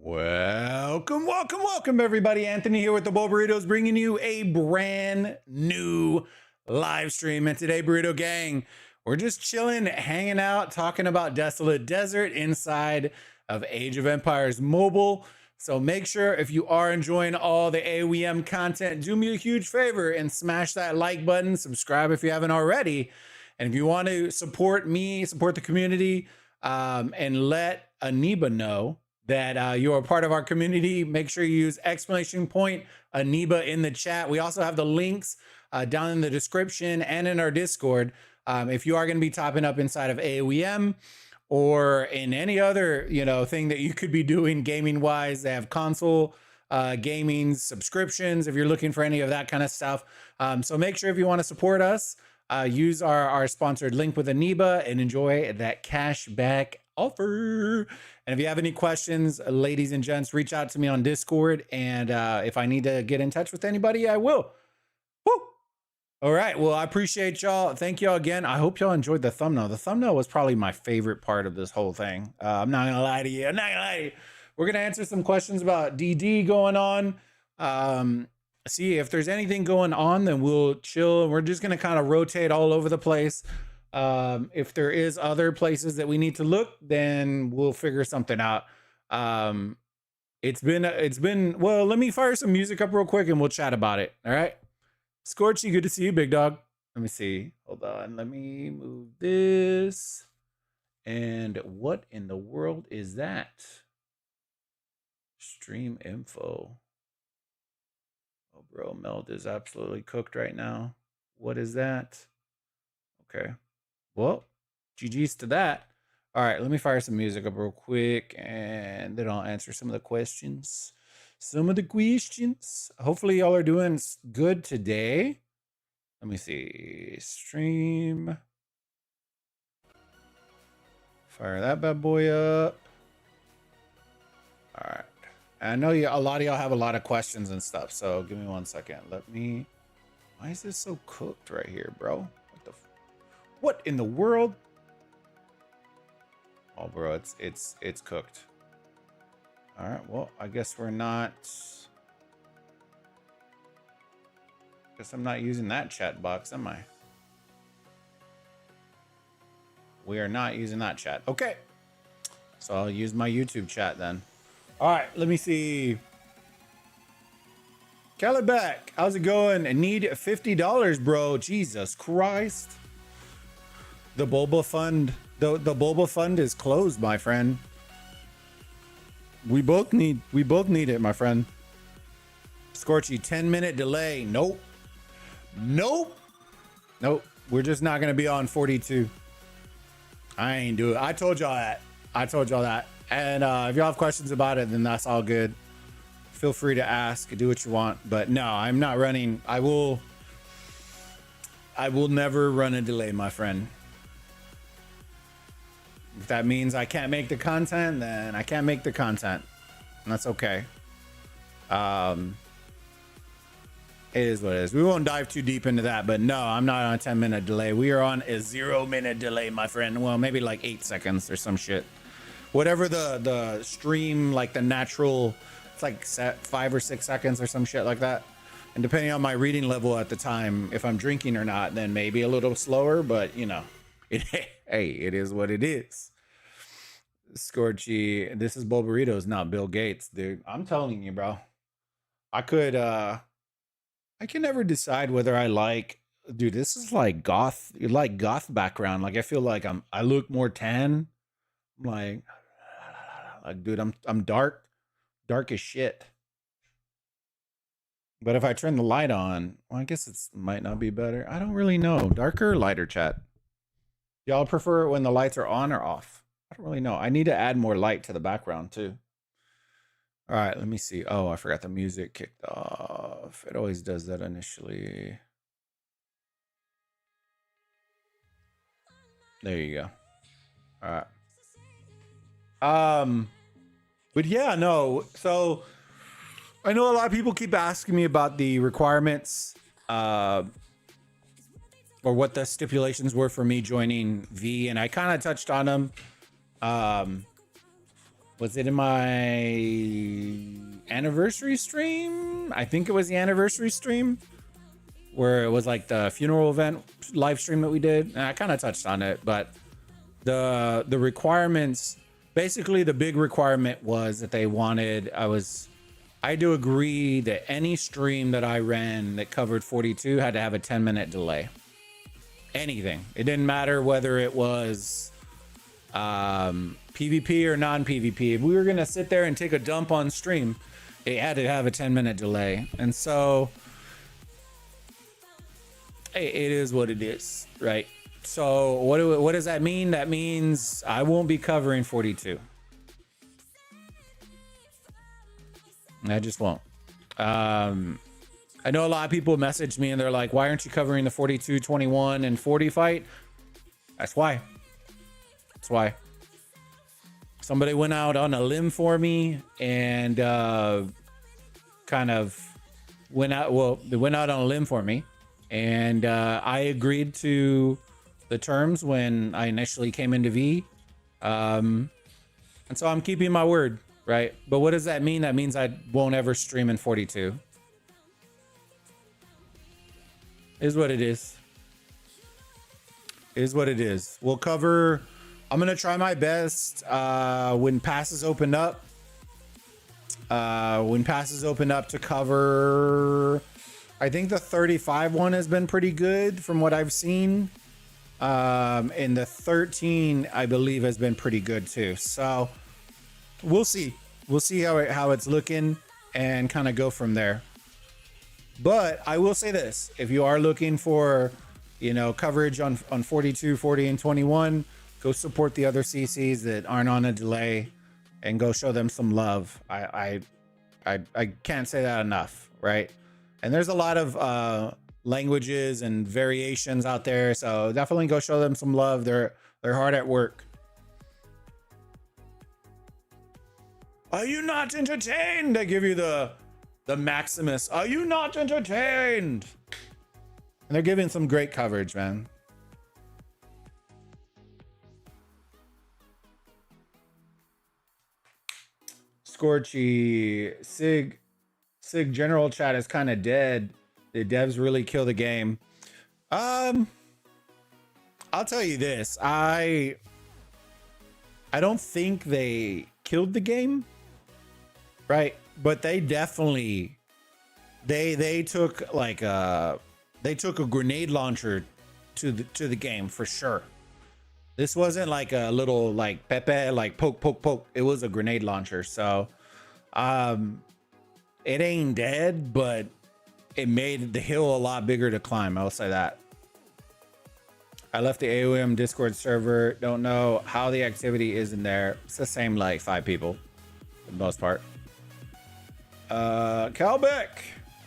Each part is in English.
Welcome, everybody. Anthony here with the Bulbaritos, bringing you a brand new live stream. And today, Burrito Gang, we're just chilling, hanging out, talking about Desolate Desert inside of Age of Empires Mobile. So make sure if you are enjoying all the aoem content, do me a huge favor and smash that like button, subscribe if you haven't already. And if you want to support me, support the community, and let Eneba know that you are part of our community, make sure you use exclamation point Eneba in the chat. We also have the links down in the description and in our Discord. If you are going to be topping up inside of aoem or in any other thing that you could be doing gaming wise, they have console gaming subscriptions if you're looking for any of that kind of stuff. So make sure if you want to support us, use our sponsored link with Eneba and enjoy that cash back offer. And if you have any questions, ladies and gents, reach out to me on Discord. And if I need to get in touch with anybody, I will. Woo! All right. Well, I appreciate y'all. Thank y'all again. I hope y'all enjoyed the thumbnail. The thumbnail was probably my favorite part of this whole thing. I'm not going to lie to you. We're going to answer some questions about DD going on. See if there's anything going on, then we'll chill. We're just going to kind of rotate all over the place. If there is other places that we need to look, then we'll figure something out. It's been, well, let me fire some music up real quick and we'll chat about it. All right. Scorchy, good to see you, big dog. Let me see. Hold on. Let me move this. And what in the world is that? Stream info. Oh, bro, Meld is absolutely cooked right now. What is that? Okay. Well, GG's to that. All right, let me fire some music up real quick, and then I'll answer some of the questions. Hopefully, y'all are doing good today. Let me see. Stream. Fire that bad boy up. All right. I know a lot of y'all have a lot of questions and stuff, so give me 1 second. Why is this so cooked right here, bro? What in the world? Oh, bro, it's cooked. All right, well, I guess we're not. Guess I'm not using that chat box, am I? We are not using that chat. Okay. So I'll use my YouTube chat then. All right, let me see. KvK, how's it going? I need $50, bro. Jesus Christ. The Bulba Fund, the Bulba Fund is closed, my friend. We both need it, my friend. Scorchy, 10-minute delay. Nope. We're just not gonna be on 42. I ain't do it. I told y'all that. And if y'all have questions about it, then that's all good. Feel free to ask, do what you want. But no, I'm not running. I will never run a delay, my friend. If that means I can't make the content, then I can't make the content. And that's okay. It is what it is. We won't dive too deep into that, but no, I'm not on a 10-minute delay. We are on a 0-minute delay, my friend. Well, maybe like 8 seconds or some shit. Whatever the stream, like the natural, it's like 5 or 6 seconds or some shit like that. And depending on my reading level at the time, if I'm drinking or not, then maybe a little slower, but hey, it is what it is. Scorchy, this is Bulbaritos, not Bill Gates, dude. I'm telling you, bro. I can never decide whether I like, dude, this is like goth background. Like I feel like I look more tan. I'm like dude, I'm dark as shit. But if I turn the light on, well, I guess it might not be better. I don't really know. Darker or lighter, chat? Y'all prefer it when the lights are on or off? I don't really know. I need to add more light to the background too. All right, let me see. Oh, I forgot the music kicked off. It always does that initially. There you go. All right. But yeah, no. So I know a lot of people keep asking me about the requirements, or what the stipulations were for me joining V, and I kind of touched on them. Was it in my anniversary stream? I think it was the anniversary stream where it was like the funeral event live stream that we did. And I kind of touched on it, but the requirements, basically the big requirement was that they wanted, I do agree that any stream that I ran that covered 42 had to have a 10-minute delay. Anything. It didn't matter whether it was PvP or non-PvP. If we were going to sit there and take a dump on stream, it had to have a 10-minute delay. And so it is what it is, right? So what does that mean? That means I won't be covering 42. I just won't. I know a lot of people message me and they're like, why aren't you covering the 42, 21, and 40 fight? That's why. That's why. Somebody went out on a limb for me and kind of went out. Well, they went out on a limb for me. And I agreed to the terms when I initially came into V. And so I'm keeping my word. Right. But what does that mean? That means I won't ever stream in 42. Is what it is. Is what it is. We'll cover. I'm going to try my best when passes open up. When passes open up to cover. I think the 35 one has been pretty good from what I've seen. And the 13, I believe, has been pretty good too. So we'll see. We'll see how it's looking and kind of go from there. But I will say this. If you are looking for, you know, coverage on 42, 40, and 21, go support the other CCs that aren't on a delay and go show them some love. I can't say that enough, right? And there's a lot of languages and variations out there. So definitely go show them some love. They're hard at work. Are you not entertained? They give you the Maximus. Are you not entertained? And they're giving some great coverage, man. Scorchy, Sig general chat is kind of dead. The devs really kill the game. I'll tell you this. I don't think they killed the game. Right, but they definitely they took like a grenade launcher to the game for sure. This wasn't like a little like Pepe like poke. It was a grenade launcher. So it ain't dead, but it made the hill a lot bigger to climb. I'll say that. I left the aoem Discord server. Don't know how the activity is in there. It's the same like 5 people for the most part. KvK,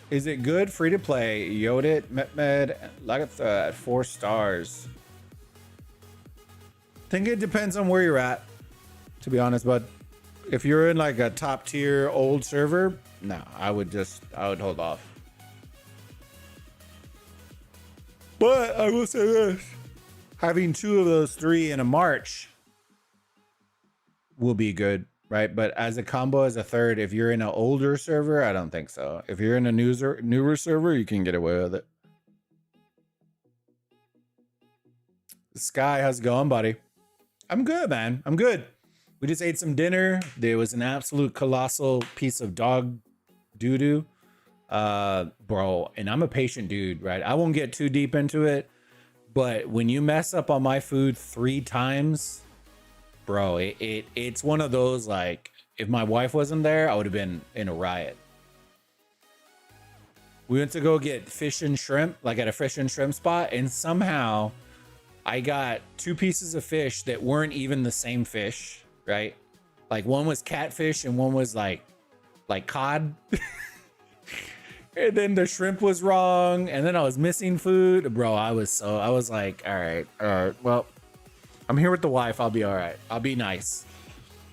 is it good? Free to play. Yodit, Metmed, Lagatha at 4 stars. I think it depends on where you're at, to be honest. But if you're in like a top tier old server, no, I would hold off. But I will say this: having 2 of those 3 in a March will be good. Right, but as a combo, as a third, if you're in an older server, I don't think so. If you're in a newer server, you can get away with it. Sky, how's it going, buddy? I'm good, man. I'm good. We just ate some dinner. There was an absolute colossal piece of dog doo-doo. Bro, and I'm a patient dude, right? I won't get too deep into it, but when you mess up on my food 3 times... Bro, it's one of those, like, if my wife wasn't there, I would have been in a riot. We went to go get fish and shrimp, like at a fish and shrimp spot, and somehow I got 2 pieces of fish that weren't even the same fish, right? Like one was catfish and one was like cod. And then the shrimp was wrong, and then I was missing food. Bro, I was like, all right, well, I'm here with the wife. I'll be all right. I'll be nice.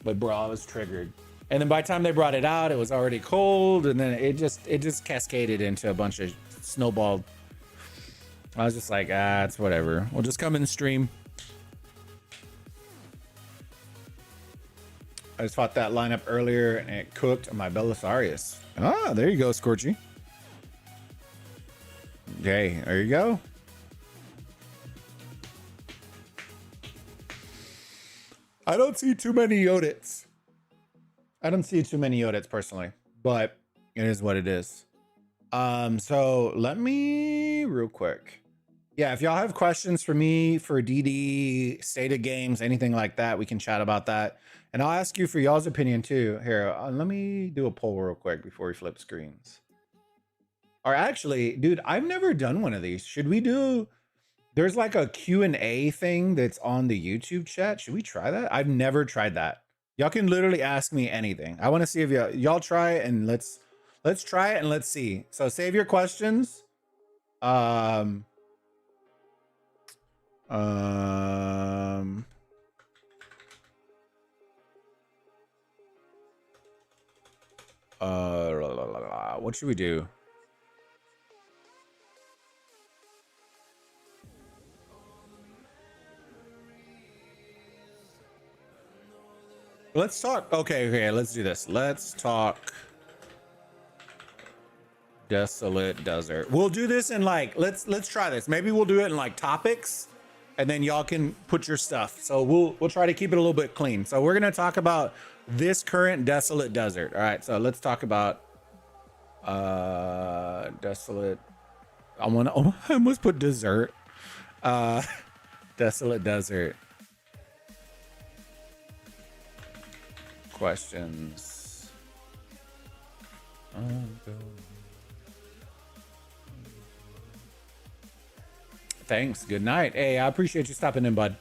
But bro, I was triggered. And then by the time they brought it out, it was already cold. And then it just cascaded into a bunch of snowballed. I was just like, it's whatever. We'll just come in the stream. I just fought that lineup earlier and it cooked my Belisarius. Ah, there you go, Scorchy. Okay, there you go. I don't see too many Yodits. I don't see too many Yodits personally, but it is what it is. So let me real quick. Yeah, if y'all have questions for me for DD, state of games, anything like that, we can chat about that. And I'll ask you for y'all's opinion too. Here, let me do a poll real quick before we flip screens. Or actually, dude, I've never done one of these. Should we do, there's like a Q&A thing that's on the YouTube chat. Should we try that? I've never tried that. Y'all can literally ask me anything. I want to see if y'all try it, and let's try it and let's see. So save your questions. What should we do? Let's talk. Okay, let's do this. Let's talk Desolate Desert. We'll do this in like, let's try this. Maybe we'll do it in like topics, and then y'all can put your stuff. So we'll try to keep it a little bit clean. So we're gonna talk about this current Desolate Desert. All right, so let's talk about Desolate. I almost put dessert. Desolate Desert. Questions. Thanks. Good night. Hey, I appreciate you stopping in, bud.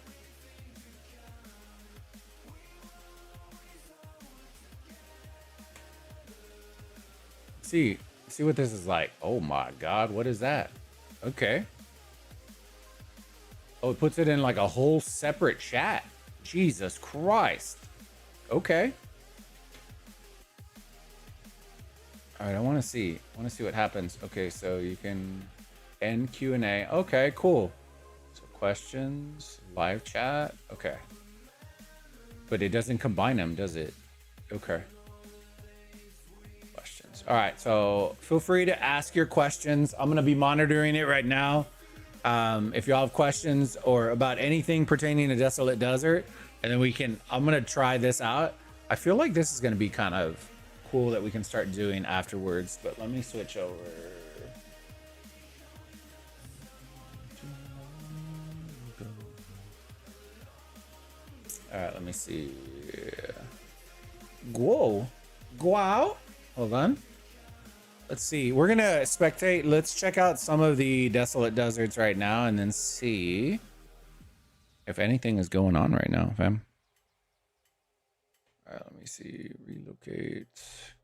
See what this is like. Oh my God, what is that? Okay. Oh, it puts it in like a whole separate chat. Jesus Christ. Okay. All right, I want to see what happens. Okay, so you can end Q&A. Okay, cool. So questions, live chat. Okay. But it doesn't combine them, does it? Okay. Questions. All right, so feel free to ask your questions. I'm going to be monitoring it right now. If y'all have questions or about anything pertaining to Desolate Desert, and then I'm going to try this out. I feel like this is going to be kind of cool that we can start doing afterwards, but let me switch over. All right, let me see. Whoa. Wow. Hold on. Let's see. We're going to spectate. Let's check out some of the Desolate Deserts right now and then see if anything is going on right now, fam. All right, let me see. Relocate.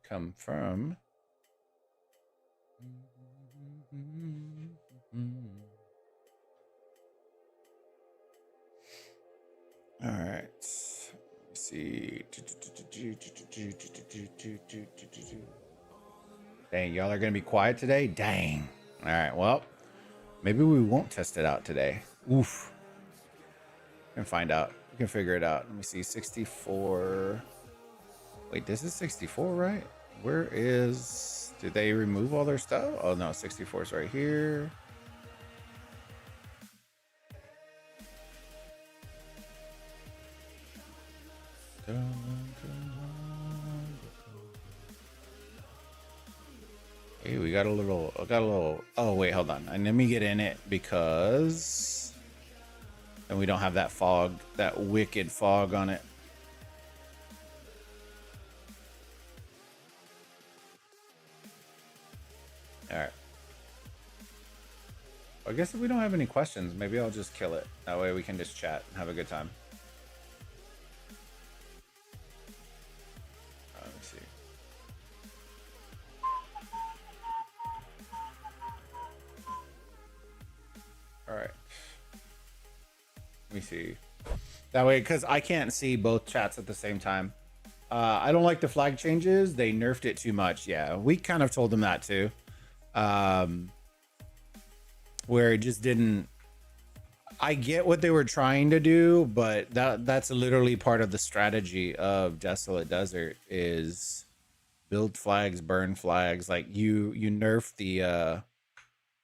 Confirm. All right. Let me see. Dang, y'all are going to be quiet today? Dang. All right, well, maybe we won't test it out today. Oof. We can find out. We can figure it out. Let me see. 64. Wait, this is 64, right? Where is... Did they remove all their stuff? Oh, no. 64 is right here. Hey, we got a little... Oh, wait, hold on. And let me get in it because... And we don't have that fog, that wicked fog on it. All right. I guess if we don't have any questions, maybe I'll just kill it. That way we can just chat and have a good time. Let me see. All right. Let me see. That way, because I can't see both chats at the same time. I don't like the flag changes. They nerfed it too much. Yeah, we kind of told them that too. Where it just didn't... I get what they were trying to do, but that's literally part of the strategy of Desolate Desert is build flags, burn flags. Like you nerf the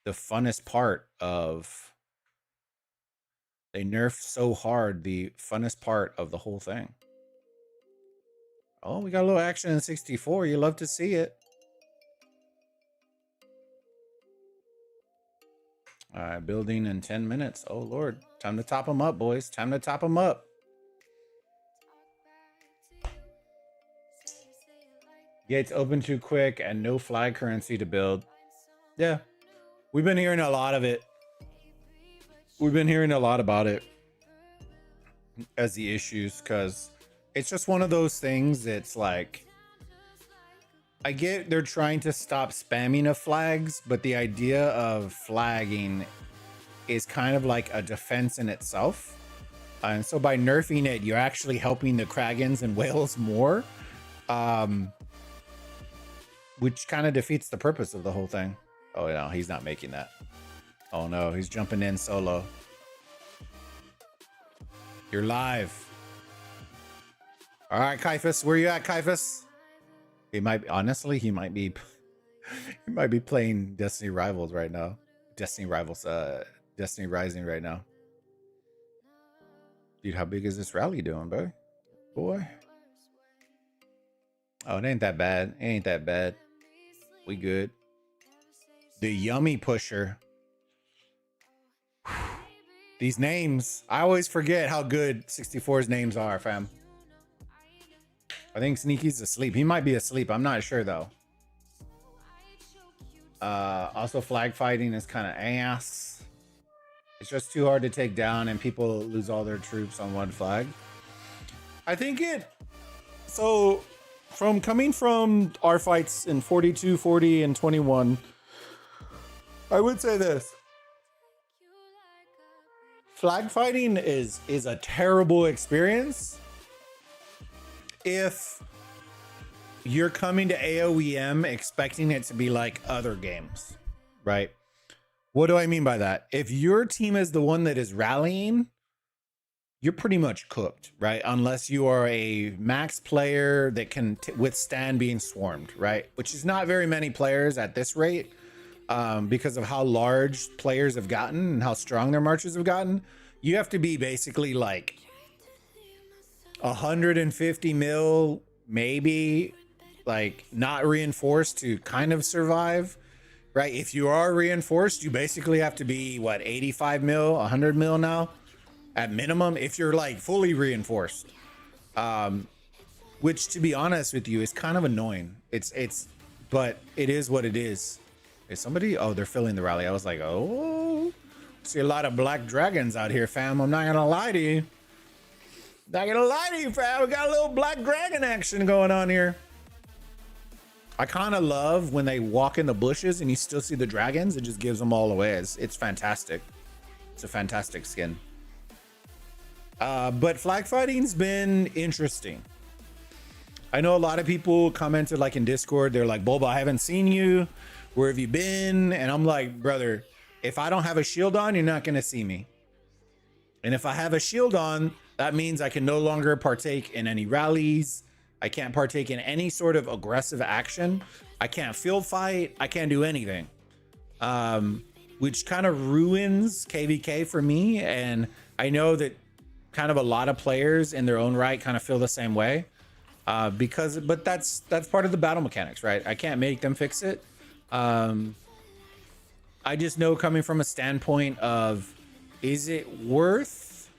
funnest part of, they nerf so hard the funnest part of the whole thing. Oh, we got a little action in 64. You love to see it. All right, building in 10 minutes. Oh, Lord. Time to top them up, boys. Time to top them up. Gates open too quick and no flag currency to build. Yeah. We've been hearing a lot of it. We've been hearing a lot about it as the issues, because it's just one of those things. It's like, I get they're trying to stop spamming of flags, but the idea of flagging is kind of like a defense in itself. And so by nerfing it, you're actually helping the Kragans and whales more, which kind of defeats the purpose of the whole thing. Oh, no, he's not making that. Oh, no, he's jumping in solo. You're live. All right, Kaifus, where you at, Kaifus? He might, honestly, he might be playing Destiny Rivals right now. Destiny Rising right now. Dude, how big is this rally doing, bro? Boy. Oh, it ain't that bad. It ain't that bad. We good. The Yummy Pusher. These names, I always forget how good 64's names are, fam. I think Sneaky's asleep. He might be asleep. I'm not sure, though. Also, flag fighting is kind of ass. It's just too hard to take down, and people lose all their troops on one flag. I think it... So, coming from our fights in 42, 40, and 21, I would say this. Flag fighting is a terrible experience if you're coming to aoem expecting it to be like other games, right? What do I mean by that? If your team is the one that is rallying, you're pretty much cooked, right? Unless you are a max player that can withstand being swarmed, right? Which is not very many players at this rate, because of how large players have gotten and how strong their marches have gotten. You have to be basically like 150 mil, maybe, like not reinforced to kind of survive, right? If you are reinforced, you basically have to be what, 85 mil, 100 mil now at minimum if you're like fully reinforced, which, to be honest with you, is kind of annoying. But it is what it is. Is somebody? Oh, they're filling the rally. I was like, oh, see a lot of black dragons out here, fam. I'm not gonna lie to you. Not gonna lie to you, fam. We got a little black dragon action going on here. I kind of love when they walk in the bushes and you still see the dragons. It just gives them all away. It's fantastic. It's a fantastic skin. But flag fighting's been interesting. I know a lot of people commented, like in Discord, they're like, Boba, I haven't seen you. Where have you been? And I'm like, brother, if I don't have a shield on, you're not gonna see me. And if I have a shield on, that means I can no longer partake in any rallies. I can't partake in any sort of aggressive action. I can't field fight. I can't do anything. Which kind of ruins KvK for me. And I know that kind of a lot of players in their own right kind of feel the same way. But that's part of the battle mechanics, right? I can't make them fix it. I just know, coming from a standpoint of, is it worth,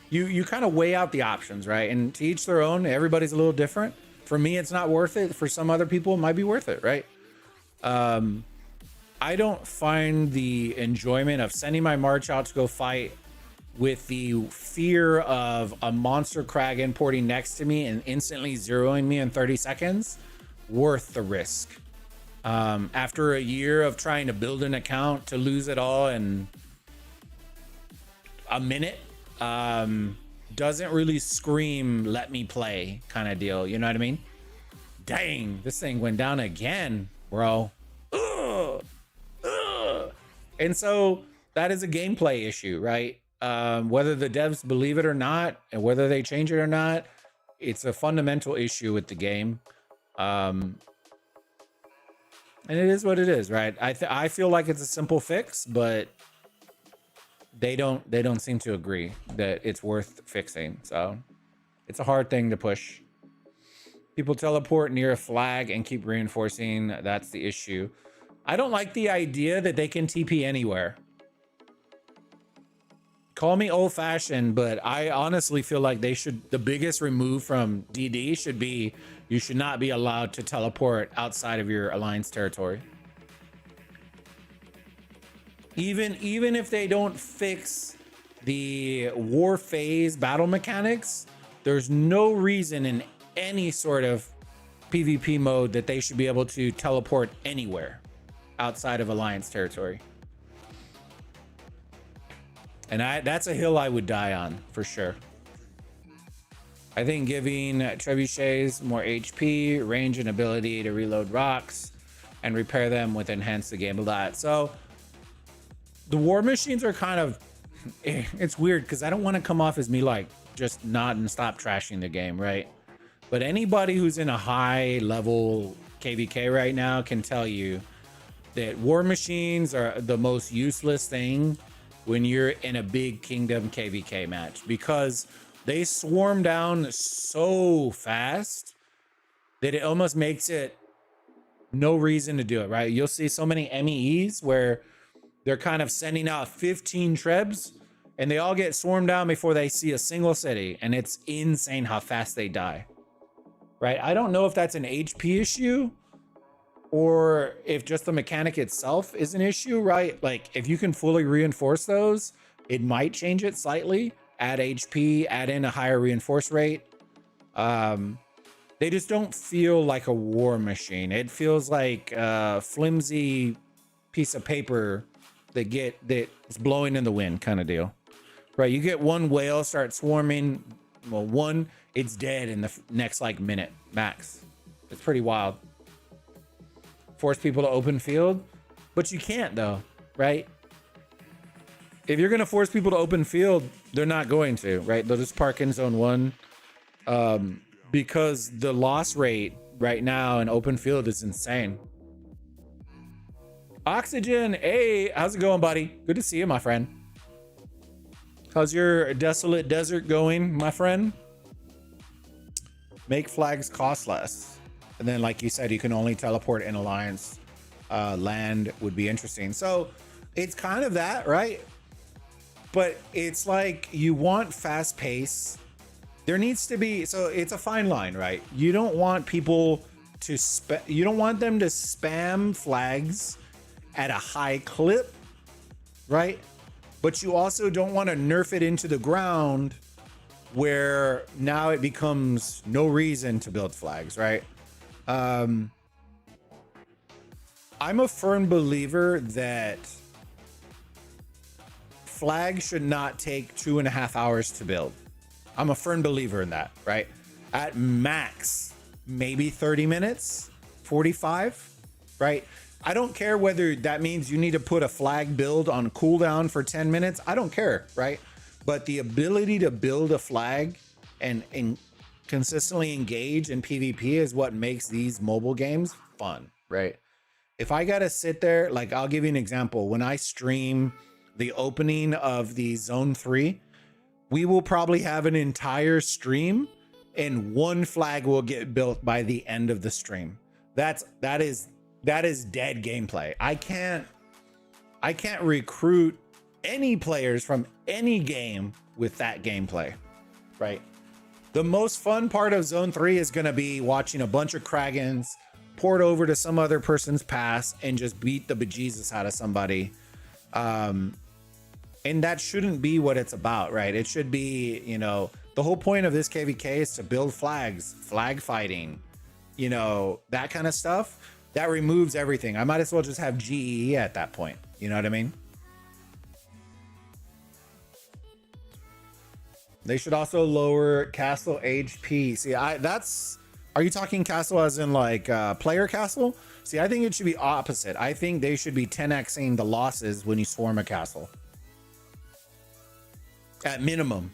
you kind of weigh out the options, right? And to each their own. Everybody's a little different. For me, it's not worth it. For some other people, it might be worth it, right? I don't find the enjoyment of sending my march out to go fight with the fear of a monster crag importing next to me and instantly zeroing me in 30 seconds worth the risk. After a year of trying to build an account, to lose it all in a minute doesn't really scream let me play kind of deal. You know what I mean? Dang, this thing went down again, bro. Ugh. And so that is a gameplay issue, right? Whether the devs believe it or not, and whether they change it or not, it's a fundamental issue with the game. And it is what it is, right? I feel like it's a simple fix, but they don't seem to agree that it's worth fixing. So it's a hard thing to push. People teleport near a flag and keep reinforcing. That's the issue. I don't like the idea that they can TP anywhere. Call me old-fashioned, but I honestly feel like the biggest remove from DD should be you should not be allowed to teleport outside of your alliance territory. Even if they don't fix the war phase battle mechanics, there's no reason in any sort of PvP mode that they should be able to teleport anywhere outside of alliance territory. And that's a hill I would die on for sure. I think giving trebuchets more HP, range, and ability to reload rocks and repair them would enhance the game a lot. So the war machines are kind of, it's weird because I don't want to come off as me like just nod and stop trashing the game, right? But anybody who's in a high level KvK right now can tell you that war machines are the most useless thing when you're in a big kingdom KvK match, because they swarm down so fast that it almost makes it no reason to do it, right? You'll see so many MEEs where they're kind of sending out 15 trebs and they all get swarmed down before they see a single city, and it's insane how fast they die, right? I don't know if that's an HP issue or if just the mechanic itself is an issue, right? Like if you can fully reinforce those, it might change it slightly, add HP, add in a higher reinforce rate. They just don't feel like a war machine. It feels like a flimsy piece of paper that's blowing in the wind kind of deal, right? You get one whale start swarming, well, it's dead in the next like minute max. It's pretty wild. Force people to open field, but you can't though, right? If you're gonna force people to open field, they're not going to, right? They'll just park in zone 1, because the loss rate right now in open field is insane. Oxygen, hey, how's it going, buddy? Good to see you, my friend. How's your desolate desert going, my friend? Make flags cost less. And then, like you said, you can only teleport in alliance land would be interesting. So it's kind of that, right? But it's like you want fast pace. There needs to be, so it's a fine line, right? You don't want people to you don't want them to spam flags at a high clip, right? But you also don't want to nerf it into the ground where now it becomes no reason to build flags, right? I'm a firm believer that flags should not take 2.5 hours to build. I'm a firm believer in that, right? At max, maybe 30 minutes, 45, right? I don't care whether that means you need to put a flag build on cooldown for 10 minutes. I don't care, right? But the ability to build a flag and consistently engage in PvP is what makes these mobile games fun, right? If I gotta sit there, like I'll give you an example. When I stream the opening of the Zone 3, we will probably have an entire stream and one flag will get built by the end of the stream. That is dead gameplay. I can't recruit any players from any game with that gameplay, right? The most fun part of Zone 3 is going to be watching a bunch of Kragans port over to some other person's pass and just beat the bejesus out of somebody. And that shouldn't be what it's about, right? It should be, you know, the whole point of this KvK is to build flags, flag fighting, you know, that kind of stuff. That removes everything. I might as well just have GE at that point. You know what I mean? They should also lower castle HP. See, are you talking castle as in like player castle? See, I think it should be opposite. I think they should be 10xing the losses when you swarm a castle. at minimum.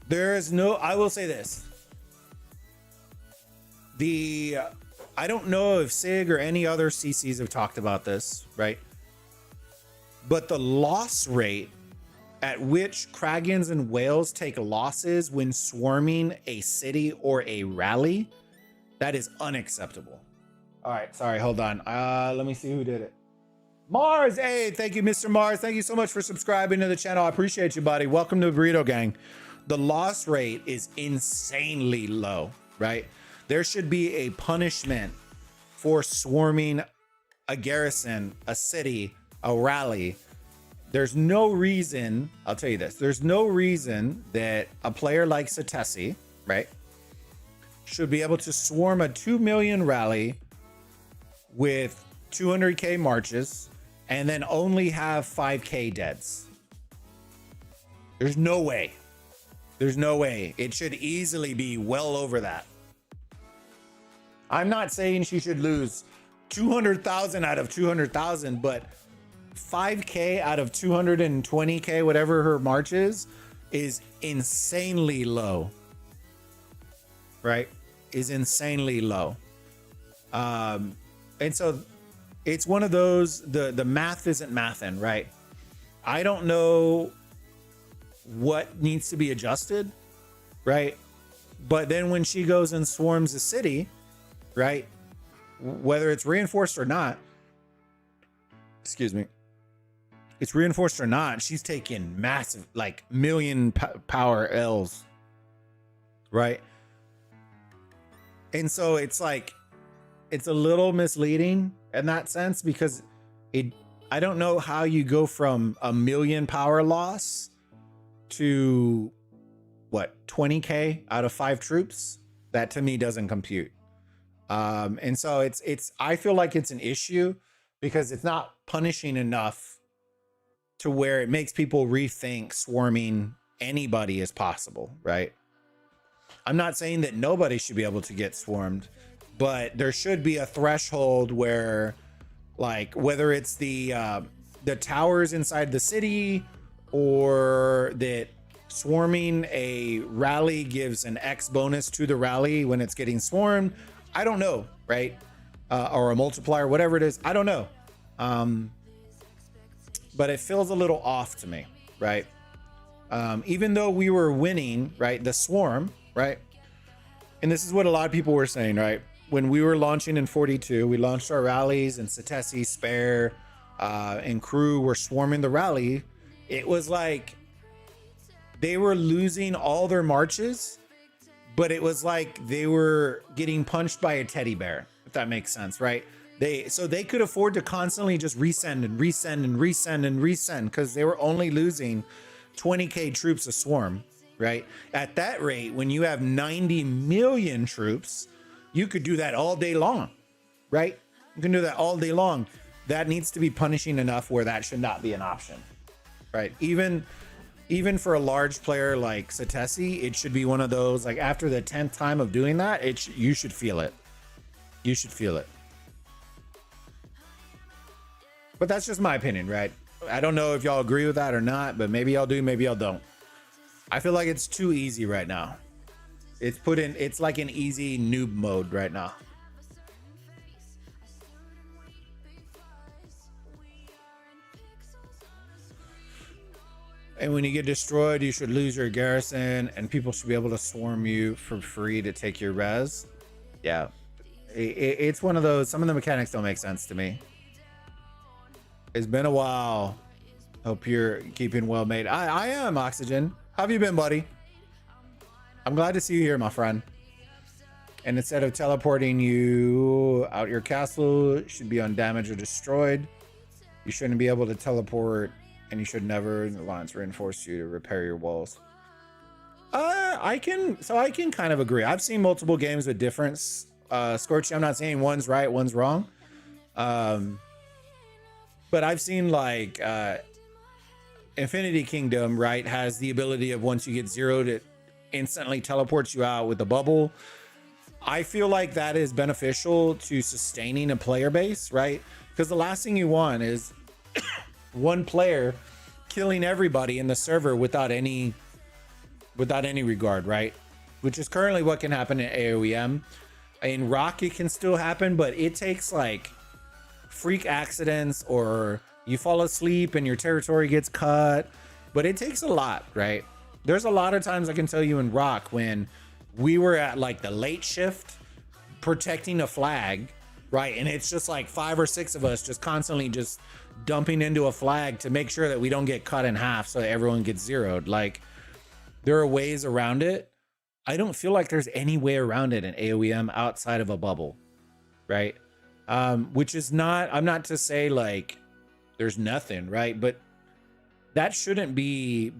There is no, I will say this. I don't know if SIG or any other CCs have talked about this, right? But the loss rate at which Kragans and whales take losses when swarming a city or a rally, that is unacceptable. All right, sorry, hold on. Let me see who did it. Mars, hey, thank you, Mr. Mars. Thank you so much for subscribing to the channel. I appreciate you, buddy. Welcome to the Burrito Gang. The loss rate is insanely low, right? There should be a punishment for swarming a garrison, a city, a rally. There's no reason, I'll tell you this, there's no reason that a player like Satesi, right, should be able to swarm a 2 million rally with 200K marches and then only have 5K deads. There's no way. There's no way. It should easily be well over that. I'm not saying she should lose 200,000 out of 200,000, but 5K out of 220K, whatever her march is insanely low, right? Is insanely low. And so it's one of those, the math isn't mathin', right? I don't know what needs to be adjusted, right? But then when she goes and swarms a city, right, whether it's reinforced or not, excuse me, it's reinforced or not, she's taking massive, like million power L's, right? And so it's like, it's a little misleading in that sense, because I don't know how you go from a million power loss to what, 20K out of 5 troops. That to me doesn't compute. And so I feel like it's an issue because it's not punishing enough to where it makes people rethink swarming anybody as possible, right? I'm not saying that nobody should be able to get swarmed, but there should be a threshold where, like, whether it's the towers inside the city, or that swarming a rally gives an X bonus to the rally when it's getting swarmed. I don't know, right? Or a multiplier, whatever it is. I don't know. But it feels a little off to me, right? Even though we were winning, right, the swarm, right? And this is what a lot of people were saying, right? When we were launching in 42, we launched our rallies, and Satesi, Spare, and crew were swarming the rally. It was like they were losing all their marches, but it was like they were getting punched by a teddy bear, if that makes sense, right? So they could afford to constantly just resend and resend and resend and resend, because they were only losing 20K troops a swarm, right? At that rate, when you have 90 million troops, you could do that all day long, right? You can do that all day long. That needs to be punishing enough where that should not be an option, right? Even for a large player like Satesi, it should be one of those, like, after the 10th time of doing that, you should feel it. You should feel it. But that's just my opinion, right? I don't know if y'all agree with that or not, but maybe y'all do, maybe y'all don't. I feel like it's too easy right now. It's like an easy noob mode right now. And when you get destroyed, you should lose your garrison, and people should be able to swarm you for free to take your res. Yeah, it's one of those, some of the mechanics don't make sense to me. It's been a while. Hope you're keeping well, mate. I am, Oxygen. How have you been, buddy? I'm glad to see you here, my friend. And instead of teleporting you out your castle, it should be undamaged or destroyed. You shouldn't be able to teleport, and you should never once reinforce you to repair your walls. I can kind of agree. I've seen multiple games with different Scorchy. I'm not saying one's right, one's wrong. But I've seen, like, Infinity Kingdom, right, has the ability of once you get zeroed, it instantly teleports you out with a bubble. I feel like that is beneficial to sustaining a player base, right? Because the last thing you want is one player killing everybody in the server without any regard, right? Which is currently what can happen in aoem. In rock it can still happen, but it takes like freak accidents, or you fall asleep and your territory gets cut. But it takes a lot, right? There's a lot of times I can tell you in rock when we were at like the late shift protecting a flag, right? And it's just like 5 or 6 of us just constantly just dumping into a flag to make sure that we don't get cut in half so that everyone gets zeroed. Like, there are ways around it. I don't feel like there's any way around it in aoem outside of a bubble, right? Which is not, I'm not to say like there's nothing, right? But that shouldn't be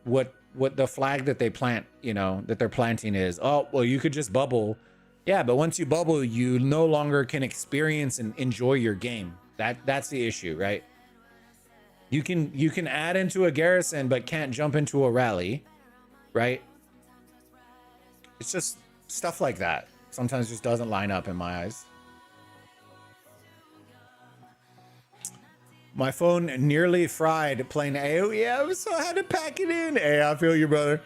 what the flag that they plant, you know, that they're planting is. Oh, well, you could just bubble. Yeah, but once you bubble, you no longer can experience and enjoy your game. That's the issue, right? You can add into a garrison, but can't jump into a rally, right? It's just stuff like that. Sometimes just doesn't line up in my eyes. My phone nearly fried playing aoem, so I had to pack it in. Hey, I feel you, brother.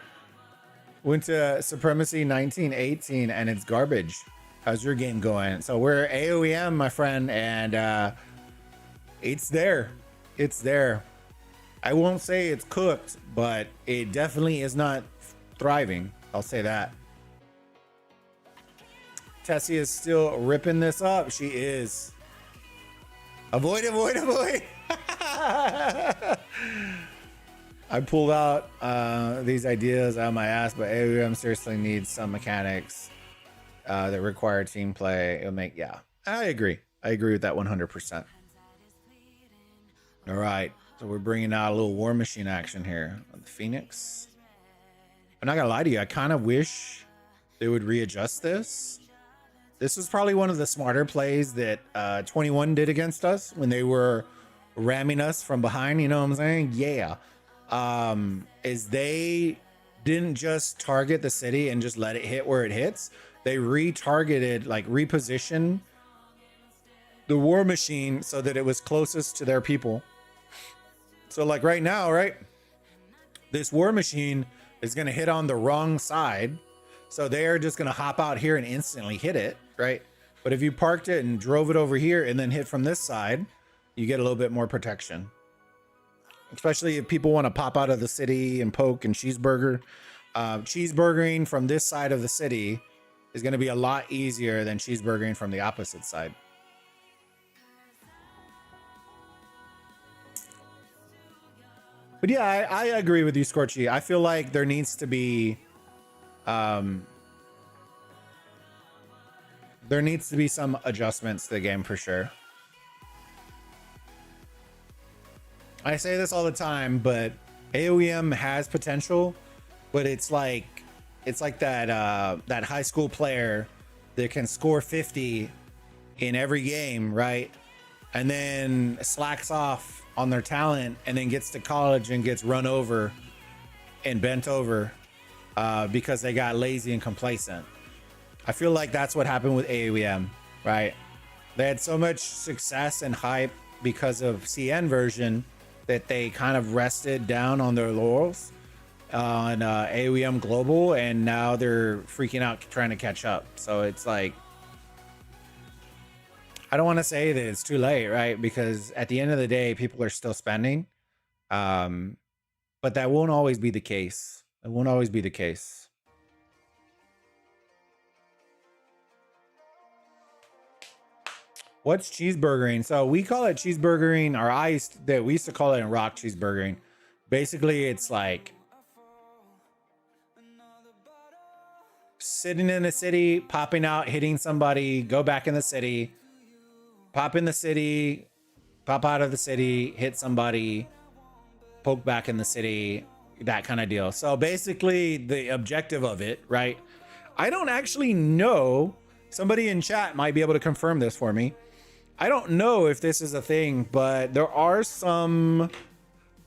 Went to Supremacy 1918 and it's garbage. How's your game going? So we're aoem, my friend, and it's there. It's there. I won't say it's cooked, but it definitely is not thriving. I'll say that. Tessie is still ripping this up. She is. Avoid, avoid, avoid. I pulled out these ideas out of my ass, but aoem seriously needs some mechanics that require team play. It'll make, yeah, I agree. I agree with that 100%. All right, so we're bringing out a little War Machine action here on the Phoenix. I'm not gonna lie to you, I kind of wish they would readjust this. This was probably one of the smarter plays that 21 did against us when they were ramming us from behind, you know what I'm saying? Yeah. Is they didn't just target the city and just let it hit where it hits. They retargeted, like repositioned the War Machine so that it was closest to their people. So like right now, right? This War Machine is going to hit on the wrong side. So they're just going to hop out here and instantly hit it, right? But if you parked it and drove it over here and then hit from this side, you get a little bit more protection. Especially if people want to pop out of the city and poke and cheeseburger. Cheeseburgering from this side of the city is going to be a lot easier than cheeseburgering from the opposite side. But yeah, I agree with you, Scorchy. I feel like there needs to be some adjustments to the game for sure. I say this all the time, but aoem has potential, but it's like that high school player that can score 50 in every game, right? And then slacks off on their talent and then gets to college and gets run over and bent over because they got lazy and complacent. I feel like that's what happened with aoem, right? They had so much success and hype because of CN version that they kind of rested down on their laurels on aoem global, and now they're freaking out trying to catch up. So it's like, I don't want to say that it's too late, right? Because at the end of the day, people are still spending. But that won't always be the case. It won't always be the case. What's cheeseburgering? So we call it cheeseburgering, or we used to call it in rock cheeseburgering. Basically, it's like sitting in a city, popping out, hitting somebody, go back in the city, pop in the city, pop out of the city, hit somebody, poke back in the city, that kind of deal. So basically the objective of it, right? I don't actually know. Somebody in chat might be able to confirm this for me. I don't know if this is a thing, but there are some,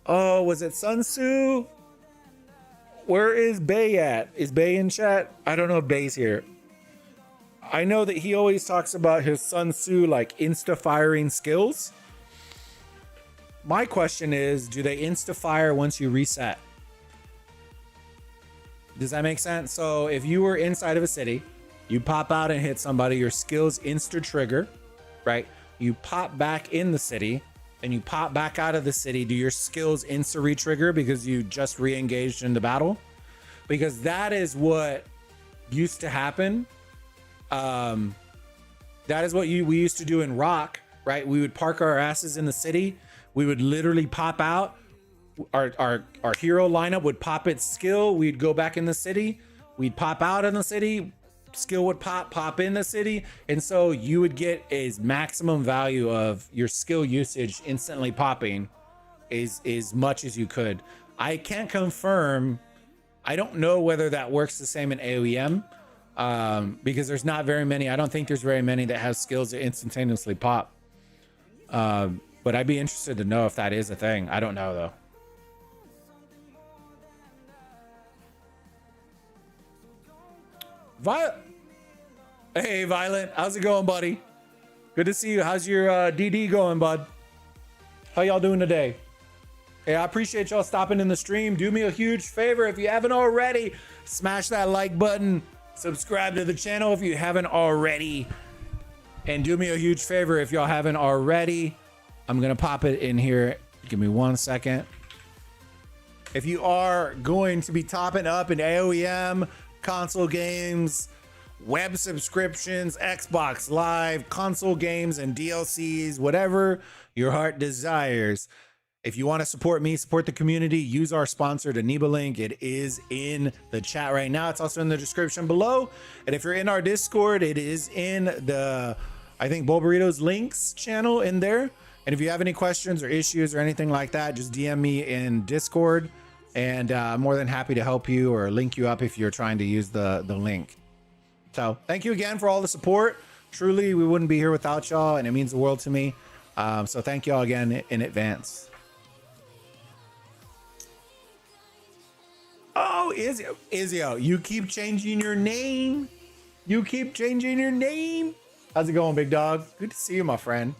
oh, was it Sun Tzu? Where is Bay at? Is Bay in chat? I don't know if Bay's here. I know that he always talks about his Sun Tzu like insta firing skills. My question is, do they insta fire once you reset? Does that make sense? So if you were inside of a city, you pop out and hit somebody, your skills insta trigger, right? You pop back in the city and you pop back out of the city. Do your skills insta re-trigger because you just re-engaged in the battle? Because that is what used to happen. That is what we used to do in Rock, right? We would park our asses in the city. We would literally pop out. Our hero lineup would pop its skill. We'd go back in the city. We'd pop out in the city. Skill would pop in the city. And so you would get a maximum value of your skill usage instantly popping as much as you could. I can't confirm. I don't know whether that works the same in aoem. Because there's not very many. I don't think there's very many that have skills that instantaneously pop. But I'd be interested to know if that is a thing. I don't know though. Hey Violent, how's it going, buddy? Good to see you. How's your DD going, bud? How y'all doing today? Hey, I appreciate y'all stopping in the stream. Do me a huge favor if you haven't already. Smash that like button. Subscribe to the channel if you haven't already. And do me a huge favor if y'all haven't already. I'm gonna pop it in here. Give me 1 second. If you are going to be topping up in aoem, console games, web subscriptions, Xbox Live, console games, and DLCs, whatever your heart desires. If you want to support me, support the community, use our sponsored eneba link. It is in the chat right now. It's also in the description below. And if you're in our Discord, it is in the, I think, Bulbaritos links channel in there. And if you have any questions or issues or anything like that, just DM me in Discord. And I'm more than happy to help you or link you up if you're trying to use the link. So thank you again for all the support. Truly, we wouldn't be here without y'all, and it means the world to me. So thank y'all again in advance. Oh, Izio, you keep changing your name. You keep changing your name. How's it going, big dog? Good to see you, my friend.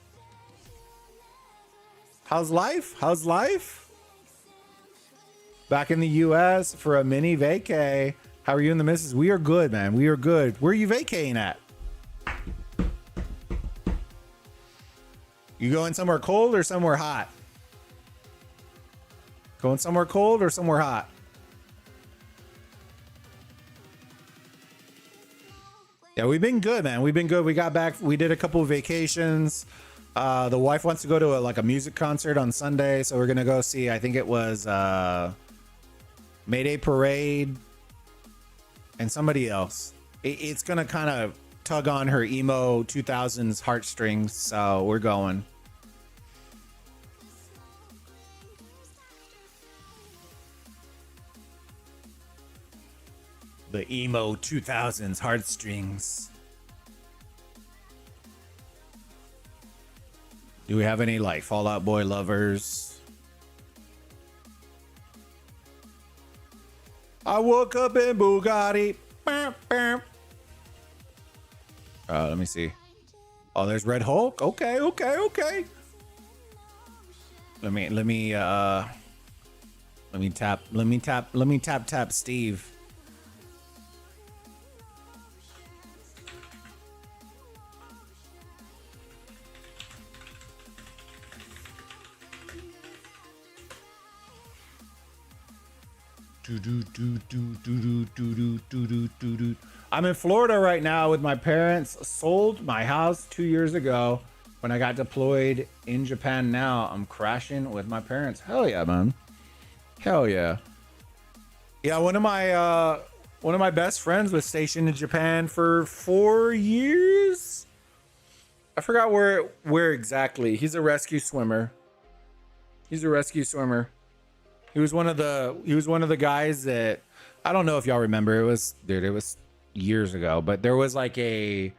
How's life? How's life? Back in the US for a mini vacay. How are you and the missus? We are good, man. We are good. Where are you vacating at? You going somewhere cold or somewhere hot? Going somewhere cold or somewhere hot? Yeah, we've been good, man. We've been good. We got back. We did a couple of vacations. The wife wants to go to a music concert on Sunday, so we're gonna go see. I think it was Mayday Parade and somebody else. It's gonna kind of tug on her emo 2000s heartstrings, so we're going. The emo 2000s heartstrings. Do we have any like Fall Out Boy lovers? I woke up in Bugatti. Let me see. Oh, there's Red Hulk. Okay. Let me tap Steve. I'm in Florida right now with my parents. Sold my house 2 years ago when I got deployed in Japan. Now I'm crashing with my parents. Hell yeah, man. Hell yeah. Yeah, one of my best friends was stationed in Japan for 4 years. I forgot where exactly. He's a rescue swimmer. He was one of the guys that, I don't know if y'all remember. It was years ago, but there was like a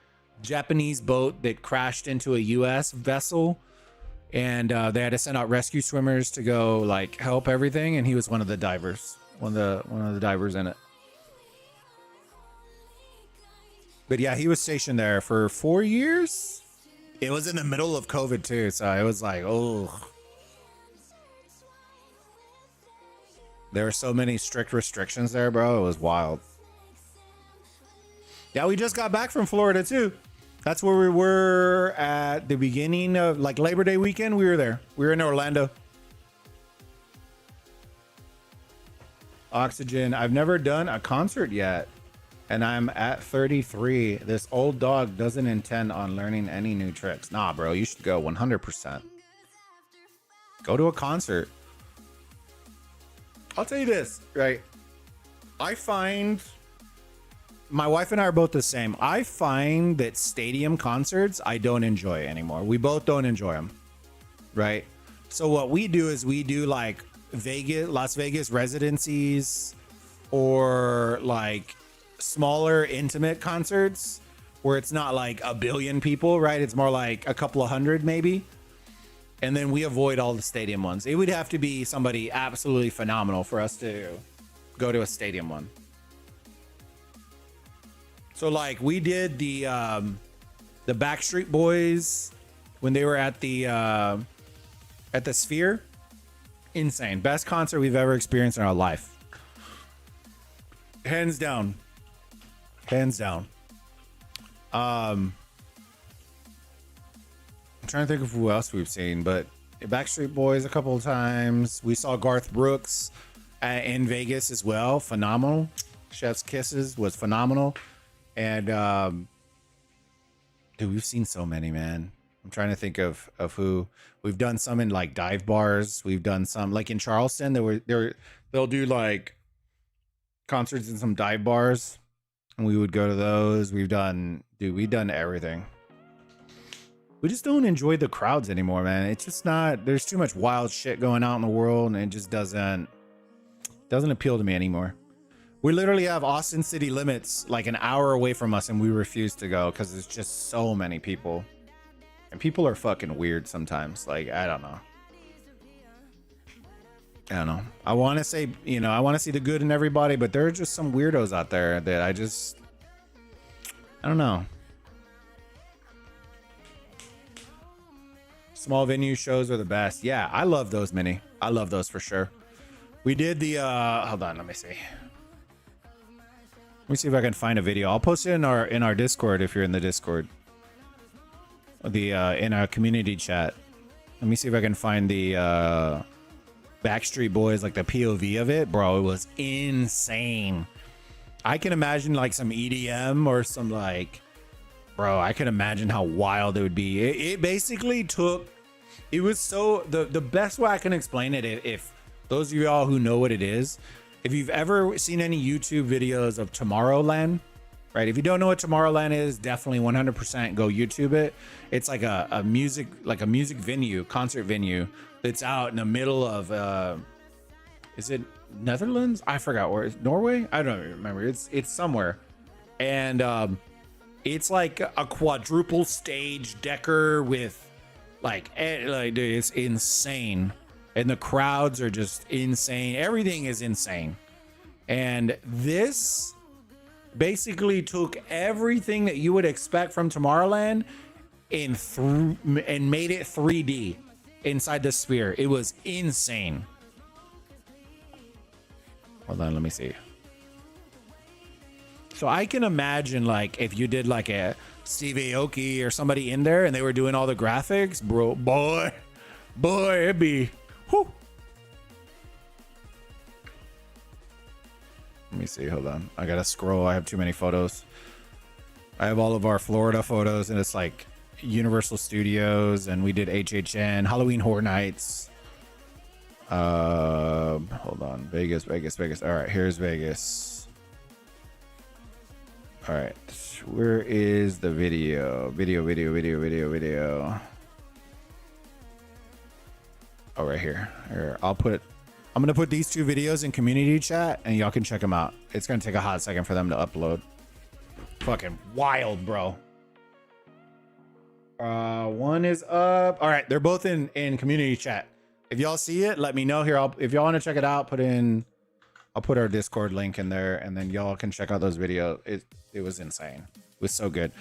Japanese boat that crashed into a US vessel, and they had to send out rescue swimmers to go like help everything, and he was one of the divers, one of the divers in it. But yeah, he was stationed there for 4 years. It was in the middle of COVID too, so it was like, oh. There were so many strict restrictions there, bro. It was wild. Yeah, we just got back from Florida too. That's where we were at the beginning of like Labor Day weekend. We were there. We were in Orlando. Oxygen. I've never done a concert yet, and I'm at 33. This old dog doesn't intend on learning any new tricks. Nah, bro, you should go 100%. Go to a concert. I'll tell you this, right? I find my wife and I are both the same. I find that stadium concerts I don't enjoy anymore. We both don't enjoy them, right? So what we do is we do like Las Vegas residencies, or like smaller intimate concerts where it's not like a billion people, right? It's more like a couple of hundred maybe. And then we avoid all the stadium ones. It would have to be somebody absolutely phenomenal for us to go to a stadium one. So like we did the Backstreet Boys when they were at the Sphere. Insane. Best concert we've ever experienced in our life. Hands down. Hands down. I'm trying to think of who else we've seen, but Backstreet Boys a couple of times. We saw Garth Brooks in Vegas as well. Phenomenal. Chef's Kisses was phenomenal. And dude, we've seen so many, man. I'm trying to think of who. We've done some in like dive bars. We've done some like in Charleston. They'll do like concerts in some dive bars, and we would go to those. We've done everything. We just don't enjoy the crowds anymore, man. It's just not. There's too much wild shit going out in the world, and it just doesn't appeal to me anymore. We literally have Austin City Limits like an hour away from us, and we refuse to go because there's just so many people. And people are fucking weird sometimes. Like, I don't know. I want to say, I want to see the good in everybody, but there are just some weirdos out there that I don't know. Small venue shows are the best. Yeah, I love those, Minnie. I love those for sure. We did the, hold on, let me see. Let me see if I can find a video. I'll post it in our Discord if you're in the Discord. In our community chat. Let me see if I can find the Backstreet Boys, like the POV of it. Bro, it was insane. I can imagine like some EDM or some like, bro, I can imagine how wild it would be. It basically took, it was so, the best way I can explain it, if those of y'all who know what it is, if you've ever seen any YouTube videos of Tomorrowland, right? If you don't know what Tomorrowland is, definitely 100% go YouTube it. It's like a music venue, concert venue that's out in the middle of, is it Netherlands? I forgot where. Norway? I don't remember. It's somewhere. And it's like a quadruple stage decker with like dude, it's insane. And the crowds are just insane. Everything is insane. And this basically took everything that you would expect from Tomorrowland and made it 3D inside the Sphere. It was insane. Hold on, let me see. So I can imagine like if you did like a Steve Aoki or somebody in there and they were doing all the graphics, bro, boy, it'd be, whew. Let me see, hold on. I gotta scroll. I have too many photos. I have all of our Florida photos, and it's like Universal Studios, and we did HHN, Halloween Horror Nights. Hold on. Vegas. All right, here's Vegas. All right, where is the video? Video. Oh, right here. I'm gonna put these two videos in community chat, and y'all can check them out. It's gonna take a hot second for them to upload. Fucking wild, bro. One is up. All right, they're both in community chat. If y'all see it, let me know here. If y'all want to check it out, I'll put our Discord link in there, and then y'all can check out those videos. It was insane. It was so good.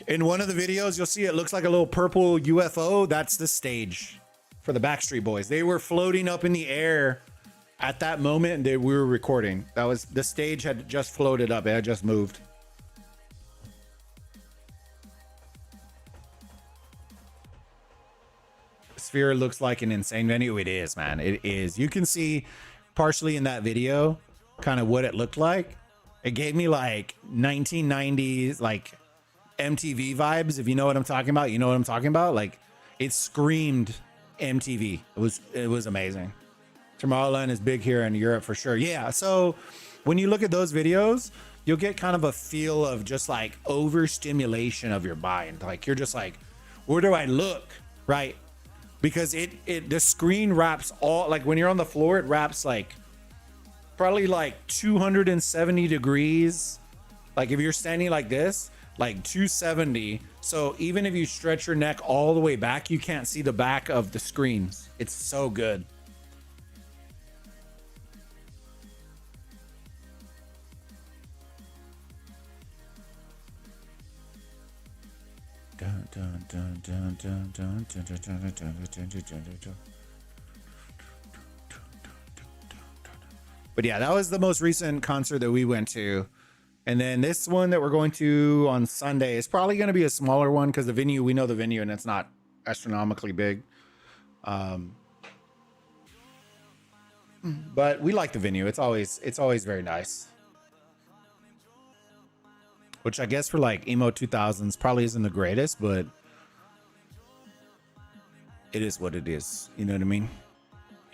In one of the videos, you'll see it looks like a little purple UFO. That's the stage for the Backstreet Boys. They were floating up in the air At that moment that we were recording, that was the stage had just floated up. It had just moved. Sphere looks like an insane venue. It is, man. It is. You can see partially in that video kind of what it looked like. It gave me like 1990s like MTV vibes. If you know what I'm talking about, you know what I'm talking about. Like it screamed MTV. It was amazing. Tomorrowland is big here in Europe for sure. Yeah. So when you look at those videos, you'll get kind of a feel of just like overstimulation of your mind. Like you're just like, where do I look? Right. Because the screen wraps all, like when you're on the floor, it wraps like probably like 270 degrees. Like if you're standing like this, like 270. So even if you stretch your neck all the way back, you can't see the back of the screens. It's so good. But yeah, that was the most recent concert that we went to. And then this one that we're going to on Sunday is probably going to be a smaller one because the venue, we know the venue and it's not astronomically big. But we like the venue. It's always very nice. Which I guess for like emo 2000s probably isn't the greatest, but it is what it is. You know what I mean?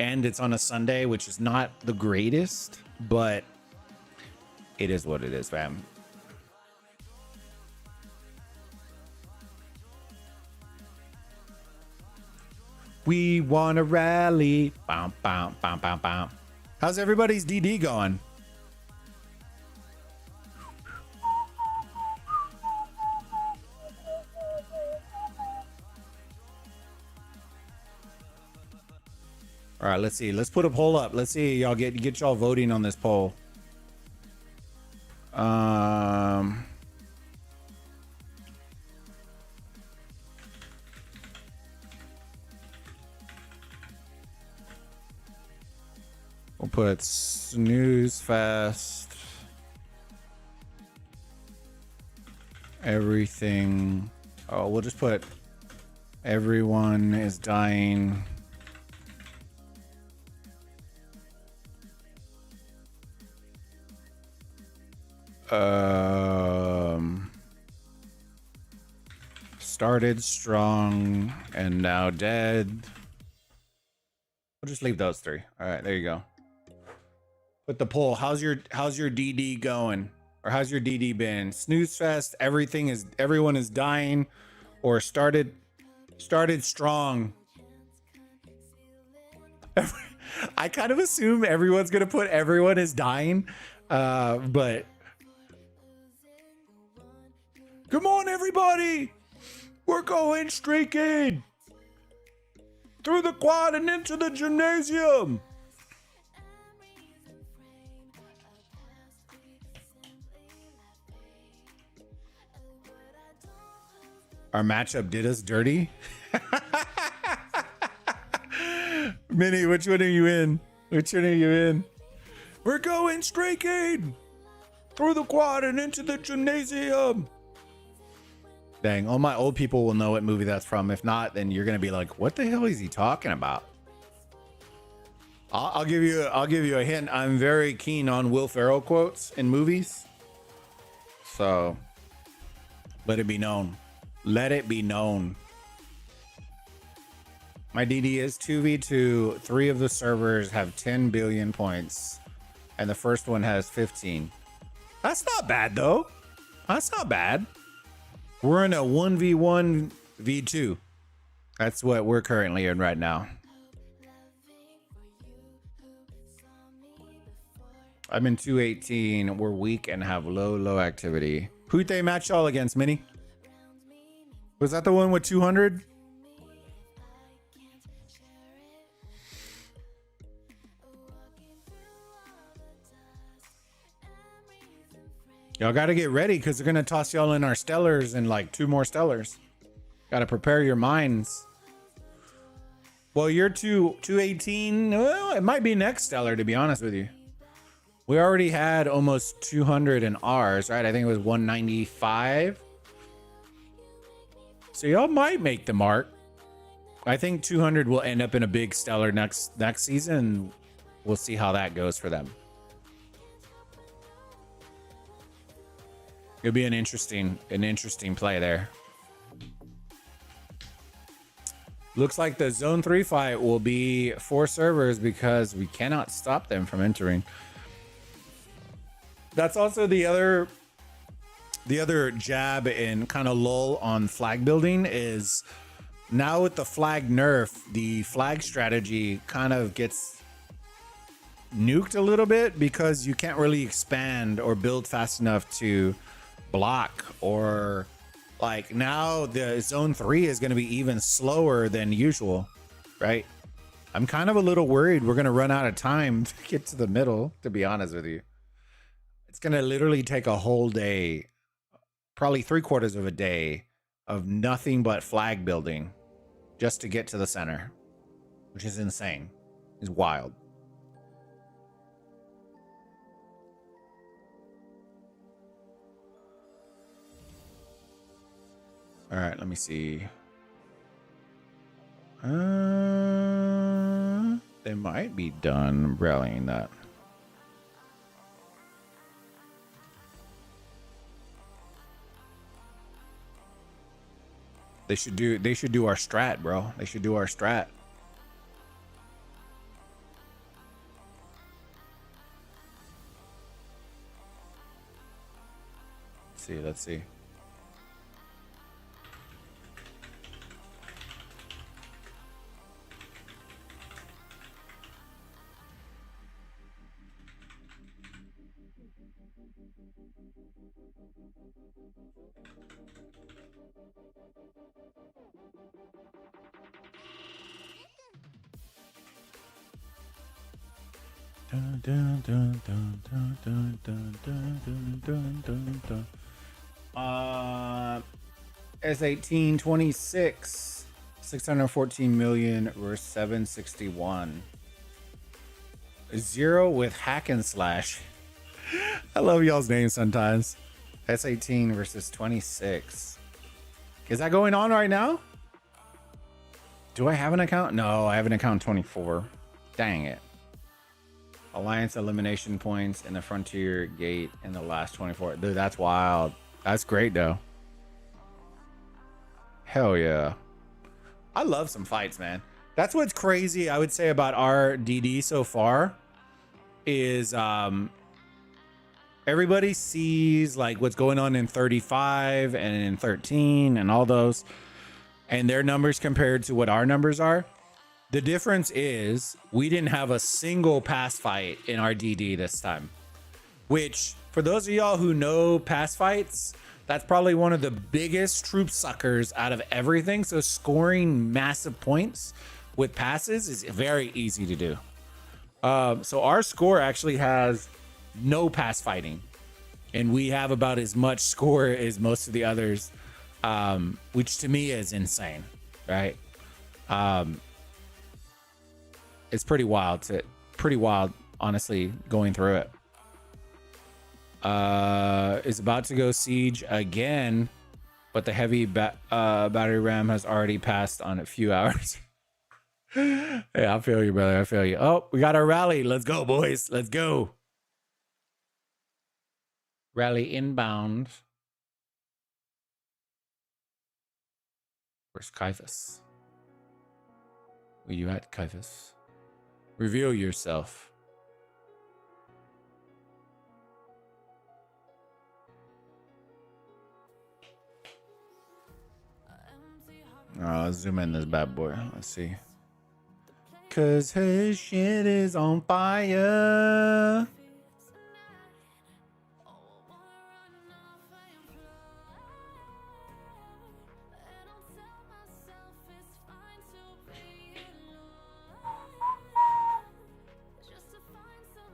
And it's on a Sunday, which is not the greatest, but it is what it is, fam. We want to rally. Bam, bam, bam, bam, bam. How's everybody's DD going? All right, let's see. Let's put a poll up. Let's see. Y'all get y'all voting on this poll. We'll put snooze fast. Everything. Oh, we'll just put everyone is dying. Started strong and now dead. We'll just leave those three. All right, there you go. Put the poll. How's your DD going? Or how's your DD been? Snooze fest, everyone is dying, or started strong. I kind of assume everyone's gonna put everyone is dying, but come on, everybody! We're going streaking through the quad and into the gymnasium. Our matchup did us dirty. Minnie, which one are you in? Which one are you in? We're going streaking through the quad and into the gymnasium. Dang, all my old people will know what movie that's from. If not, then you're gonna be like, what the hell is he talking about? I'll give you a hint. I'm very keen on Will Ferrell quotes in movies. So let it be known. Let it be known. My DD is 2v2. 3 of the servers have 10 billion points. And the first one has 15. That's not bad though. That's not bad. We're in a 1v1 v2. That's what we're currently in right now. I'm in 218. We're weak and have low activity. Who'd they match y'all against, Minnie? Was that the one with 200? Y'all got to get ready because they're going to toss y'all in our stellars and like 2 more stellars. Got to prepare your minds. Well, you're 218. Well, it might be next stellar, to be honest with you. We already had almost 200 in ours, right? I think it was 195. So y'all might make the mark. I think 200 will end up in a big stellar next season. We'll see how that goes for them. It'll be an interesting play there. Looks like the Zone 3 fight will be 4 servers because we cannot stop them from entering. That's also the other jab and kind of lull on flag building is now with the flag nerf, the flag strategy kind of gets nuked a little bit because you can't really expand or build fast enough to block, or like now the Zone 3 is going to be even slower than usual, right? I'm kind of a little worried we're going to run out of time to get to the middle, to be honest with you. It's going to literally take a whole day, probably 3/4 of a day of nothing but flag building just to get to the center, which is insane. It's wild. All right, let me see. They might be done rallying that. They should do our strat, bro. They should do our strat. Let's see. S18 26 614 million versus 761. 0 with hack and slash. I love y'all's names sometimes. S18 versus 26. Is that going on right now? Do I have an account? No, I have an account 24. Dang it. Alliance elimination points in the Frontier Gate in the last 24. Dude, that's wild. That's great, though. Hell yeah. I love some fights, man. That's what's crazy, I would say, about our DD so far is everybody sees like what's going on in 35 and in 13 and all those, and their numbers compared to what our numbers are. The difference is we didn't have a single pass fight in our DD this time, which for those of y'all who know pass fights, that's probably one of the biggest troop suckers out of everything. So scoring massive points with passes is very easy to do. So our score actually has no pass fighting, and we have about as much score as most of the others, which to me is insane, right? It's pretty wild, honestly, going through it. Is about to go siege again, but the heavy battery ram has already passed on a few hours. Yeah, I feel you, brother. I feel you. Oh, we got our rally. Let's go, boys. Let's go. Rally inbound. Where's Kaifus? Where you at, Kaifus? Reveal yourself. Let's zoom in this bad boy. Let's see. Cause his shit is on fire.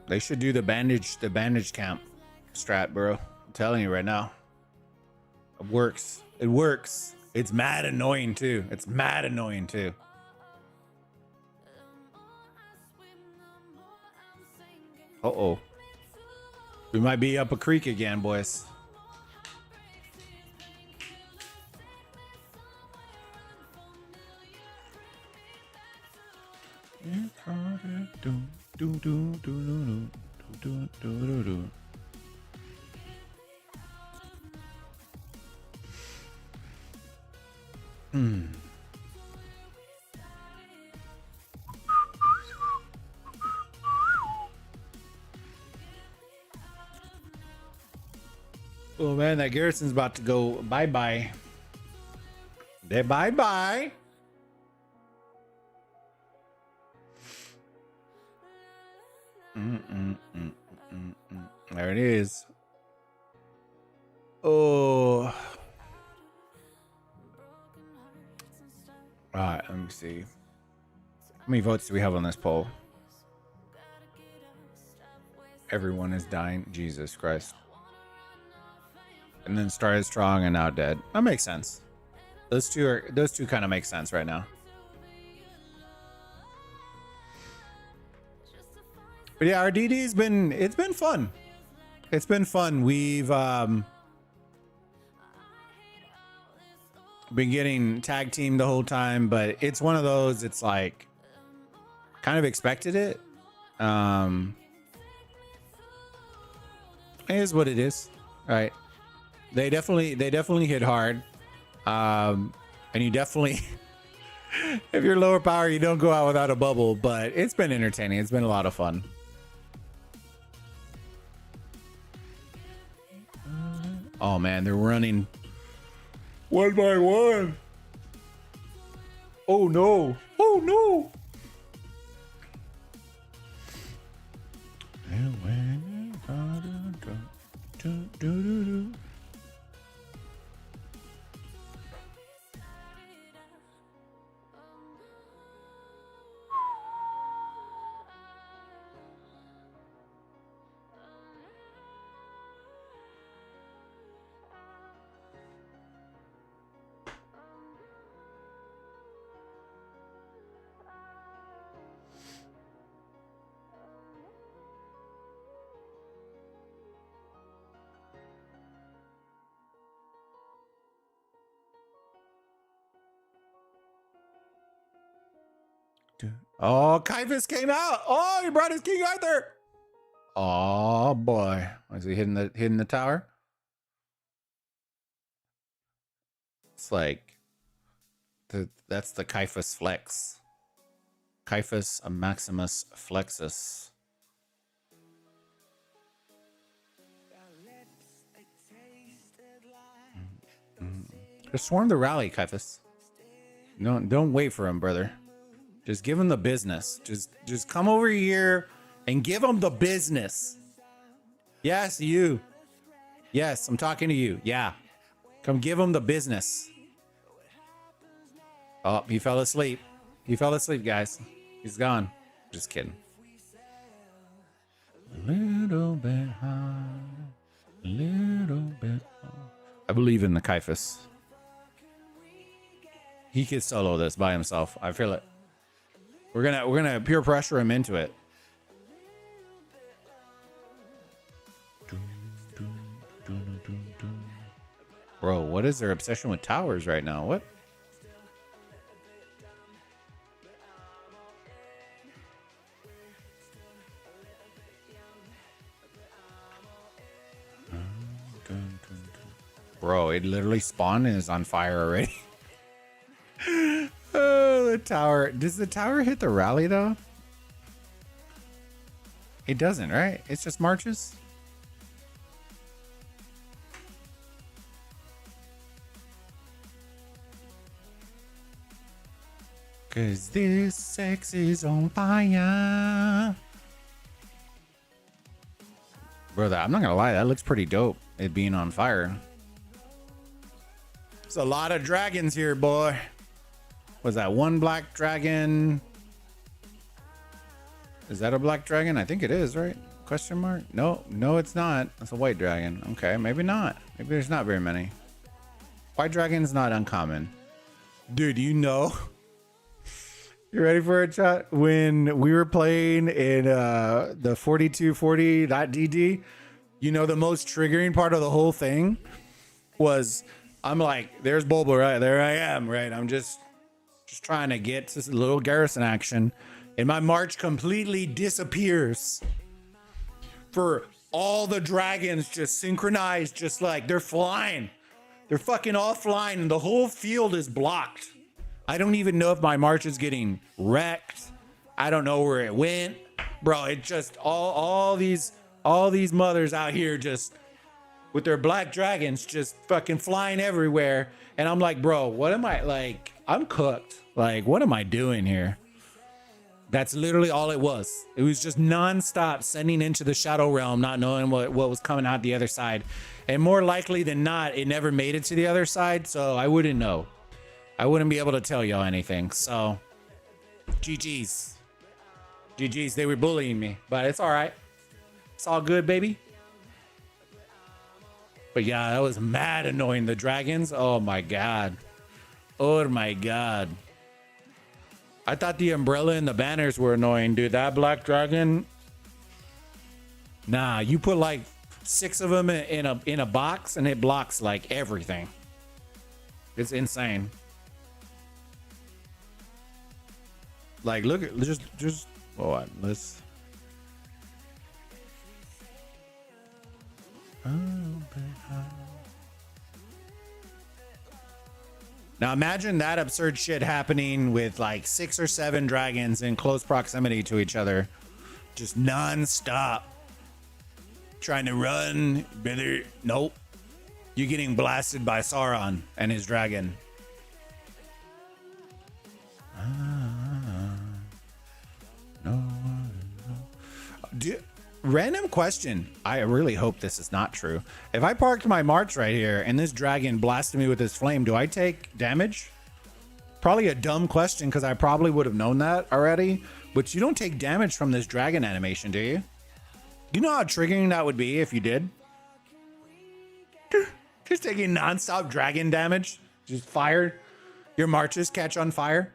They should do the bandage camp strat, bro. I'm telling you right now. It works. It works. It's mad annoying too. It's mad annoying too. Uh-oh. We might be up a creek again, boys. Oh man, that garrison's about to go bye-bye. They bye-bye. There it is. Oh. All right, let me see. How many votes do we have on this poll? Everyone is dying. Jesus Christ. And then started strong and now dead. That makes sense. Those two kind of make sense right now. But yeah, our DD's been fun. It's been fun. We've been getting tag teamed the whole time, but it's one of those, it's like kind of expected it. It is what it is. Right. They definitely hit hard. And you definitely if you're lower power, you don't go out without a bubble, but it's been entertaining. It's been a lot of fun. Oh man, they're running one by one. Oh no. Oh no. Oh, KvK came out. Oh, he brought his King Arthur. Oh boy, is he hitting the tower? It's like that's the KvK flex. KvK Maximus Flexus. Just swarm the rally, KvK. Don't wait for him, brother. Just give him the business. Just come over here and give him the business. Yes, you. Yes, I'm talking to you. Yeah. Come give him the business. Oh, he fell asleep. He fell asleep, guys. He's gone. Just kidding. A little bit high. A little bit high. I believe in the KvK. He could solo this by himself. I feel it. We're gonna peer pressure him into it. Bro, what is their obsession with towers right now? What? Bro, it literally spawned and is on fire already. Oh, the tower. Does the tower hit the rally though? It doesn't, right? It's just marches. Cause this sex is on fire. Brother, I'm not gonna lie, that looks pretty dope, it being on fire. There's a lot of dragons here, boy. Was that one black dragon? Is that a black dragon? I think it is, right? Question mark? No, it's not. That's a white dragon. Okay, maybe not. Maybe there's not very many. White dragon's not uncommon. Dude, you know You ready for it, chat? When we were playing in the 4240.dd, you know, the most triggering part of the whole thing was I'm like, there's Bulba, right? There I am, right? I'm just trying to get to a little garrison action, and my march completely disappears for all the dragons just synchronized, just like they're flying. They're fucking all flying, and the whole field is blocked. I don't even know if my march is getting wrecked. I don't know where it went. Bro, it just all these mothers out here just with their black dragons just fucking flying everywhere. And I'm like, bro, what am I, like, I'm cooked. Like, what am I doing here? That's literally all it was. It was just nonstop sending into the shadow realm, not knowing what was coming out the other side. And more likely than not, it never made it to the other side, so I wouldn't know. I wouldn't be able to tell y'all anything. So, GG's. GG's, they were bullying me, but it's all right. It's all good, baby. But yeah, that was mad annoying. The dragons, oh my God. Oh my God. I thought the umbrella and the banners were annoying, dude. That black dragon, nah, you put like 6 of them in a box and it blocks like everything. It's insane. Like, look at just what? Let's. Now imagine that absurd shit happening with like 6 or 7 dragons in close proximity to each other, just non-stop trying to run. Better, nope. You're getting blasted by Sauron and his dragon. No. Random question. I really hope this is not true. If I parked my march right here and this dragon blasted me with his flame, do I take damage? Probably a dumb question because I probably would have known that already. But you don't take damage from this dragon animation, do you? You know how triggering that would be if you did? Just taking nonstop dragon damage. Just fire. Your marches catch on fire.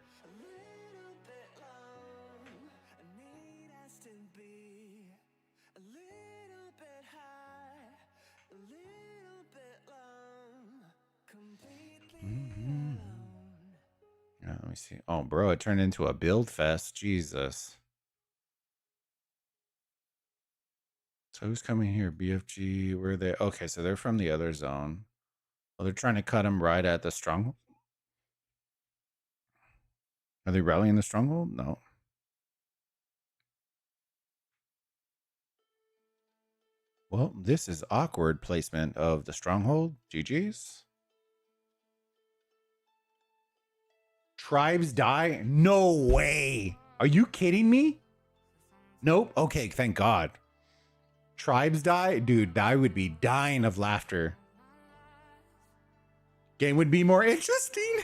Let me see. Oh, bro, it turned into a build fest. Jesus. So who's coming here? BFG, where are they? Okay, so they're from the other zone. Oh, they're trying to cut them right at the stronghold. Are they rallying the stronghold? No. Well, this is awkward placement of the stronghold. GG's. Tribes die? No way. Are you kidding me? Nope. Okay, thank God. Tribes die? Dude, I would be dying of laughter. Game would be more interesting.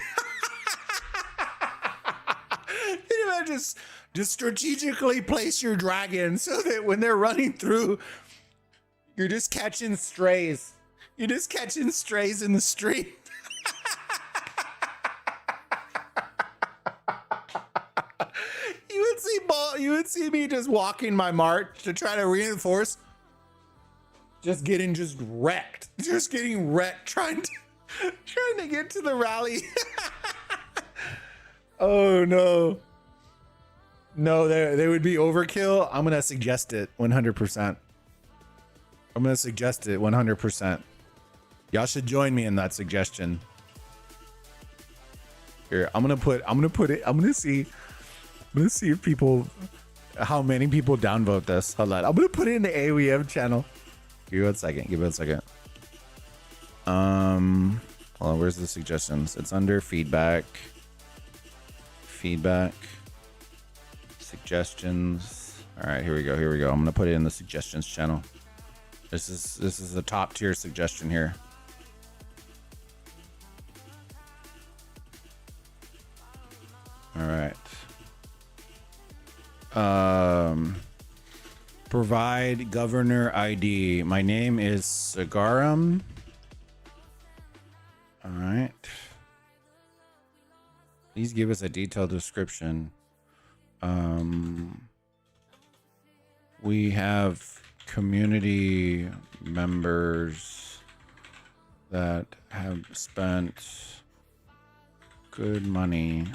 You know, just strategically place your dragon so that when they're running through, you're just catching strays. You're just catching strays in the street. You would see me just walking my march to try to reinforce. Just getting wrecked. Just getting wrecked trying to get to the rally. Oh no. No, they would be overkill. I'm gonna suggest it 100%. I'm gonna suggest it 100%. Y'all should join me in that suggestion. Here, I'm gonna see if people, how many people downvote this. Hold on. I'm gonna put it in the aoem channel. Give me 1 second. Give me 1 second. Hold on, where's the suggestions? It's under feedback. Feedback. Suggestions. All right, here we go. Here we go. I'm gonna put it in the suggestions channel. This is a top tier suggestion here. All right. Provide governor ID. My name is Sagarum. All right. Please give us a detailed description. We have community members that have spent good money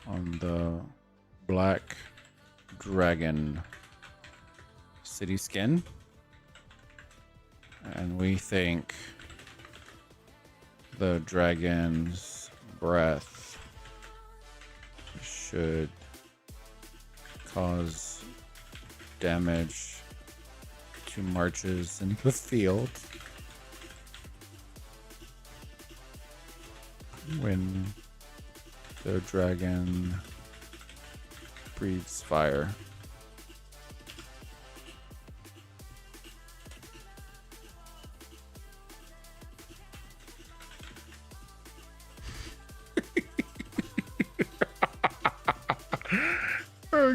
on the Black Dragon city skin, and we think the dragon's breath should cause damage to marches in the field when the dragon breathes fire.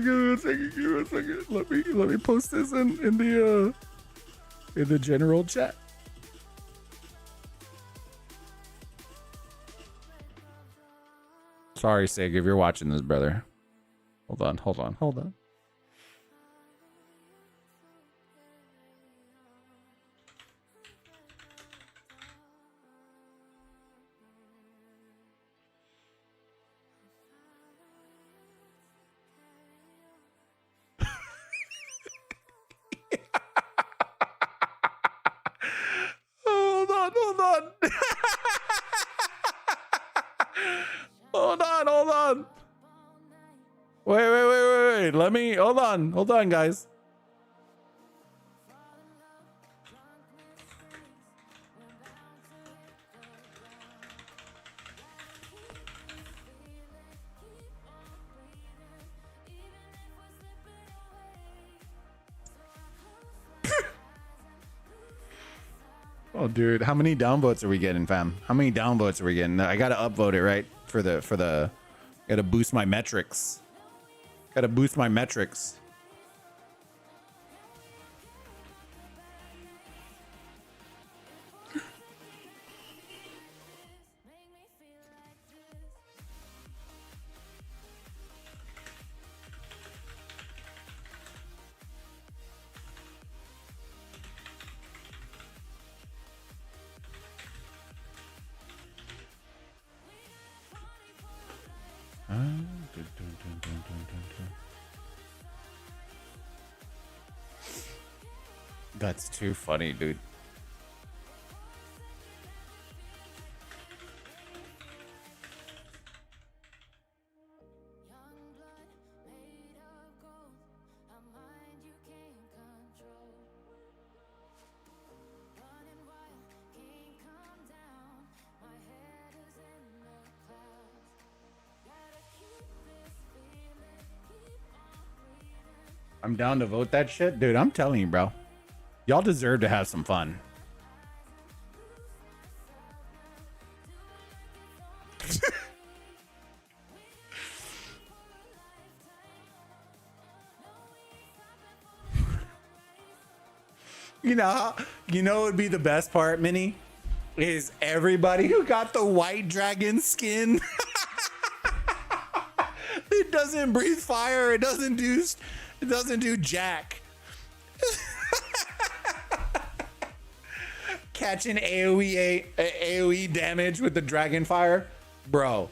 Give me a second. Let me post this in the general chat. Sorry, Sig, if you're watching this, brother. Hold on. Hold on. Hold on. Wait. Let me, hold on, guys. Oh, dude, how many downvotes are we getting, fam? How many downvotes are we getting? I gotta upvote it, right? For the, gotta boost my metrics. That's too funny, dude. I'm down to vote that shit. Dude, I'm telling you, bro. Y'all deserve to have some fun. You know what would be the best part, Minnie? Is everybody who got the white dragon skin. It doesn't breathe fire. It doesn't do jack. Catching AoE damage with the dragon fire, bro.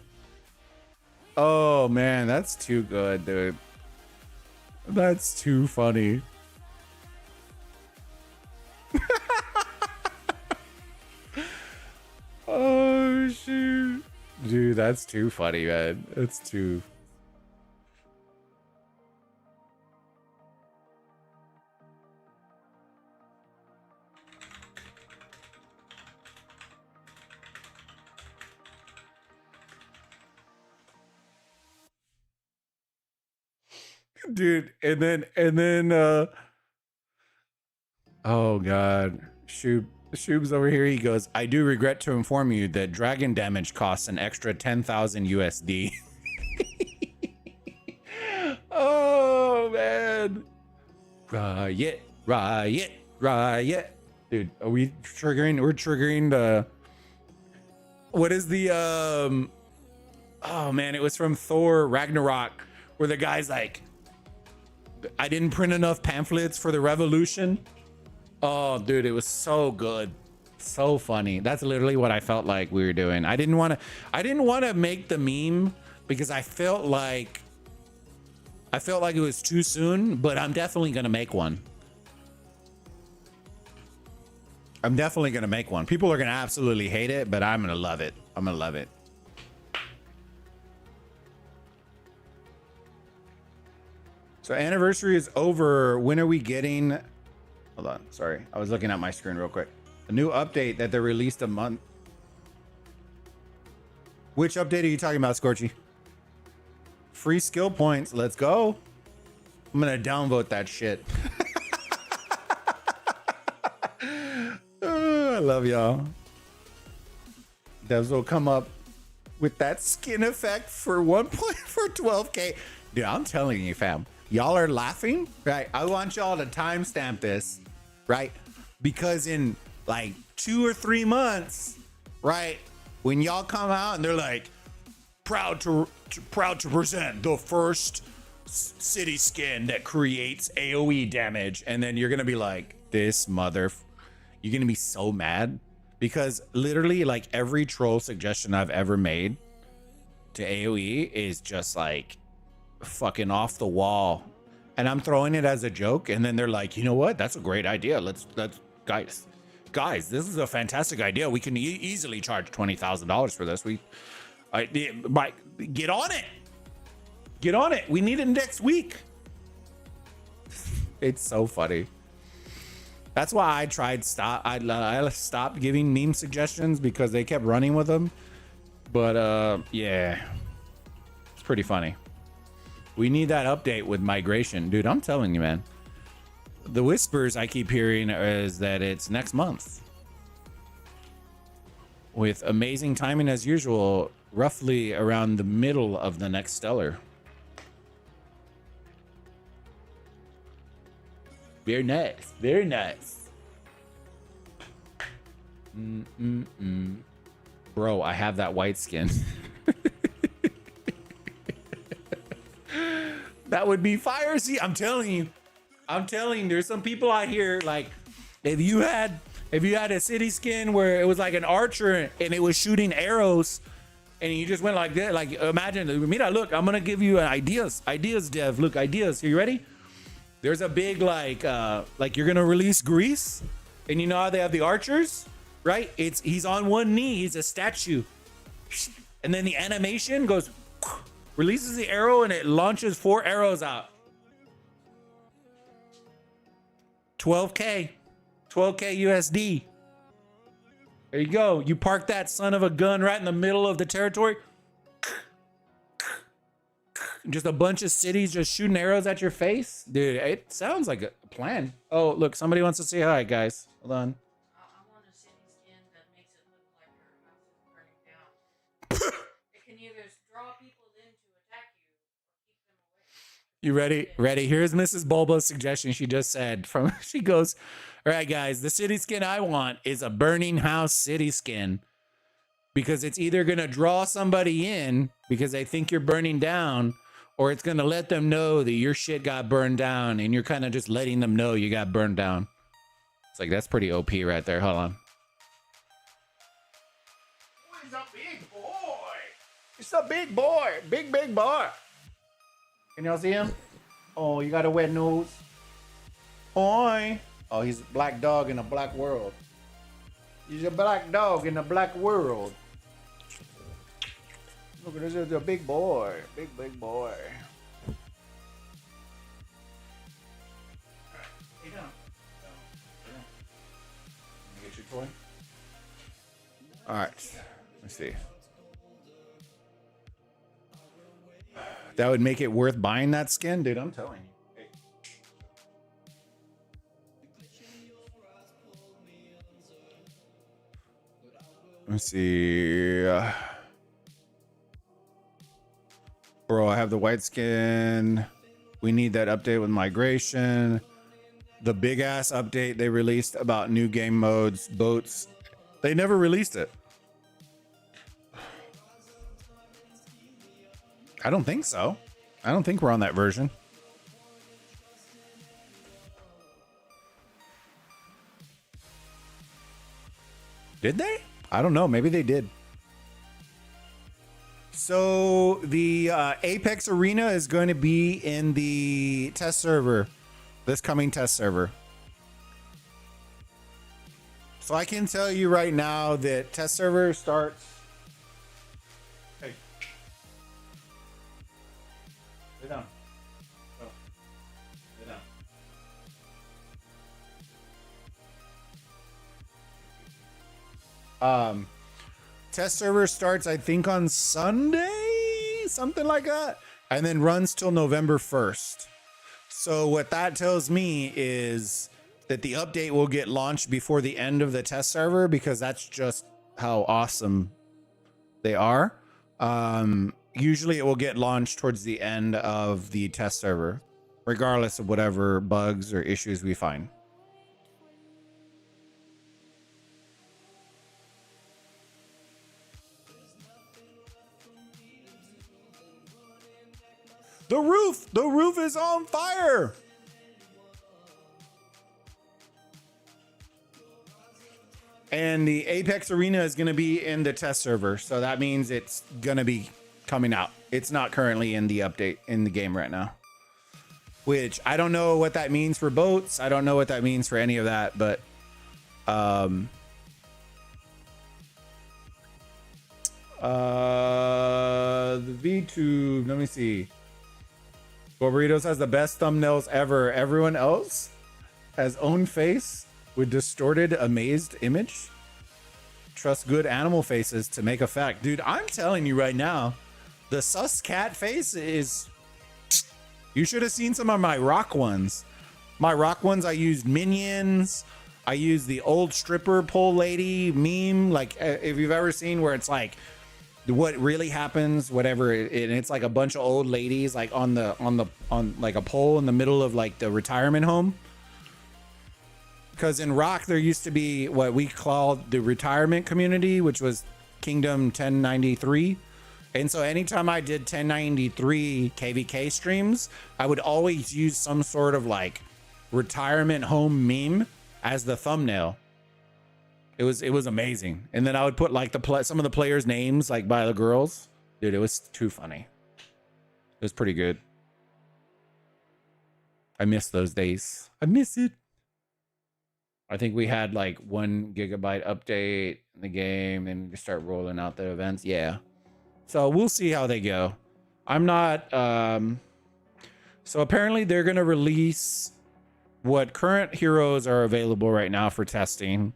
Oh man, that's too good, dude. That's too funny. Oh shoot, dude, that's too funny, man. That's too. Dude, and then oh god, Shoob's over here. He goes, I do regret to inform you that dragon damage costs an extra 10,000 USD. Oh man, riot. Dude, are we triggering? We're triggering the, what is the oh man, it was from Thor Ragnarok, where the guy's like, I didn't print enough pamphlets for the revolution. Oh, dude, it was so good. So funny. That's literally what I felt like we were doing. I didn't want to make the meme because I felt like it was too soon, but I'm definitely going to make one. I'm definitely going to make one. People are going to absolutely hate it, but I'm going to love it. I'm going to love it. So anniversary is over. When are we getting... Hold on. Sorry. I was looking at my screen real quick. A new update that they released a month. Which update are you talking about, Scorchy? Free skill points. Let's go. I'm going to downvote that shit. I love y'all. Devs will come up with that skin effect for 12K. Dude, I'm telling you, fam. Y'all are laughing, right? I want y'all to timestamp this, right? Because in like 2 or 3 months, right? When y'all come out and they're like, proud to present the first city skin that creates AoE damage. And then you're going to be like, this mother... You're going to be so mad because literally like every troll suggestion I've ever made to AoE is just like fucking off the wall. And I'm throwing it as a joke. And then they're like, you know what? That's a great idea. Let's guys, this is a fantastic idea. We can easily charge $20,000 for this. Get on it. Get on it. We need it next week. It's so funny. That's why I stopped giving meme suggestions because they kept running with them. But yeah, it's pretty funny. We need that update with migration. Dude, I'm telling you, man. The whispers I keep hearing is that it's next month. With amazing timing as usual, roughly around the middle of the next stellar. Very nice. Very nice. Bro, I have that white skin. That would be fire. See, I'm telling you, there's some people out here like, if you had a city skin where it was like an archer and it was shooting arrows, and you just went like that, like imagine, Mira, look, I'm gonna give you ideas, Dev. Look, ideas. Are you ready? There's a big like you're gonna release Greece, and you know how they have the archers, right? He's on one knee, he's a statue, and then the animation goes, releases the arrow, and it launches 4 arrows out. 12K USD. There you go. You park that son of a gun right in the middle of the territory. Just a bunch of cities just shooting arrows at your face. Dude, it sounds like a plan. Oh, look, somebody wants to say hi, guys. Hold on. I want a city skin that makes it look like your house is burning down. It can either draw people in to attack you or keep them away. You ready? Ready. Here's Mrs. Bulba's suggestion. She just said she goes, all right, guys, the city skin I want is a burning house city skin. Because it's either going to draw somebody in because they think you're burning down, or it's going to let them know that your shit got burned down, and you're kind of just letting them know you got burned down. It's like, that's pretty OP right there. Hold on. He's a big boy. It's a big boy. Big boy. Can y'all see him? Oh, you got a wet nose. Oi. Oh, he's a black dog in a black world. He's a black dog in a black world. Look at this, is a big boy. Big boy. Hey, down. Get your toy. All right. Let's see. That would make it worth buying that skin, dude. I'm telling you. Hey. Let's see. Bro, I have the white skin. We need that update with migration. The big ass update they released about new game modes, boats. They never released it. I don't think so. I don't think we're on that version. Did they? I don't know. Maybe they did. So the Apex Arena is going to be in the test server, this coming test server. So I can tell you right now that test server starts. Hey, sit down. Oh, sit down. Test server starts, I think, on Sunday, something like that, and then runs till November 1st. So what that tells me is that the update will get launched before the end of the test server, because that's just how awesome they are. Usually it will get launched towards the end of the test server, regardless of whatever bugs or issues we find. The roof is on fire. And the Apex Arena is going to be in the test server. So that means it's going to be coming out. It's not currently in the update in the game right now, which I don't know what that means for boats. I don't know what that means for any of that, but, the VTube, let me see. Bulbaritos has the best thumbnails ever. Everyone else has own face with distorted, amazed image. Trust good animal faces to make effect. Dude, I'm telling you right now, the sus cat face is... You should have seen some of my rock ones. My rock ones, I used minions. I used the old stripper pole lady meme. Like, if you've ever seen where it's like, what really happens, whatever, and it's like a bunch of old ladies like on like a pole in the middle of like the retirement home. Because in rock there used to be what we called the retirement community, which was Kingdom 1093. And so anytime I did 1093 KvK streams, I would always use some sort of like retirement home meme as the thumbnail. It was amazing. And then I would put like some of the players' names like by the girls. Dude, it was too funny. It was pretty good. I miss those days. I miss it. I think we had like 1 gigabyte update in the game and we start rolling out the events. Yeah. So we'll see how they go. I'm not so apparently they're gonna release what current heroes are available right now for testing,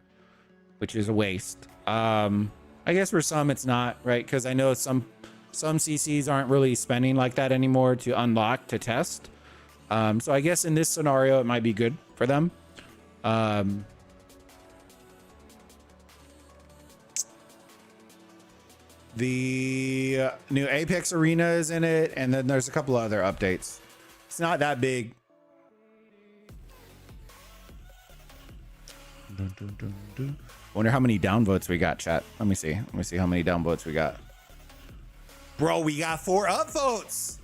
which is a waste. I guess for some it's not, right? Because I know some CCs aren't really spending like that anymore to unlock to test. So I guess in this scenario it might be good for them. The new Apex Arena is in it, and then there's a couple of other updates. It's not that big. Wonder how many downvotes we got, chat. Let me see how many downvotes we got. Bro, we got 4 upvotes.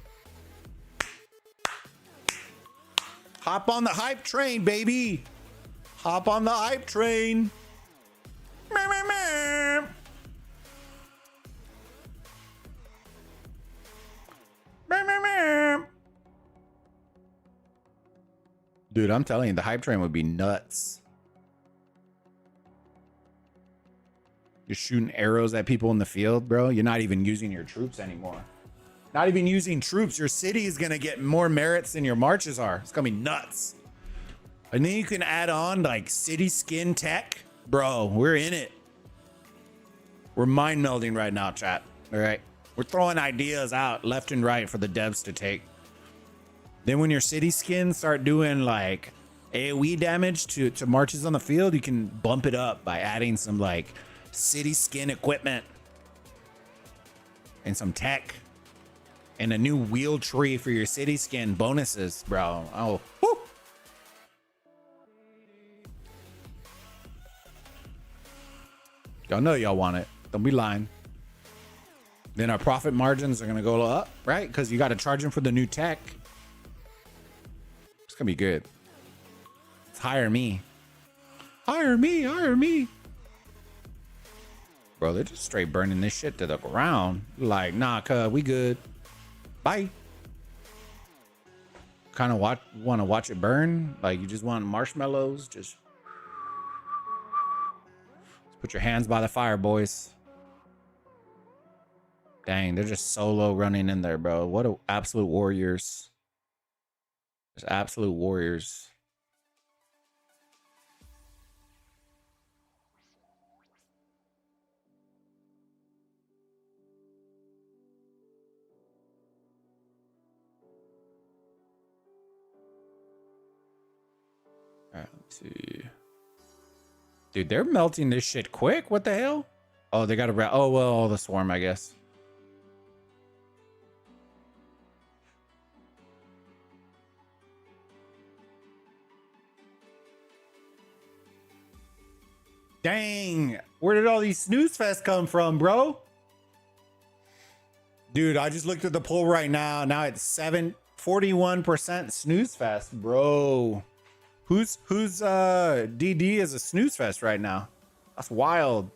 Hop on the hype train, baby. Hop on the hype train. Meh, meh, meh. Meh, meh, meh. Dude, I'm telling you, the hype train would be nuts. You're shooting arrows at people in the field, bro. You're not even using your troops anymore. Not even using troops. Your city is going to get more merits than your marches are. It's going to be nuts. And then you can add on like city skin tech. Bro, we're in it. We're mind melding right now, chat. All right. We're throwing ideas out left and right for the devs to take. Then when your city skins start doing like AoE damage to marches on the field, you can bump it up by adding some like city skin equipment and some tech and a new wheel tree for your city skin bonuses, bro. Oh, whoo. Y'all know y'all want it. Don't be lying. Then our profit margins are going to go up, right? Because you got to charge them for the new tech. It's going to be good. Let's hire me. Hire me, hire me. Bro, they're just straight burning this shit to the ground. Like, nah, cuz, we good. Bye. Kind of want to watch it burn. Like, you just want marshmallows. Just put your hands by the fire, boys. Dang, they're just solo running in there, bro. What a absolute warriors. Just absolute warriors. All right, let's see. Dude, they're melting this shit quick. What the hell? Oh, they got a oh well, the swarm, I guess. Dang, where did all these snooze fest come from, bro? Dude, I just looked at the poll right now. Now it's 41% snooze fest, bro. Who's DD is a snooze fest right now? That's wild.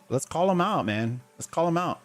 Let's call him out, man. Let's call him out.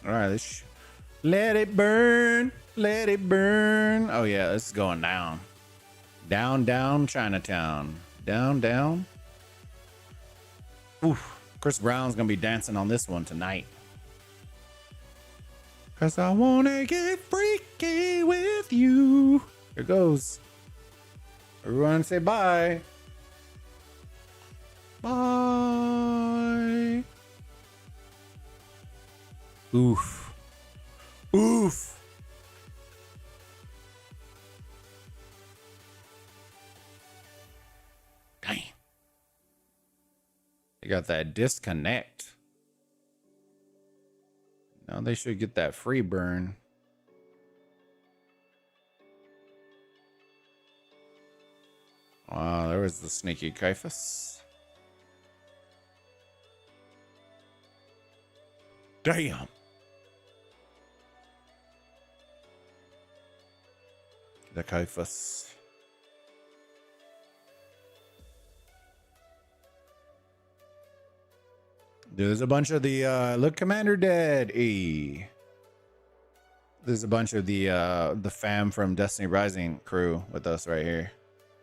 All right, let's let it burn. Let it burn. Oh, yeah, this is going down. Down, down, Chinatown. Down, down. Oof. Chris Brown's going to be dancing on this one tonight. Because I want to get freaky with you. Here goes. Everyone say bye. Bye. Oof. Oof. Dang. They got that disconnect. Now they should get that free burn. Wow, there was the sneaky Caiaphas. Damn. The Caiaphas. There's a bunch of the look, Commander dead. There's a bunch of the fam from Destiny Rising crew with us right here.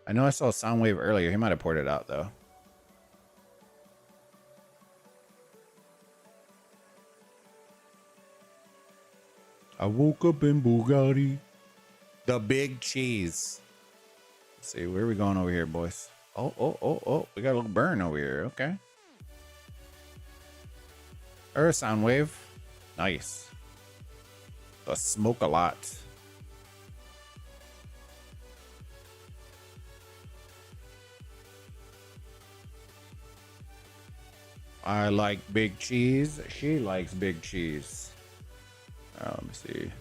I know I saw Soundwave earlier. He might have ported out though. I woke up in Bugatti. The big cheese. Let's see, where are we going over here, boys? Oh. We got a little burn over here. Okay. Or a sound wave. Nice. The smoke a lot. I like big cheese. She likes big cheese. Let me see.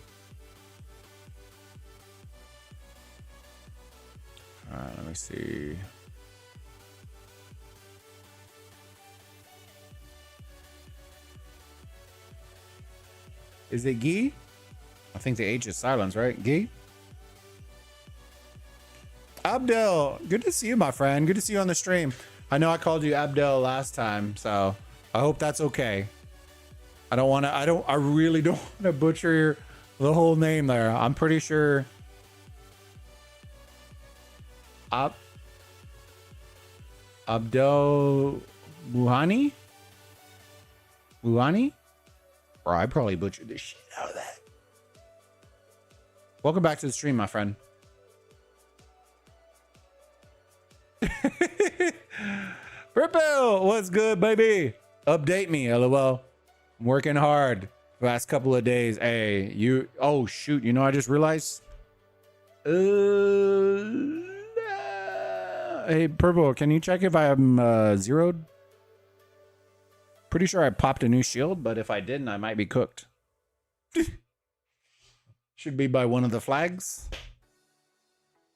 Let me see. Is it Guy? I think the H is silence, right? Guy? Abdel, good to see you, my friend. Good to see you on the stream. I know I called you Abdel last time, so I hope that's okay. I really don't want to butcher the whole name there. I'm pretty sure. Abdel Buhani? Buhani? Or I probably butchered the shit out of that. Welcome back to the stream, my friend. Purple, what's good, baby? Update me, lol. I'm working hard the last couple of days. Hey, oh shoot, you know, I just realized. Hey, Purple, can you check if I'm zeroed? Pretty sure I popped a new shield, but if I didn't, I might be cooked. Should be by one of the flags.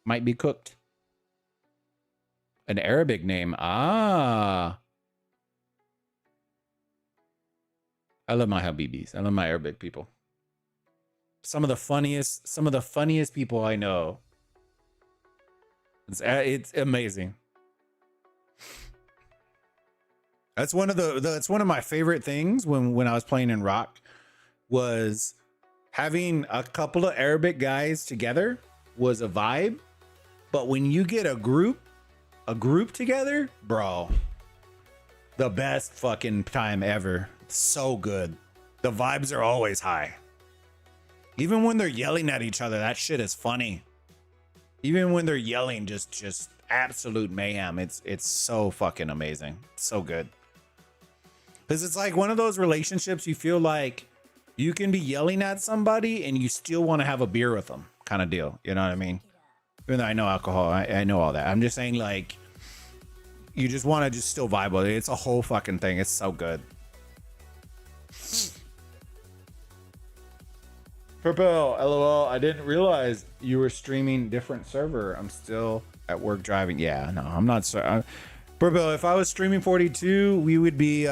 Might be cooked. An Arabic name. Ah. I love my Habibis. I love my Arabic people. Some of the funniest people I know. It's amazing. That's one of my favorite things when I was playing in Rock was having a couple of Arabic guys together was a vibe. But when you get a group together, bro, the best fucking time ever. So good. The vibes are always high. Even when they're yelling at each other, that shit is funny. Even when they're yelling, just absolute mayhem. It's so fucking amazing. So good. Because it's like one of those relationships you feel like you can be yelling at somebody and you still want to have a beer with them kind of deal. You know what I mean? Even though I know alcohol, I know all that. I'm just saying, like, you just want to just still vibe with it. It's a whole fucking thing. It's so good. Purple, lol. I didn't realize you were streaming different server. I'm still at work driving. Yeah, no, I'm not. Purple, if I was streaming 42, we would be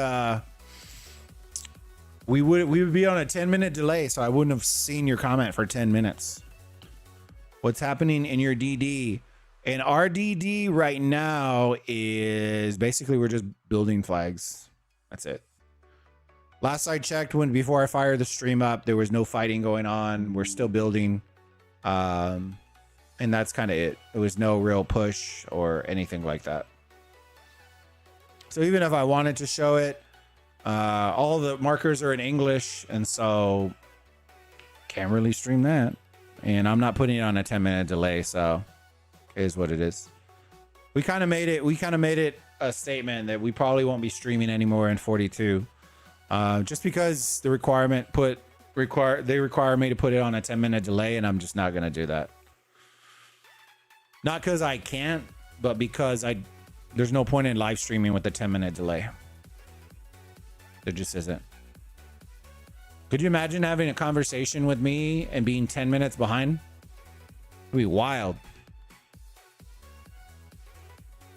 we would be on a 10-minute delay, so I wouldn't have seen your comment for 10 minutes. What's happening in your DD? And our DD right now is basically we're just building flags. That's it. Last I checked, before I fired the stream up, there was no fighting going on. We're still building. And that's kind of it. There was no real push or anything like that. So even if I wanted to show it, all the markers are in English, and so can't really stream that. And I'm not putting it on a 10-minute delay, so it is what it is. We kind of made it a statement that we probably won't be streaming anymore in 42. Just because the they require me to put it on a 10-minute delay, and I'm just not gonna do that. Not because I can't, but because there's no point in live streaming with a 10-minute delay. There just isn't. Could you imagine having a conversation with me and being 10 minutes behind? It'd be wild.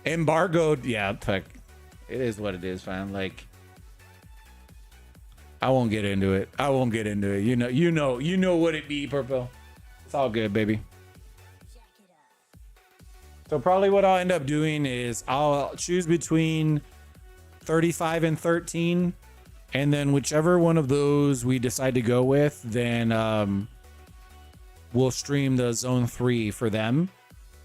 Embargoed, yeah, heck, it is what it is, fam. Like, I won't get into it. You know what it be, Purple. It's all good, baby. So probably what I'll end up doing is I'll choose between 35 and 13, and then whichever one of those we decide to go with, then we'll stream the zone 3 for them.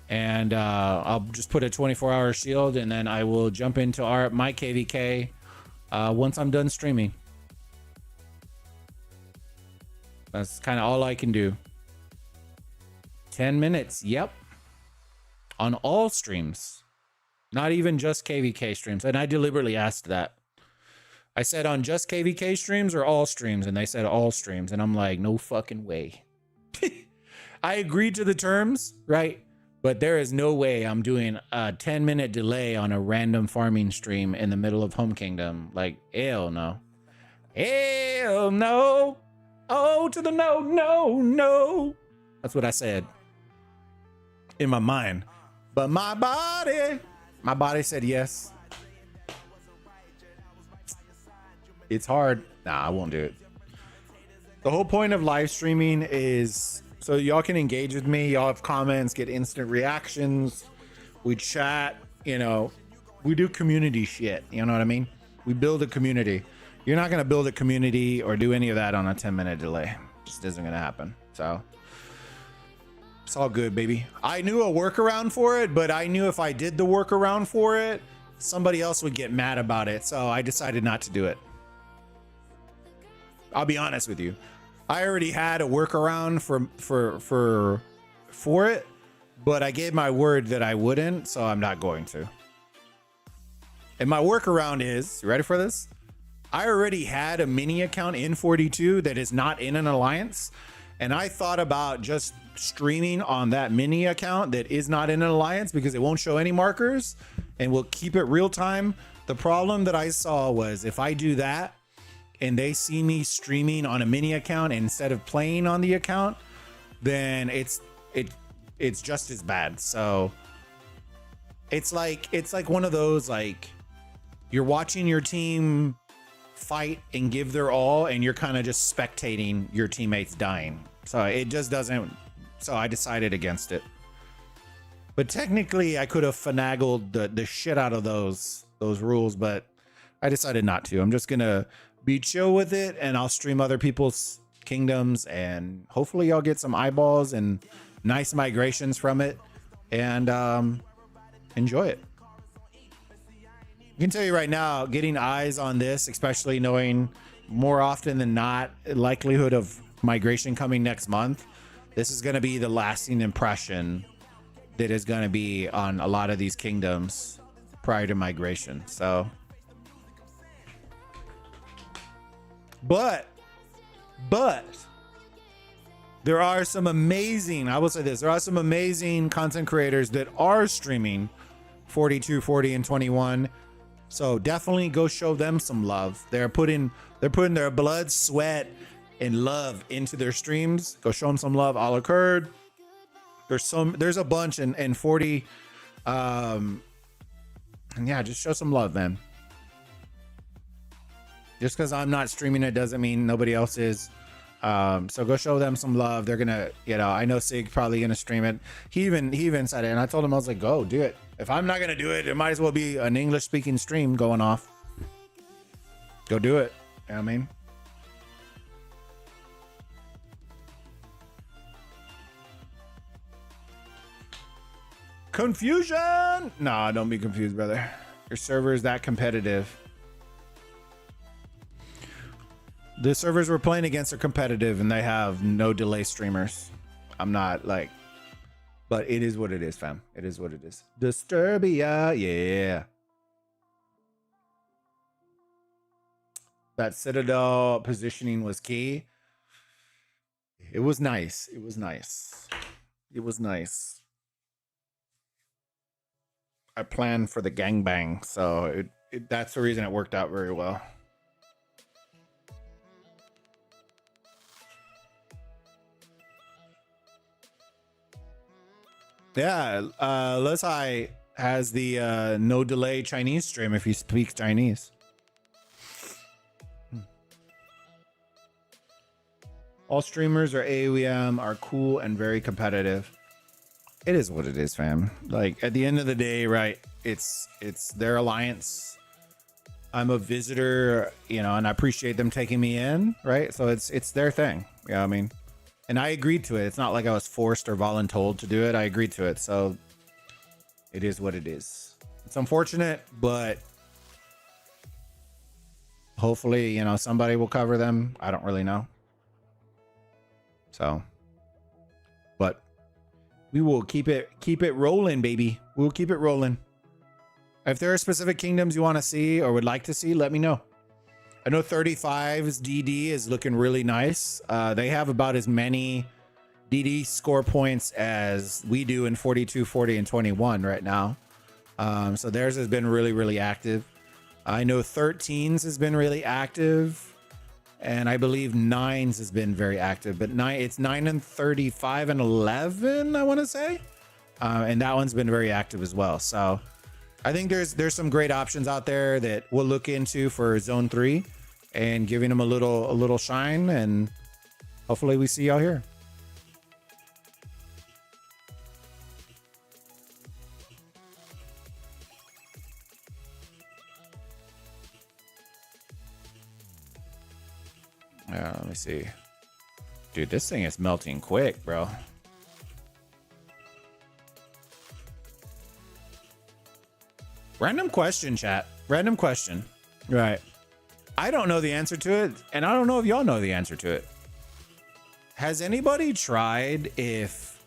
And I'll just put a 24-hour shield, and then I will jump into my KvK once I'm done streaming. That's kind of all I can do. 10 minutes, yep. On all streams. Not even just KvK streams. And I deliberately asked that. I said on just KvK streams or all streams? And they said all streams. And I'm like, no fucking way. I agreed to the terms, right? But there is no way I'm doing a 10-minute delay on a random farming stream in the middle of Home Kingdom. Like, hell no. Hell no. Oh, to the no, no, no. That's what I said in my mind. But my body said yes. It's hard. Nah, I won't do it. The whole point of live streaming is so y'all can engage with me. Y'all have comments, get instant reactions. We chat, we do community shit. You know what I mean? We build a community. You're not going to build a community or do any of that on a 10-minute delay. Just isn't going to happen. So it's all good, baby. I knew a workaround for it, but I knew if I did the workaround for it, somebody else would get mad about it. So I decided not to do it. I'll be honest with you. I already had a workaround for it, but I gave my word that I wouldn't, so I'm not going to. And my workaround is, you ready for this? I already had a mini account in 42 that is not in an alliance. And I thought about just streaming on that mini account that is not in an alliance because it won't show any markers and we'll keep it real time. The problem that I saw was if I do that and they see me streaming on a mini account instead of playing on the account, then it's just as bad. So it's like one of those, like, you're watching your team fight and give their all and you're kind of just spectating your teammates dying. So it just doesn't, so I decided against it. But technically I could have finagled the shit out of those rules, but I decided not to. I'm just gonna be chill with it and I'll stream other people's kingdoms and hopefully y'all get some eyeballs and nice migrations from it and enjoy it. I can tell you right now, getting eyes on this, especially knowing more often than not likelihood of migration coming next month, this is going to be the lasting impression that is going to be on a lot of these kingdoms prior to migration. So, but there are some amazing, I will say this, there are some amazing content creators that are streaming 42, 40, and 21. So definitely go show them some love. They're putting their blood, sweat, and love into their streams. Go show them some love. All occurred. There's a bunch in 40. And yeah, just show some love, man. Just because I'm not streaming it doesn't mean nobody else is. So go show them some love. They're gonna, I know Sig probably gonna stream it. He even said it, and I told him, I was like, go do it. If I'm not gonna do it, it might as well be an English speaking stream going off. Go do it. You know what I mean? Confusion. Nah, don't be confused, brother. Your server is that competitive. The servers we're playing against are competitive and they have no delay streamers. I'm not like, but it is what it is, fam. It is what it is. Disturbia, yeah. That Citadel positioning was key. It was nice. It was nice. It was nice. I planned for the gangbang, so that's the reason it worked out very well. Yeah, Lesai has the no delay Chinese stream if he speaks Chinese. All streamers are aoem, are cool and very competitive. It is what it is, fam. Like at the end of the day, right? It's their alliance. I'm a visitor, and I appreciate them taking me in, right? So it's their thing. You know what I mean? And I agreed to it. It's not like I was forced or voluntold to do it. I agreed to it. So it is what it is. It's unfortunate, but hopefully, somebody will cover them. I don't really know. So, but we will keep it rolling, baby. We'll keep it rolling. If there are specific kingdoms you want to see or would like to see, let me know. I know 35's DD is looking really nice. They have about as many DD score points as we do in 42, 40, and 21 right now. So theirs has been really, really active. I know 13's has been really active. And I believe 9's has been very active. But it's 9 and 35 and 11, I want to say. And that one's been very active as well. So I think there's some great options out there that we'll look into for Zone 3 and giving them a little shine, and hopefully we see y'all here. Yeah, let me see. Dude, this thing is melting quick, bro. Random question, chat. Random question. Right. I don't know the answer to it, and I don't know if y'all know the answer to it. Has anybody tried if,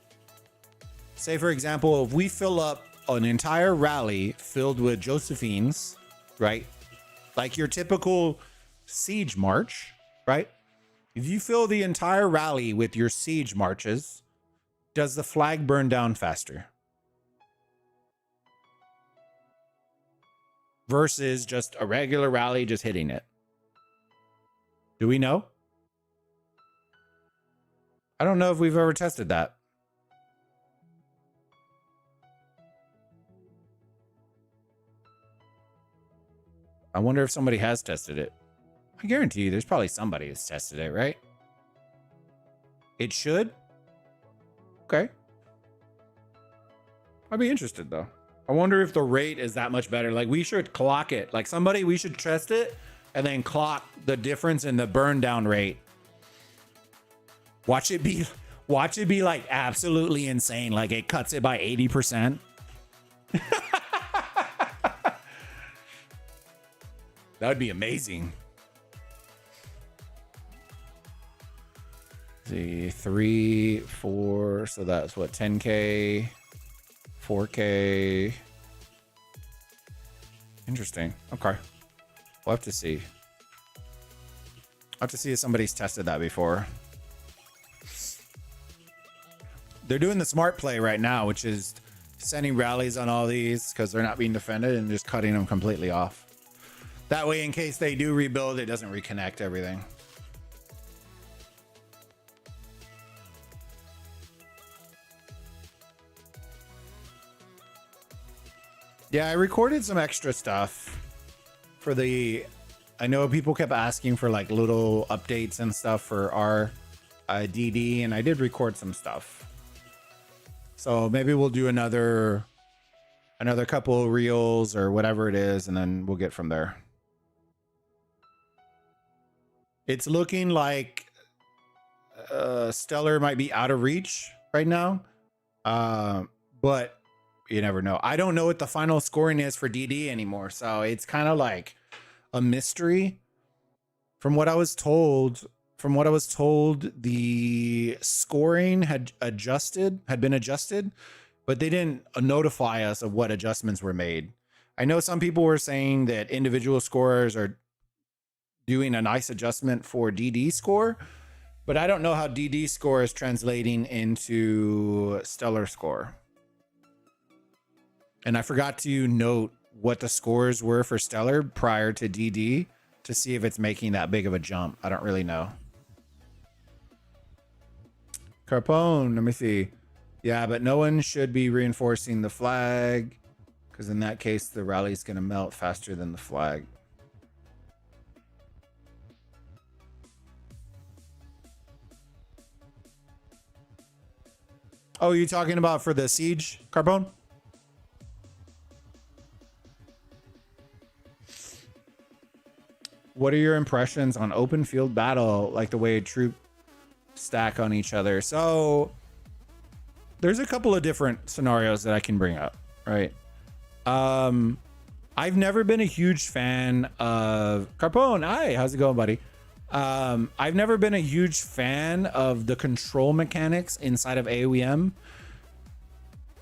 say, for example, if we fill up an entire rally filled with Josephines right? Like your typical siege march, right? If you fill the entire rally with your siege marches, does the flag burn down faster? Versus just a regular rally just hitting it. Do we know? I don't know if we've ever tested that. I wonder if somebody has tested it. I guarantee you there's probably somebody who's tested it, right? It should? Okay. I'd be interested though. I wonder if the rate is that much better. Like we should clock it. Like we should test it and then clock the difference in the burn down rate. Watch it be like absolutely insane. Like it cuts it by 80%. That would be amazing. Let's see, 3, 4. So that's what, 10K, 4K. Interesting. Okay. We'll have to see. I'll have to see if somebody's tested that before. They're doing the smart play right now, which is sending rallies on all these because they're not being defended and just cutting them completely off. That way, in case they do rebuild, it doesn't reconnect everything. Yeah, I recorded some extra stuff for the... I know people kept asking for like little updates and stuff for our DD, and I did record some stuff. So maybe we'll do another couple of reels or whatever it is, and then we'll get from there. It's looking like Stellar might be out of reach right now, but you never know. I don't know what the final scoring is for DD anymore, so it's kind of like a mystery. From what I was told, the scoring had been adjusted, but they didn't notify us of what adjustments were made. I know some people were saying that individual scorers are doing a nice adjustment for DD score, but I don't know how DD score is translating into Stellar score. And I forgot to note what the scores were for Stellar prior to DD to see if it's making that big of a jump. I don't really know. Carpone, let me see. Yeah, but no one should be reinforcing the flag because in that case, the rally's going to melt faster than the flag. Oh, you talking about for the siege, Carbone? What are your impressions on open field battle, like the way a troop stack on each other? So there's a couple of different scenarios that I can bring up, right? I've never been a huge fan of Carpone. Hi, how's it going, buddy? I've never been a huge fan of the control mechanics inside of aoem.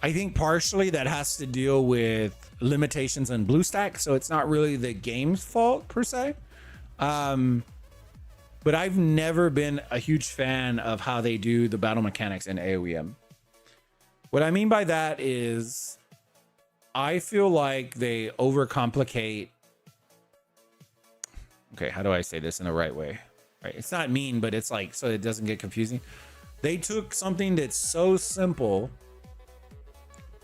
I think partially that has to deal with limitations on BlueStack, so it's not really the game's fault per se. But I've never been a huge fan of how they do the battle mechanics in aoem. What I mean by that is I feel like they overcomplicate. Okay, how do I say this in the right way? Right, it's not mean, but it's like so it doesn't get confusing. They took something that's so simple,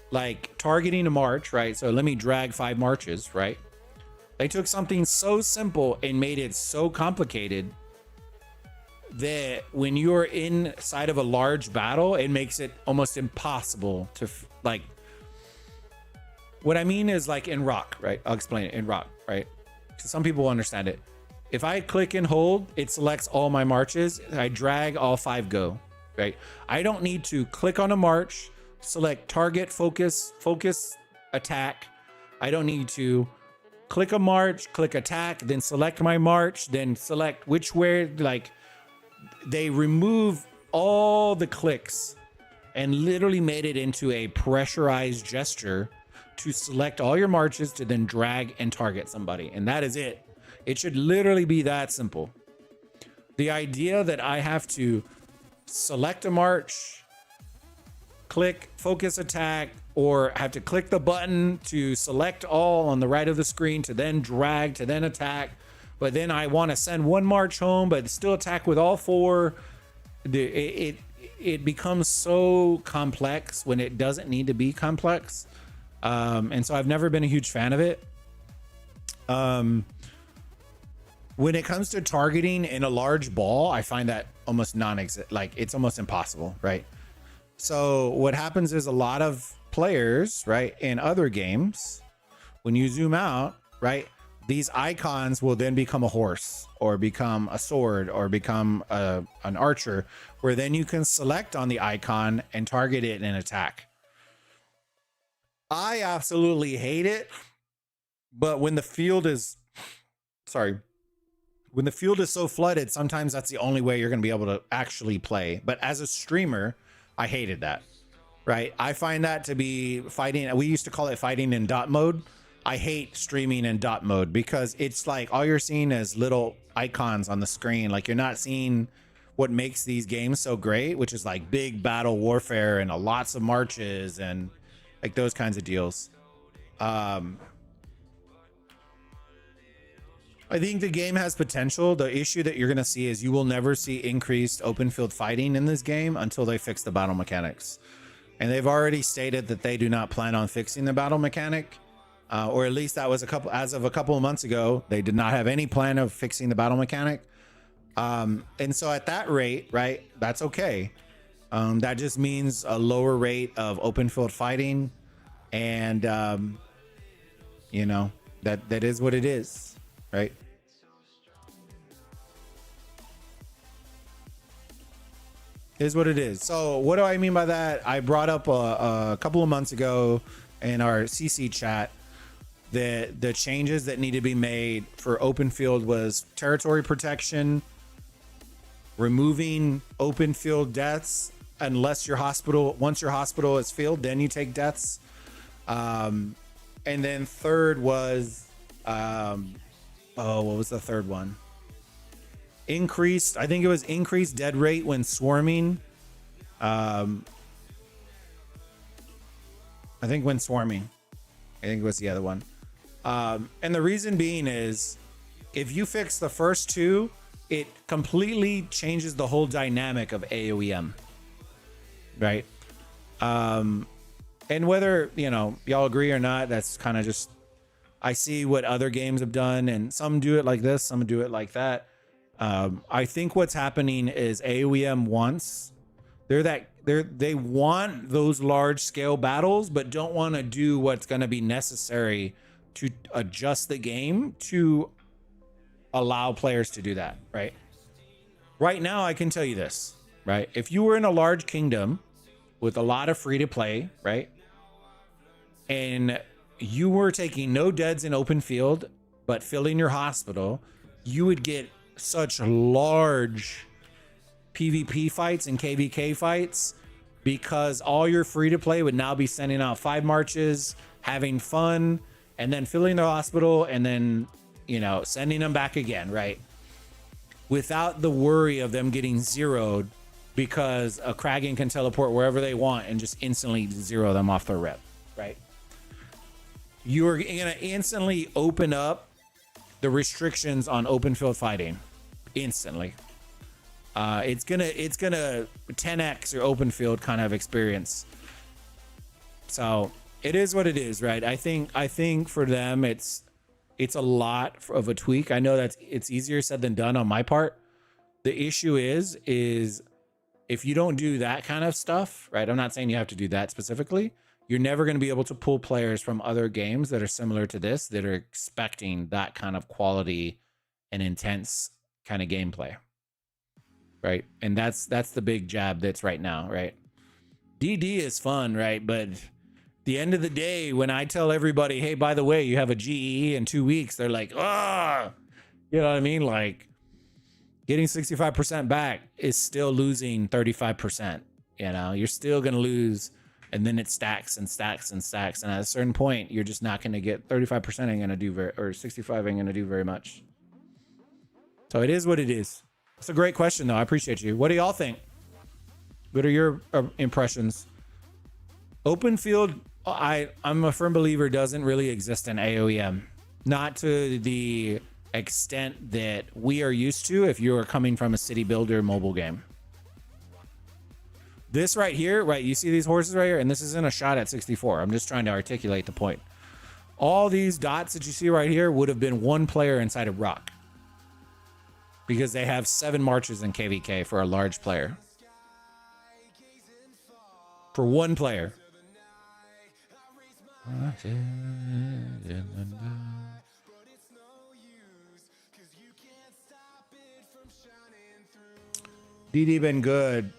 like targeting a march, right? So let me drag 5 marches, right? They took something so simple and made it so complicated that when you're inside of a large battle, it makes it almost impossible to like. What I mean is like in Rock, right? I'll explain it in Rock, right? So some people understand it. If I click and hold, it selects all my marches. I drag, all 5 go, right? I don't need to click on a march, select target, focus, attack. I don't need to click a march, click attack, then select my march, then select which way. Like they remove all the clicks and literally made it into a pressurized gesture to select all your marches to then drag and target somebody. And that is it. It should literally be that simple. The idea that I have to select a march, click focus attack, or have to click the button to select all on the right of the screen to then drag to then attack, but then I want to send one march home but still attack with all four, it becomes so complex when it doesn't need to be complex. And so I've never been a huge fan of it. When it comes to targeting in a large ball, I find that almost non-existent. Like, it's almost impossible, right? So what happens is a lot of players, right, in other games, when you zoom out, right, these icons will then become a horse or become a sword or become an archer, where then you can select on the icon and target it and attack. I absolutely hate it, but when the field is, when the field is so flooded, sometimes that's the only way you're going to be able to actually play. But as a streamer, I hated that, right? I find that to be fighting. We used to call it fighting in dot mode. I hate streaming in dot mode because it's like all you're seeing is little icons on the screen. Like, you're not seeing what makes these games so great, which is like big battle warfare and lots of marches and like those kinds of deals. I think the game has potential. The issue that you're going to see is you will never see increased open field fighting in this game until they fix the battle mechanics. And they've already stated that they do not plan on fixing the battle mechanic, or at least that was as of a couple of months ago. They did not have any plan of fixing the battle mechanic. And so at that rate, right, that's okay. That just means a lower rate of open field fighting. And, you know, that is what it is. Right. Is what it is. So what do I mean by that? I brought up a couple of months ago in our CC chat that the changes that need to be made for open field was territory protection, removing open field deaths unless once your hospital is filled, then you take deaths. And then third was what was the third one? I think it was increased dead rate when swarming. I think when swarming. I think it was the other one. And the reason being is if you fix the first two, it completely changes the whole dynamic of aoem. Right? And whether, you know, y'all agree or not, that's kind of just, I see what other games have done, and some do it like this, some do it like that. I think what's happening is aoem wants, they want those large scale battles, but don't want to do what's going to be necessary to adjust the game to allow players to do that. Right now, I can tell you this, right? If you were in a large kingdom with a lot of free to play, right, and you were taking no deads in open field, but filling your hospital, you would get such large PvP fights and KvK fights because all your free to play would now be sending out 5 marches, having fun, and then filling their hospital and then, you know, sending them back again, right? Without the worry of them getting zeroed because a Kragan can teleport wherever they want and just instantly zero them off their rep, right? You're going to instantly open up the restrictions on open field fighting instantly. It's gonna 10x your open field kind of experience. So it is what it is, right? I think for them it's a lot of a tweak. I know it's easier said than done on my part. The issue is if you don't do that kind of stuff, right? I'm not saying you have to do that specifically. You're never going to be able to pull players from other games that are similar to this that are expecting that kind of quality and intense kind of gameplay, right? And that's the big jab that's right now, right? DD is fun, right? But at the end of the day, when I tell everybody, hey, by the way, you have a GE in 2 weeks, they're like, ah, you know what I mean? Like, getting 65% back is still losing 35%. You know, you're still going to lose And then it stacks and stacks and stacks. And at a certain point, you're just not going to get 35% ain't going to do very, or 65 ain't going to do very much. So it is what it is. It's a great question, though. I appreciate you. What do y'all think? What are your impressions? Open field, I'm a firm believer, doesn't really exist in aoem. Not to the extent that we are used to if you are coming from a city builder mobile game. This right here, right, you see these horses right here, and this isn't a shot at 64. I'm just trying to articulate the point. All these dots that you see right here would have been one player inside of rock, because they have 7 marches in KvK for a large player. For one player. DD been good.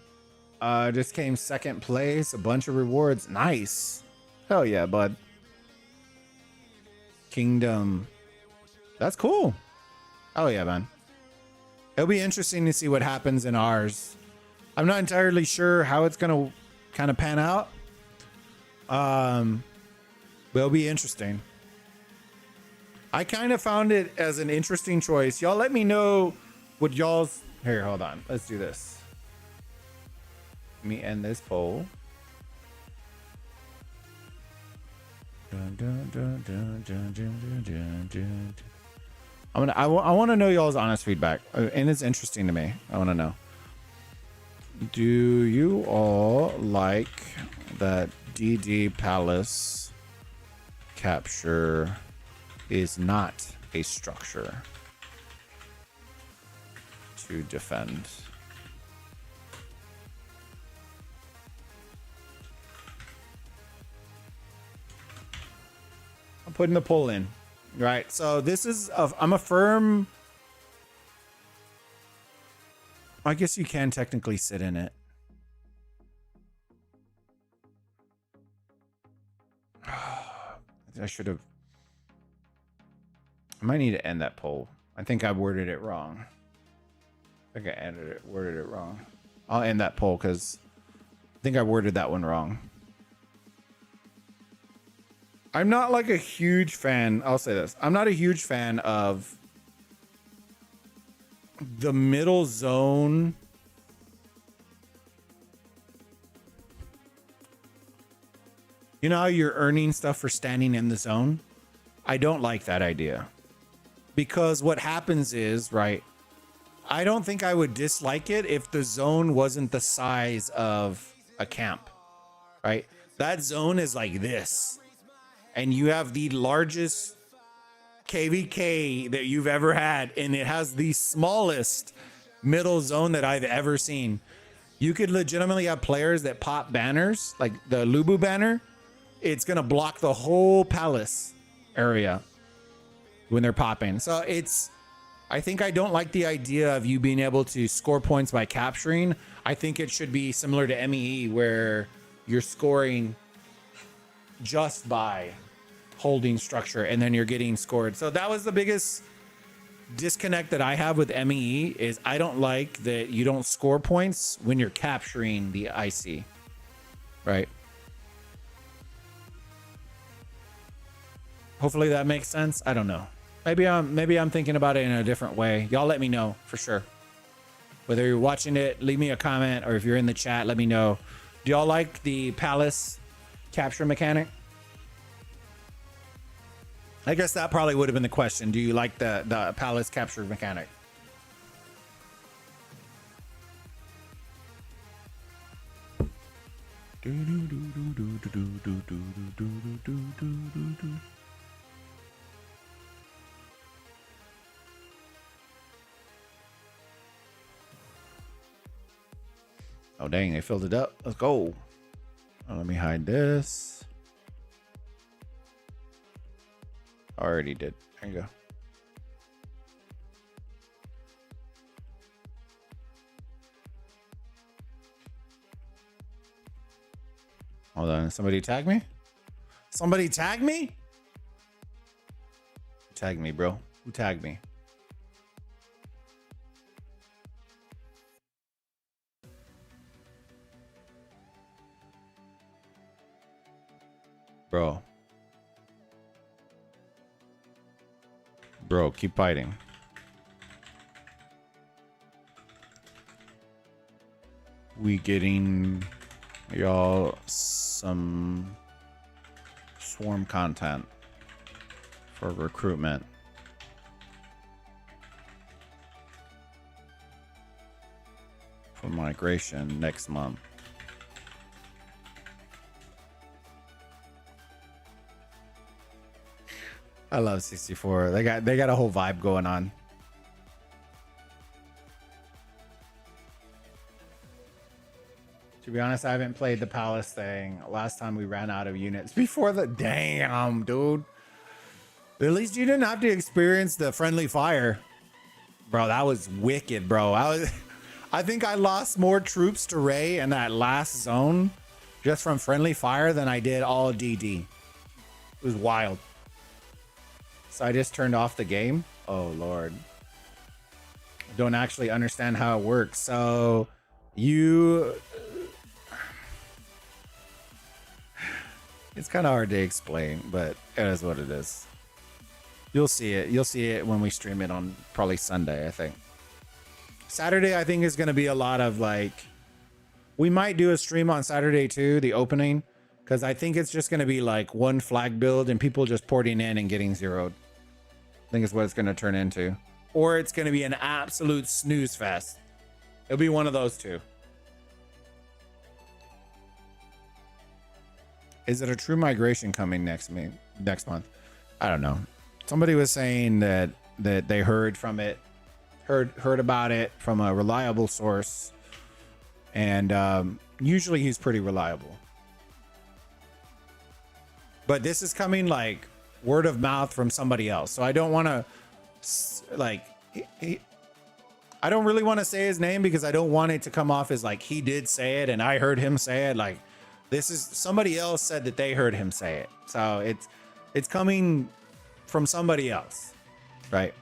Just came second place, a bunch of rewards. Nice. Hell yeah, bud. Kingdom. That's cool. Oh yeah, man. It'll be interesting to see what happens in ours. I'm not entirely sure how it's gonna kind of pan out. But it'll be interesting. I kind of found it as an interesting choice. Y'all let me know what y'all's... Here, hold on. Let's do this. Let me end this poll. I want to know y'all's honest feedback, and it's interesting to me. I want to know. Do you all like that DD Palace capture is not a structure to defend? I'm putting the poll in. Right. So this is, I'm a firm. I guess you can technically sit in it. I should have. I might need to end that poll. I think I worded it wrong. I think I worded it wrong. I'll end that poll because I think I worded that one wrong. I'm not like a huge fan. I'll say this. I'm not a huge fan of the middle zone. You know how you're earning stuff for standing in the zone? I don't like that idea. Because what happens is, right, I don't think I would dislike it if the zone wasn't the size of a camp, right? That zone is like this. And you have the largest KvK that you've ever had, and it has the smallest middle zone that I've ever seen. You could legitimately have players that pop banners, like the Lubu banner. It's going to block the whole palace area when they're popping. So I think I don't like the idea of you being able to score points by capturing. I think it should be similar to MEE, where you're scoring just by holding structure and then you're getting scored. So that was the biggest disconnect that I have with MEE, is I don't like that you don't score points when you're capturing the IC, right? Hopefully that makes sense. I don't know. Maybe I'm thinking about it in a different way. Y'all let me know for sure. Whether you're watching it, leave me a comment, or if you're in the chat, let me know. Do y'all like the palace capture mechanic? I guess that probably would have been the question. Do you like the palace capture mechanic? Oh, dang, they filled it up. Let's go. Oh, let me hide this. Already did. There you go. Hold on. Somebody tag me? Somebody tag me? Tag me, bro. Who tagged me? Bro. Bro, keep fighting. We getting y'all some swarm content for recruitment. For migration next month. I love 64. They got a whole vibe going on. To be honest, I haven't played the palace thing. Last time we ran out of units before the damn dude. At least you didn't have to experience the friendly fire. Bro, that was wicked, bro. I think I lost more troops to Ray in that last zone just from friendly fire than I did all DD. It was wild. So I just turned off the game. Oh, Lord. I don't actually understand how it works. So you... It's kind of hard to explain, but it is what it is. You'll see it. You'll see it when we stream it on probably Sunday, I think. Saturday, I think, is going to be a lot of like... We might do a stream on Saturday too, the opening, because I think it's just going to be like one flag build and people just porting in and getting zeroed. I think it's what it's going to turn into. Or it's going to be an absolute snooze fest. It'll be one of those two. Is it a true migration coming next month? I don't know. Somebody was saying that they heard from it, heard about it from a reliable source, and usually he's pretty reliable. But this is coming like word of mouth from somebody else, so I don't want to like. I don't really want to say his name because I don't want it to come off as like he did say it and I heard him say it. Like this is somebody else said that they heard him say it, so it's coming from somebody else, right?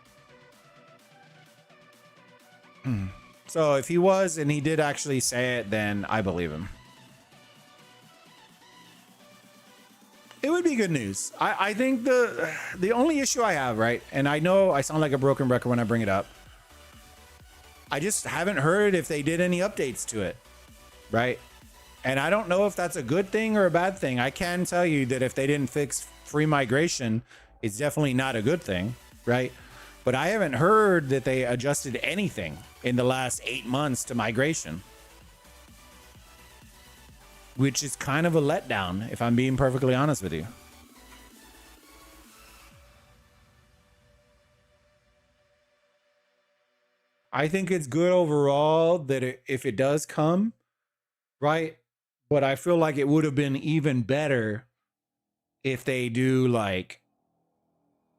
So if he was and he did actually say it, then I believe him. It would be good news. I think the only issue I have, right, and I know I sound like a broken record when I bring it up, I just haven't heard if they did any updates to it, right? And I don't know if that's a good thing or a bad thing. I can tell you that if they didn't fix free migration, it's definitely not a good thing, right? But I haven't heard that they adjusted anything in the last 8 months to migration, which is kind of a letdown, if I'm being perfectly honest with you. I think it's good overall that if it does come, right? But I feel like it would have been even better if they do like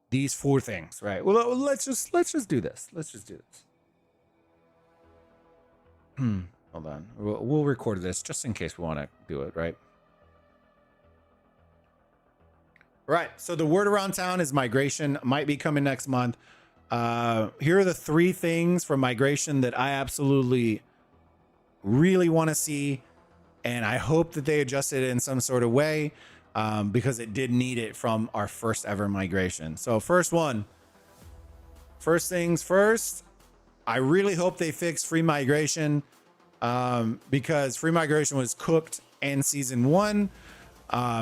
these 4 things, right? Well, let's just do this. Let's just do this. Hold on. We'll record this just in case we want to do it, right? Right. So the word around town is migration might be coming next month. Here are the 3 things from migration that I absolutely really want to see. And I hope that they adjust it in some sort of way because it did need it from our first ever migration. So first things first, I really hope they fix free migration because free migration was cooked in season 1.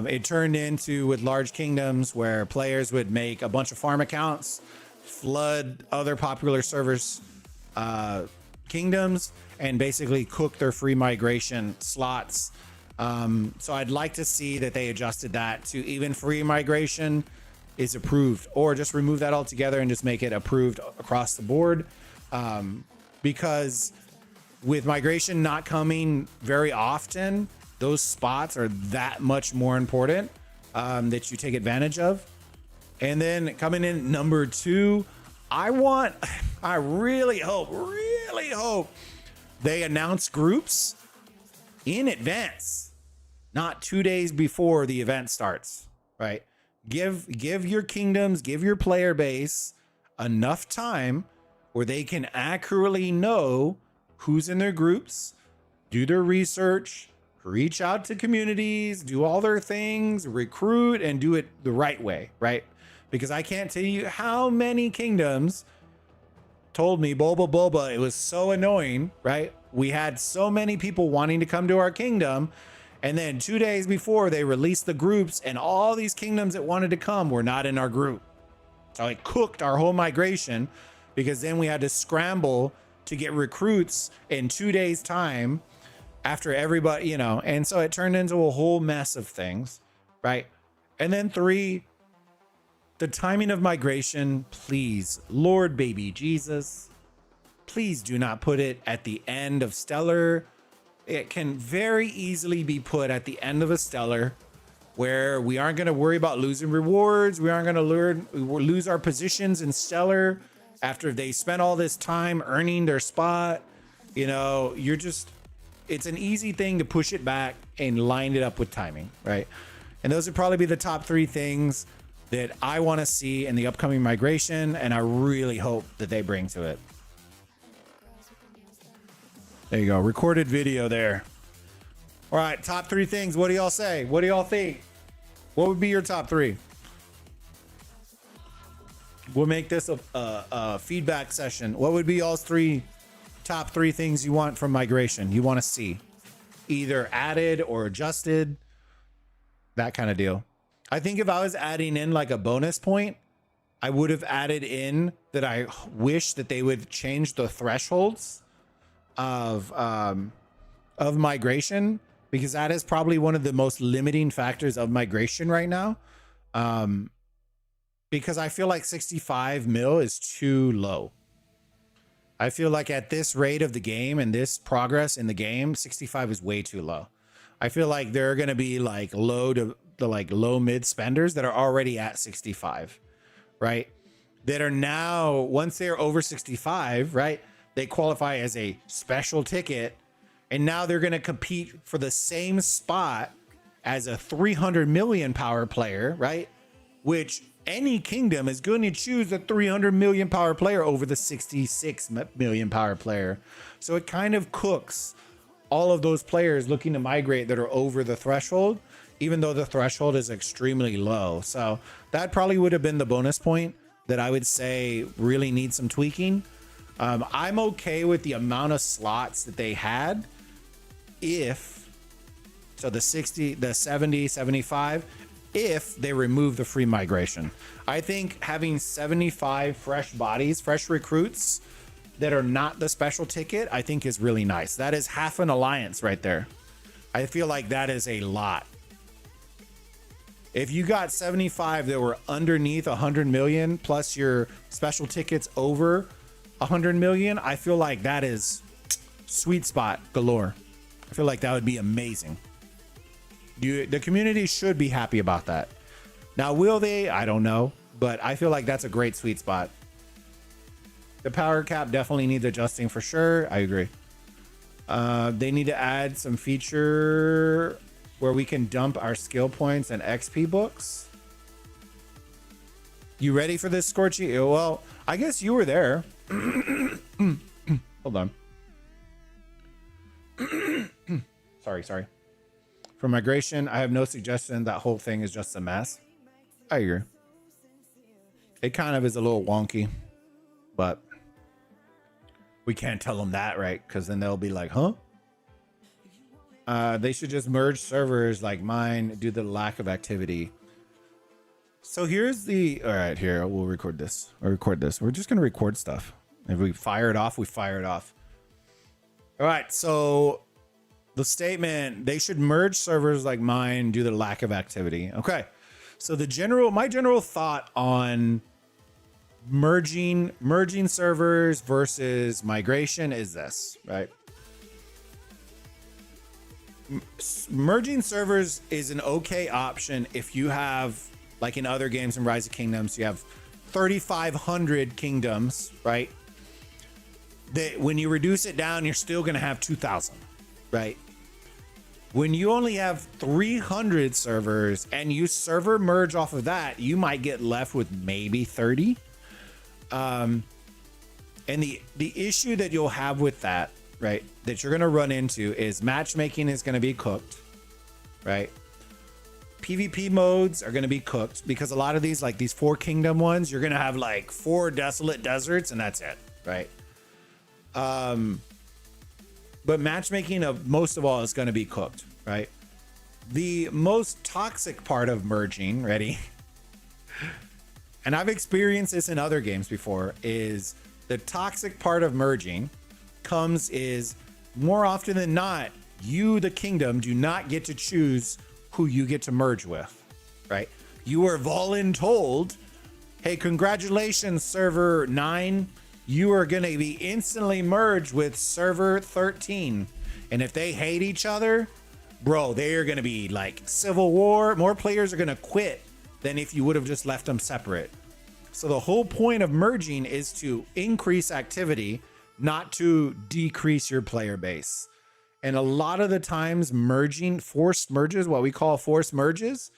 It turned into with large kingdoms where players would make a bunch of farm accounts, flood other popular servers kingdoms, and basically cook their free migration slots. So I'd like to see that they adjusted that to even free migration is approved, or just remove that altogether and just make it approved across the board. Because with migration not coming very often, those spots are that much more important that you take advantage of. And then coming in number 2, I really hope they announce groups in advance, not 2 days before the event starts, right? Give your kingdoms, give your player base enough time where they can accurately know who's in their groups, do their research, reach out to communities, do all their things, recruit, and do it the right way, right? Because I can't tell you how many kingdoms told me, Boba, it was so annoying, right? We had so many people wanting to come to our kingdom. And then 2 days before they released the groups, and all these kingdoms that wanted to come were not in our group. So it cooked our whole migration, because then we had to scramble to get recruits in 2 days time after everybody, you know, and so it turned into a whole mess of things, right? And then 3, the timing of migration, please, Lord baby Jesus, please do not put it at the end of Stellar. It can very easily be put at the end of a Stellar, where we aren't going to worry about losing rewards. We aren't going to lose our positions in Stellar after they spent all this time earning their spot. You know, it's an easy thing to push it back and line it up with timing, right? And those would probably be the top 3 things that I want to see in the upcoming migration, and I really hope that they bring to it. There you go. Recorded video there. All right. Top 3 things. What do y'all say? What do y'all think? What would be your top 3? We'll make this a feedback session. What would be y'all's top 3 things you want from migration? You want to see either added or adjusted, that kind of deal. I think if I was adding in like a bonus point, I would have added in that I wish that they would change the thresholds of migration, because that is probably one of the most limiting factors of migration right now. Because I feel like 65 mil is too low. I feel like at this rate of the game and this progress in the game, 65 is way too low. I feel like there are going to be like low mid spenders that are already at 65, right? That are now, once they're over 65, right? They qualify as a special ticket, and now they're going to compete for the same spot as a 300 million power player, right? Which any kingdom is going to choose a 300 million power player over the 66 million power player. So it kind of cooks all of those players looking to migrate that are over the threshold, even though the threshold is extremely low. So that probably would have been the bonus point that I would say really needs some tweaking. I'm okay with the amount of slots that they had. The 60, the 70, 75, if they remove the free migration. I think having 75 fresh bodies, fresh recruits that are not the special ticket, I think is really nice. That is half an alliance right there. I feel like that is a lot. If you got 75 that were underneath 100 million plus your special tickets over 100 million, I feel like that is sweet spot galore. I feel like that would be amazing. The community should be happy about that. Now, will they? I don't know, but I feel like that's a great sweet spot. The power cap definitely needs adjusting for sure. I agree. They need to add some feature where we can dump our skill points and XP books. You ready for this, Scorchy? Well, I guess you were there. Hold on. Sorry. For migration, I have no suggestion. That whole thing is just a mess. I agree. It kind of is a little wonky, but we can't tell them that, right? Because then they'll be like, huh? They should just merge servers like mine due to the lack of activity. So here's the... All right, here, we'll record this. We're just going to record stuff. If we fire it off, we fire it off. All right, so... the statement, they should merge servers like mine due to the lack of activity. Okay. So my general thought on merging servers versus migration is this, right? Merging servers is an okay option if you have, like in other games in Rise of Kingdoms, you have 3,500 kingdoms, right? That when you reduce it down, you're still going to have 2,000, right? When you only have 300 servers and you server merge off of that, you might get left with maybe 30. And the issue that you'll have with that right, that you're going to run into is matchmaking is going to be cooked, right? PvP modes are going to be cooked because a lot of these, like these 4 kingdom ones, you're going to have like 4 desolate deserts and that's it, right? But matchmaking of most of all is going to be cooked, right? The most toxic part of merging, ready? And I've experienced this in other games before, is the toxic part of merging is more often than not, you, the kingdom, do not get to choose who you get to merge with, right? You are voluntold, hey, congratulations, server 9. You are going to be instantly merged with server 13. And if they hate each other, bro, they are going to be like civil war. More players are going to quit than if you would have just left them separate. So the whole point of merging is to increase activity, not to decrease your player base. And a lot of the times merging, forced merges, what we call forced merges,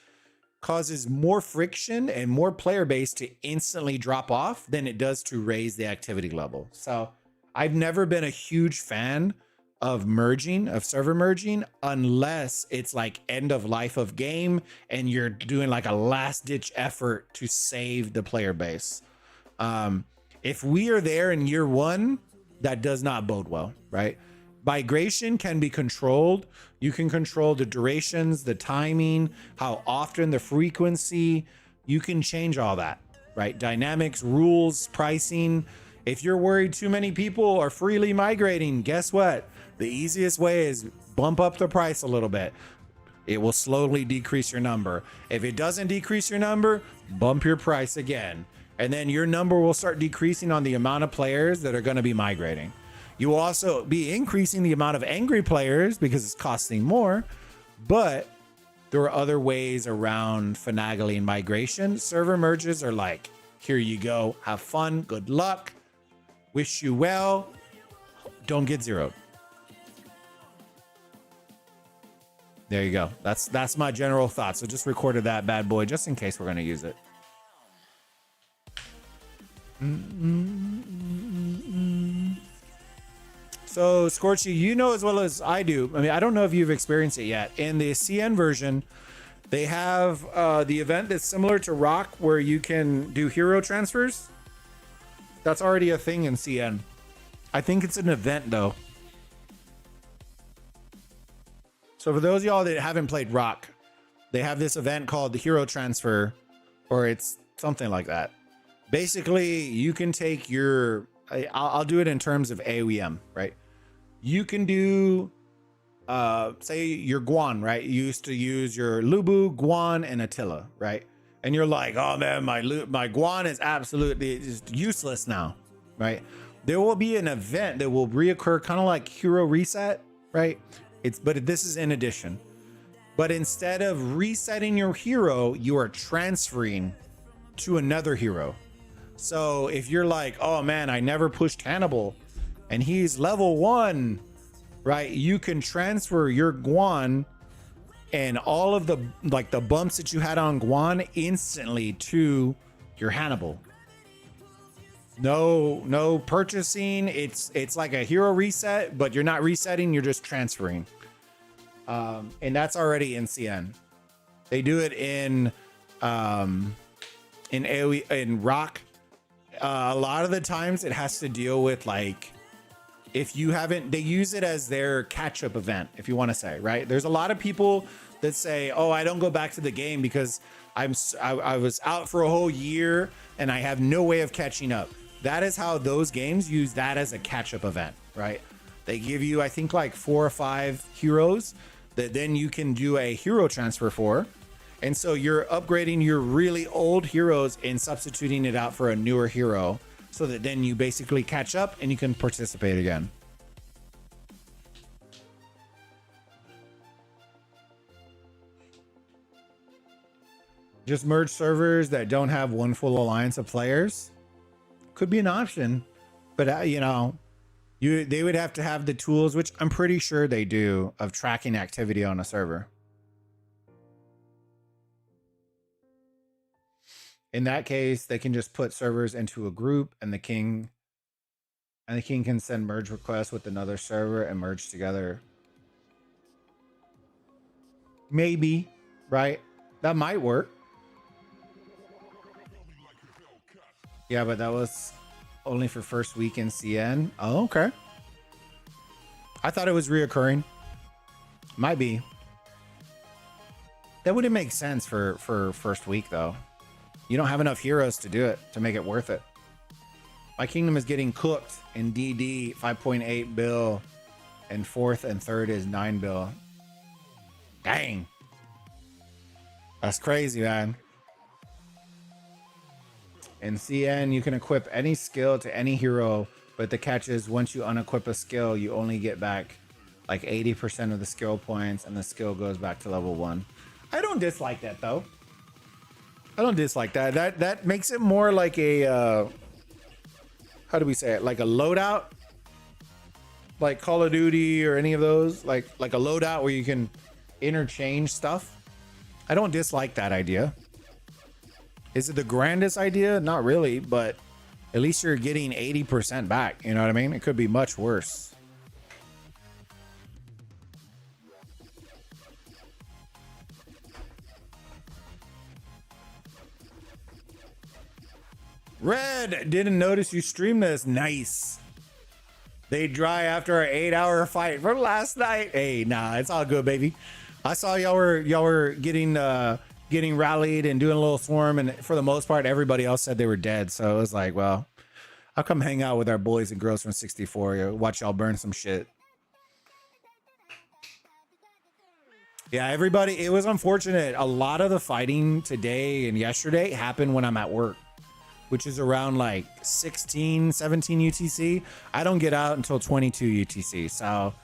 causes more friction and more player base to instantly drop off than it does to raise the activity level. So I've never been a huge fan of merging, of server merging, unless it's like end of life of game and you're doing like a last ditch effort to save the player base. If we are there in year 1, that does not bode well, right? Migration can be controlled. You can control the durations, the timing, how often, the frequency. You can change all that, right? Dynamics, rules, pricing. If you're worried too many people are freely migrating, guess what? The easiest way is bump up the price a little bit. It will slowly decrease your number. If it doesn't decrease your number, bump your price again. And then your number will start decreasing on the amount of players that are going to be migrating. You will also be increasing the amount of angry players because it's costing more, but there are other ways around finagling migration. Server merges are like, here you go, have fun, good luck, wish you well, don't get zeroed. There you go. That's my general thoughts. So just recorded that bad boy just in case we're going to use it. So Scorchy, you know as well as I do. I mean, I don't know if you've experienced it yet. In the CN version, they have the event that's similar to Rock where you can do hero transfers. That's already a thing in CN. I think it's an event though. So for those of y'all that haven't played Rock, they have this event called the hero transfer, or it's something like that. Basically, you can take your, I'll do it in terms of aoem, right? You can do, say your Guan, right? You used to use your Lubu, Guan, and Attila, right? And you're like, oh man, my Guan is absolutely just useless now, right? There will be an event that will reoccur, kind of like hero reset, right? But this is in addition. But instead of resetting your hero, you are transferring to another hero. So if you're like, oh man, I never pushed Hannibal and he's level 1, right? You can transfer your Guan and all of the the bumps that you had on Guan instantly to your Hannibal. No purchasing. It's like a hero reset, but you're not resetting, you're just transferring. And that's already in CN. They do it in AoE, in Rock. A lot of the times it has to deal with like, if you haven't, they use it as their catch-up event, if you want to say, right? There's a lot of people that say, oh, I don't go back to the game because I was out for a whole year and I have no way of catching up. That is how those games use that as a catch-up event, right? They give you, I think, like 4 or 5 heroes that then you can do a hero transfer for. And so you're upgrading your really old heroes and substituting it out for a newer hero so that then you basically catch up and you can participate again. Just merge servers that don't have one full alliance of players could be an option, but you know, they would have to have the tools, which I'm pretty sure they do, of tracking activity on a server. In that case, they can just put servers into a group and the king And the king can send merge requests with another server and merge together. Maybe, right? That might work. Yeah, but that was only for first week in CN. Oh, okay. I thought it was reoccurring. Might be. That wouldn't make sense for first week though. You don't have enough heroes to do it, to make it worth it. My kingdom is getting cooked in DD 5.8 bill, and fourth and third is 9 bill. Dang. That's crazy, man. In CN, you can equip any skill to any hero, but the catch is once you unequip a skill, you only get back like 80% of the skill points, and the skill goes back to level 1. I don't dislike that though. I don't dislike that. That makes it more like a how do we say it? Like a loadout, like Call of Duty or any of those, like a loadout where you can interchange stuff. I don't dislike that idea. Is it the grandest idea? Not really, but at least you're getting 80% back. You know what I mean? It could be much worse. Red, didn't notice you streamed this. Nice. They dry after our 8-hour fight from last night. Hey, nah, it's all good, baby. I saw y'all were getting rallied and doing a little swarm, and for the most part, everybody else said they were dead. So it was like, well, I'll come hang out with our boys and girls from 64. Watch y'all burn some shit. Yeah, everybody, it was unfortunate. A lot of the fighting today and yesterday happened when I'm at work, which is around like 16, 17 UTC. I don't get out until 22 UTC. So,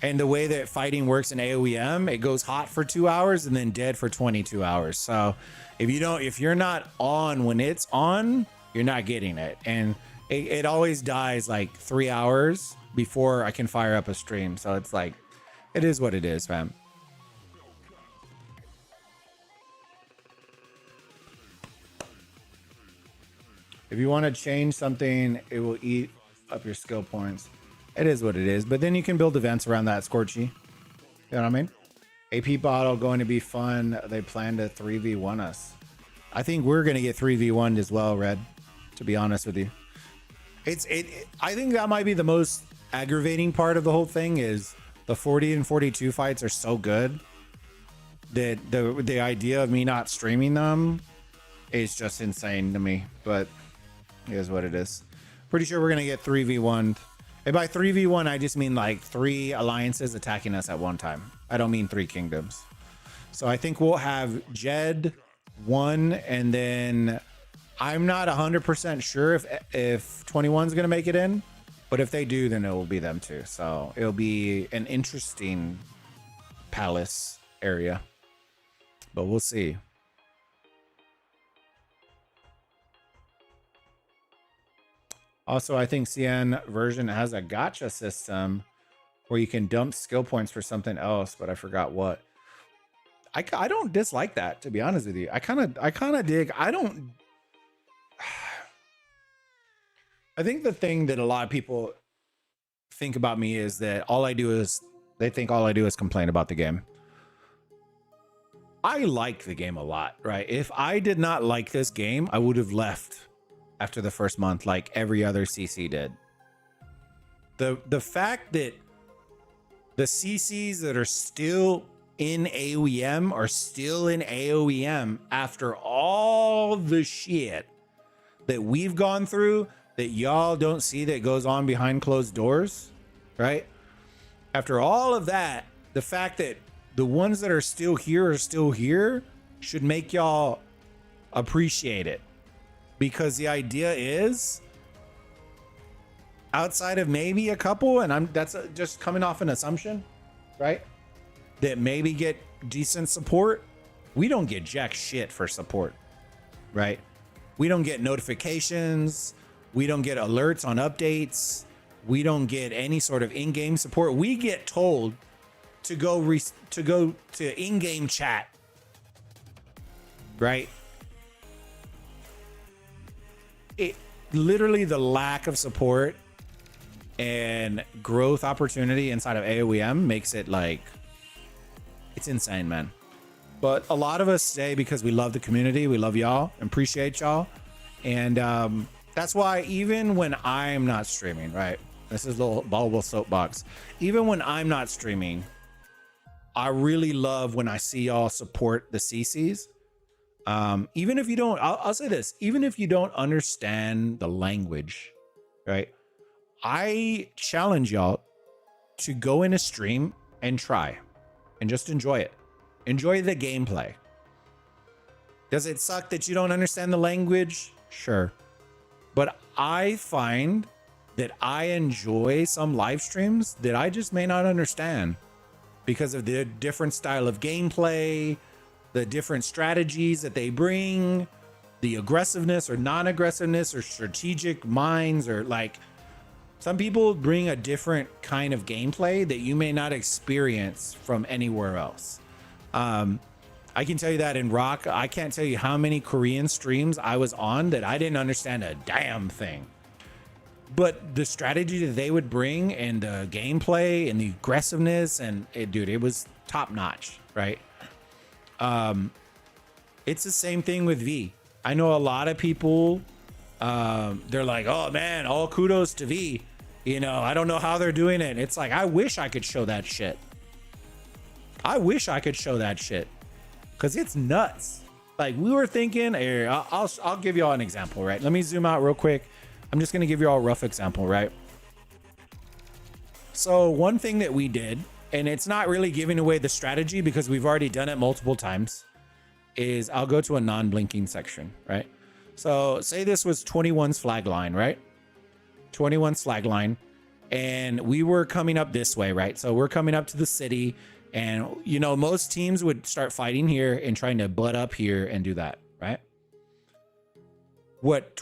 and the way that fighting works in aoem, it goes hot for 2 hours and then dead for 22 hours. So if you're not on when it's on, you're not getting it. And it always dies like 3 hours before I can fire up a stream. So it's like, it is what it is, fam. If you want to change something, it will eat up your skill points. It is what it is. But then you can build events around that, Scorchy. You know what I mean? AP bottle going to be fun. They plan to 3v1 us. I think we're going to get 3v1'd as well, Red, to be honest with you. I think that might be the most aggravating part of the whole thing is the 40 and 42 fights are so good that the idea of me not streaming them is just insane to me. But it is what it is. Pretty sure we're going to get 3v1. And by 3v1, I just mean like 3 alliances attacking us at one time. I don't mean 3 kingdoms. So I think we'll have Jed 1, and then I'm not 100% sure if 21's going to make it in. But if they do, then it will be them too. So it'll be an interesting palace area. But we'll see. Also, I think CN version has a gacha system where you can dump skill points for something else, but I forgot what. I don't dislike that, to be honest with you. I kind of dig. I think the thing that a lot of people think about me is that they think all I do is complain about the game. I like the game a lot, right? If I did not like this game, I would have left after the first month, like every other CC did. The fact that the CCs that are still in aoem are still in aoem after all the shit that we've gone through that y'all don't see that goes on behind closed doors, right? After all of that, the fact that the ones that are still here should make y'all appreciate it. Because the idea is, outside of maybe a couple, and that's just coming off an assumption, right? That maybe get decent support. We don't get jack shit for support, right? We don't get notifications. We don't get alerts on updates. We don't get any sort of in-game support. We get told to go to in-game chat, right? It literally, the lack of support and growth opportunity inside of AoEM makes it like, it's insane, man. But a lot of us stay because we love the community, we love y'all, appreciate y'all, and that's why even when I'm not streaming, right? This is a little ballable soapbox. Even when I'm not streaming, I really love when I see y'all support the CCs. Even if you don't, I'll say this, even if you don't understand the language, right? I challenge y'all to go in a stream and try and just enjoy it. Enjoy the gameplay. Does it suck that you don't understand the language? Sure. But I find that I enjoy some live streams that I just may not understand because of the different style of gameplay, the different strategies that they bring, the aggressiveness or non-aggressiveness or strategic minds, or like some people bring a different kind of gameplay that you may not experience from anywhere else. I can tell you that in Rock, I can't tell you how many Korean streams I was on that I didn't understand a damn thing. But the strategy that they would bring and the gameplay and the aggressiveness and dude, it was top notch, right? It's the same thing with V. I know a lot of people, they're like, oh man, all kudos to V. You know, I don't know how they're doing it. It's like, I wish I could show that shit. I wish I could show that shit. Cause it's nuts. Like we were thinking, here, I'll give y'all an example, right? Let me zoom out real quick. I'm just gonna give you all a rough example, right? So one thing that we did, and it's not really giving away the strategy because we've already done it multiple times, is I'll go to a non-blinking section, right? So say this was 21's flag line, right? 21's flag line. And we were coming up this way, right? So we're coming up to the city, and you know, most teams would start fighting here and trying to butt up here and do that, right? What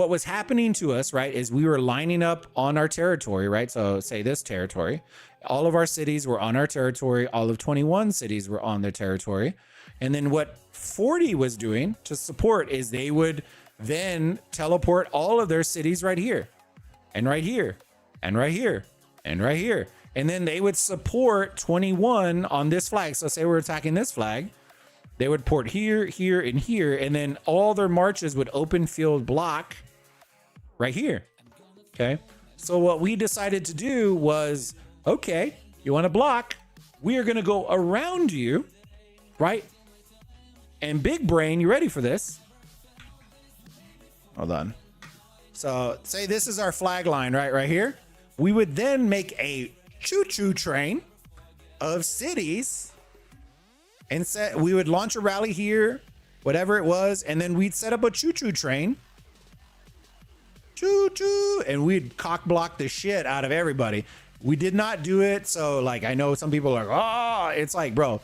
was happening to us, right, is we were lining up on our territory, right? So say this territory, all of our cities were on our territory, all of 21 cities were on their territory. And then what 40 was doing to support is they would then teleport all of their cities right here and right here and right here and right here. And then they would support 21 on this flag. So say we're attacking this flag, they would port here, here, and here. And then all their marches would open field block right here. Okay. So what we decided to do was, okay, you want to block? We are going to go around you, right? And big brain, you ready for this? Hold on. So say this is our flag line, right here. We would then make a choo-choo train of cities and we would launch a rally here, whatever it was, and then we'd set up a choo-choo train, choo-choo, and we'd cock block the shit out of everybody. We did not do it, so like I know some people are like, oh, it's like, bro,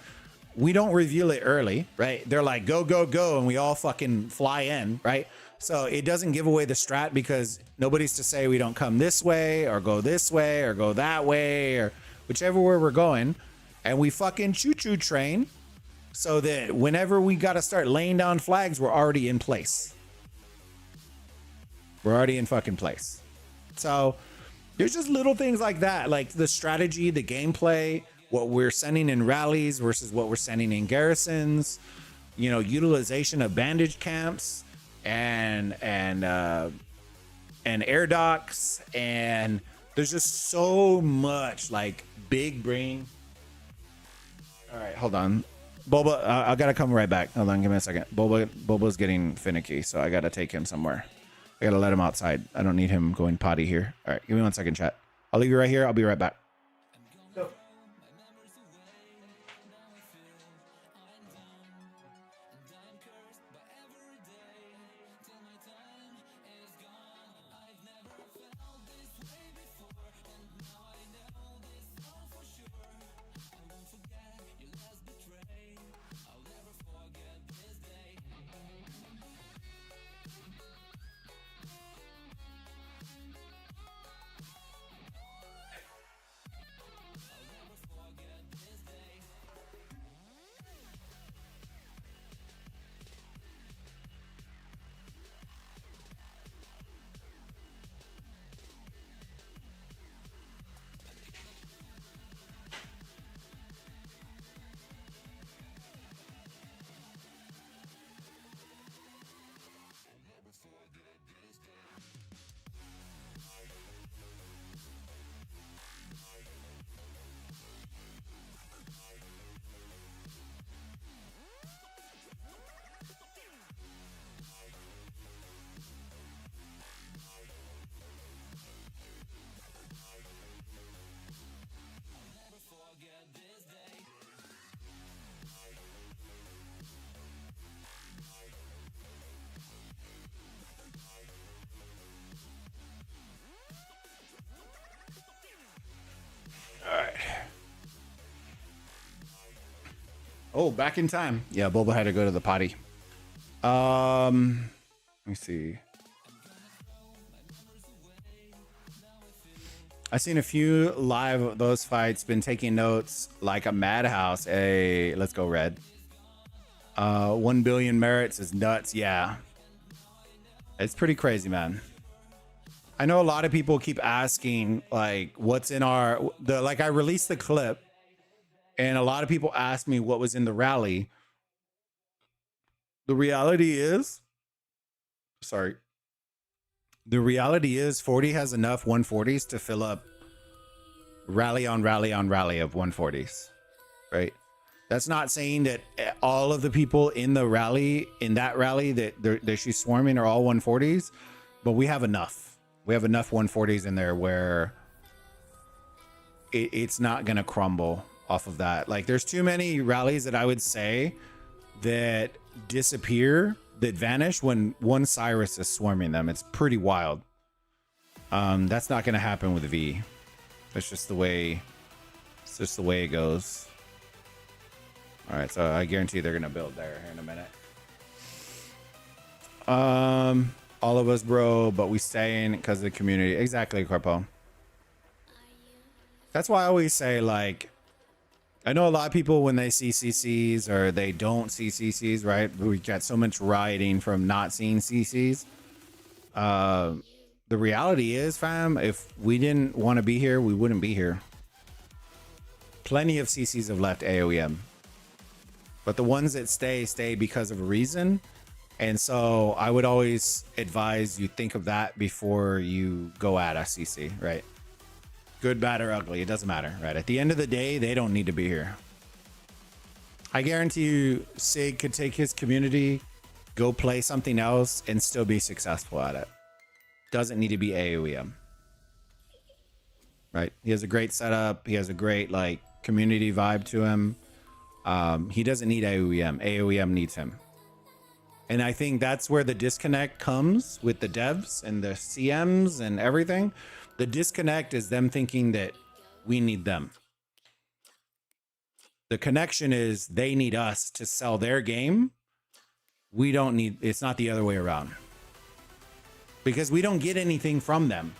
we don't reveal it early, right? They're like, go, go, go, and we all fucking fly in, right? So it doesn't give away the strat because nobody's to say we don't come this way or go this way or go that way or whichever way we're going. And we fucking choo-choo train so that whenever we got to start laying down flags, we're already in place. We're already in fucking place. So there's just little things like that, like the strategy, the gameplay, what we're sending in rallies versus what we're sending in garrisons, you know, utilization of bandage camps and air docks, and there's just so much like big brain. All right, hold on. Boba, I gotta come right back. Hold on, give me a second. Boba's getting finicky, so I gotta take him somewhere. I gotta let him outside. I don't need him going potty here. All right, give me 1 second, chat. I'll leave you right here. I'll be right back. Oh, back in time. Yeah, Bulba had to go to the potty. Let me see. I've seen a few live of those fights, been taking notes like a madhouse. Hey, let's go red. 1 billion merits is nuts. Yeah. It's pretty crazy, man. I know a lot of people keep asking like what's in our I released the clip and a lot of people ask me what was in the rally. The reality is, the reality is 40 has enough 140s to fill up rally on rally on rally of 140s, right? That's not saying that all of the people in the rally, in that rally that she's swarming are all 140s, but we have enough. We have enough 140s in there where it's not going to crumble off of that. Like there's too many rallies that I would say that disappear, that vanish when one Cyrus is swarming them. It's pretty wild. That's not going to happen with V. It's just the way it goes. All right, so I guarantee they're going to build there in a minute. All of us, bro, but we staying because of the community. Exactly, Corpo. That's why I always say, like, I know a lot of people when they see CCs or they don't see CCs, right? We got so much rioting from not seeing CCs. The reality is, fam, if we didn't want to be here, we wouldn't be here. Plenty of CCs have left aoem. But the ones that stay because of a reason. And so I would always advise you think of that before you go at a CC, right? Good, bad, or ugly, it doesn't matter, right? At the end of the day, they don't need to be here. I guarantee you, Sig could take his community, go play something else, and still be successful at it. Doesn't need to be aoem, right? He has a great setup. He has a great like community vibe to him. He doesn't need aoem. aoem needs him. And I think that's where the disconnect comes with the devs and the CMs and everything. The disconnect is them thinking that we need them. The connection is they need us to sell their game. We don't need, it's not the other way around. Because we don't get anything from them,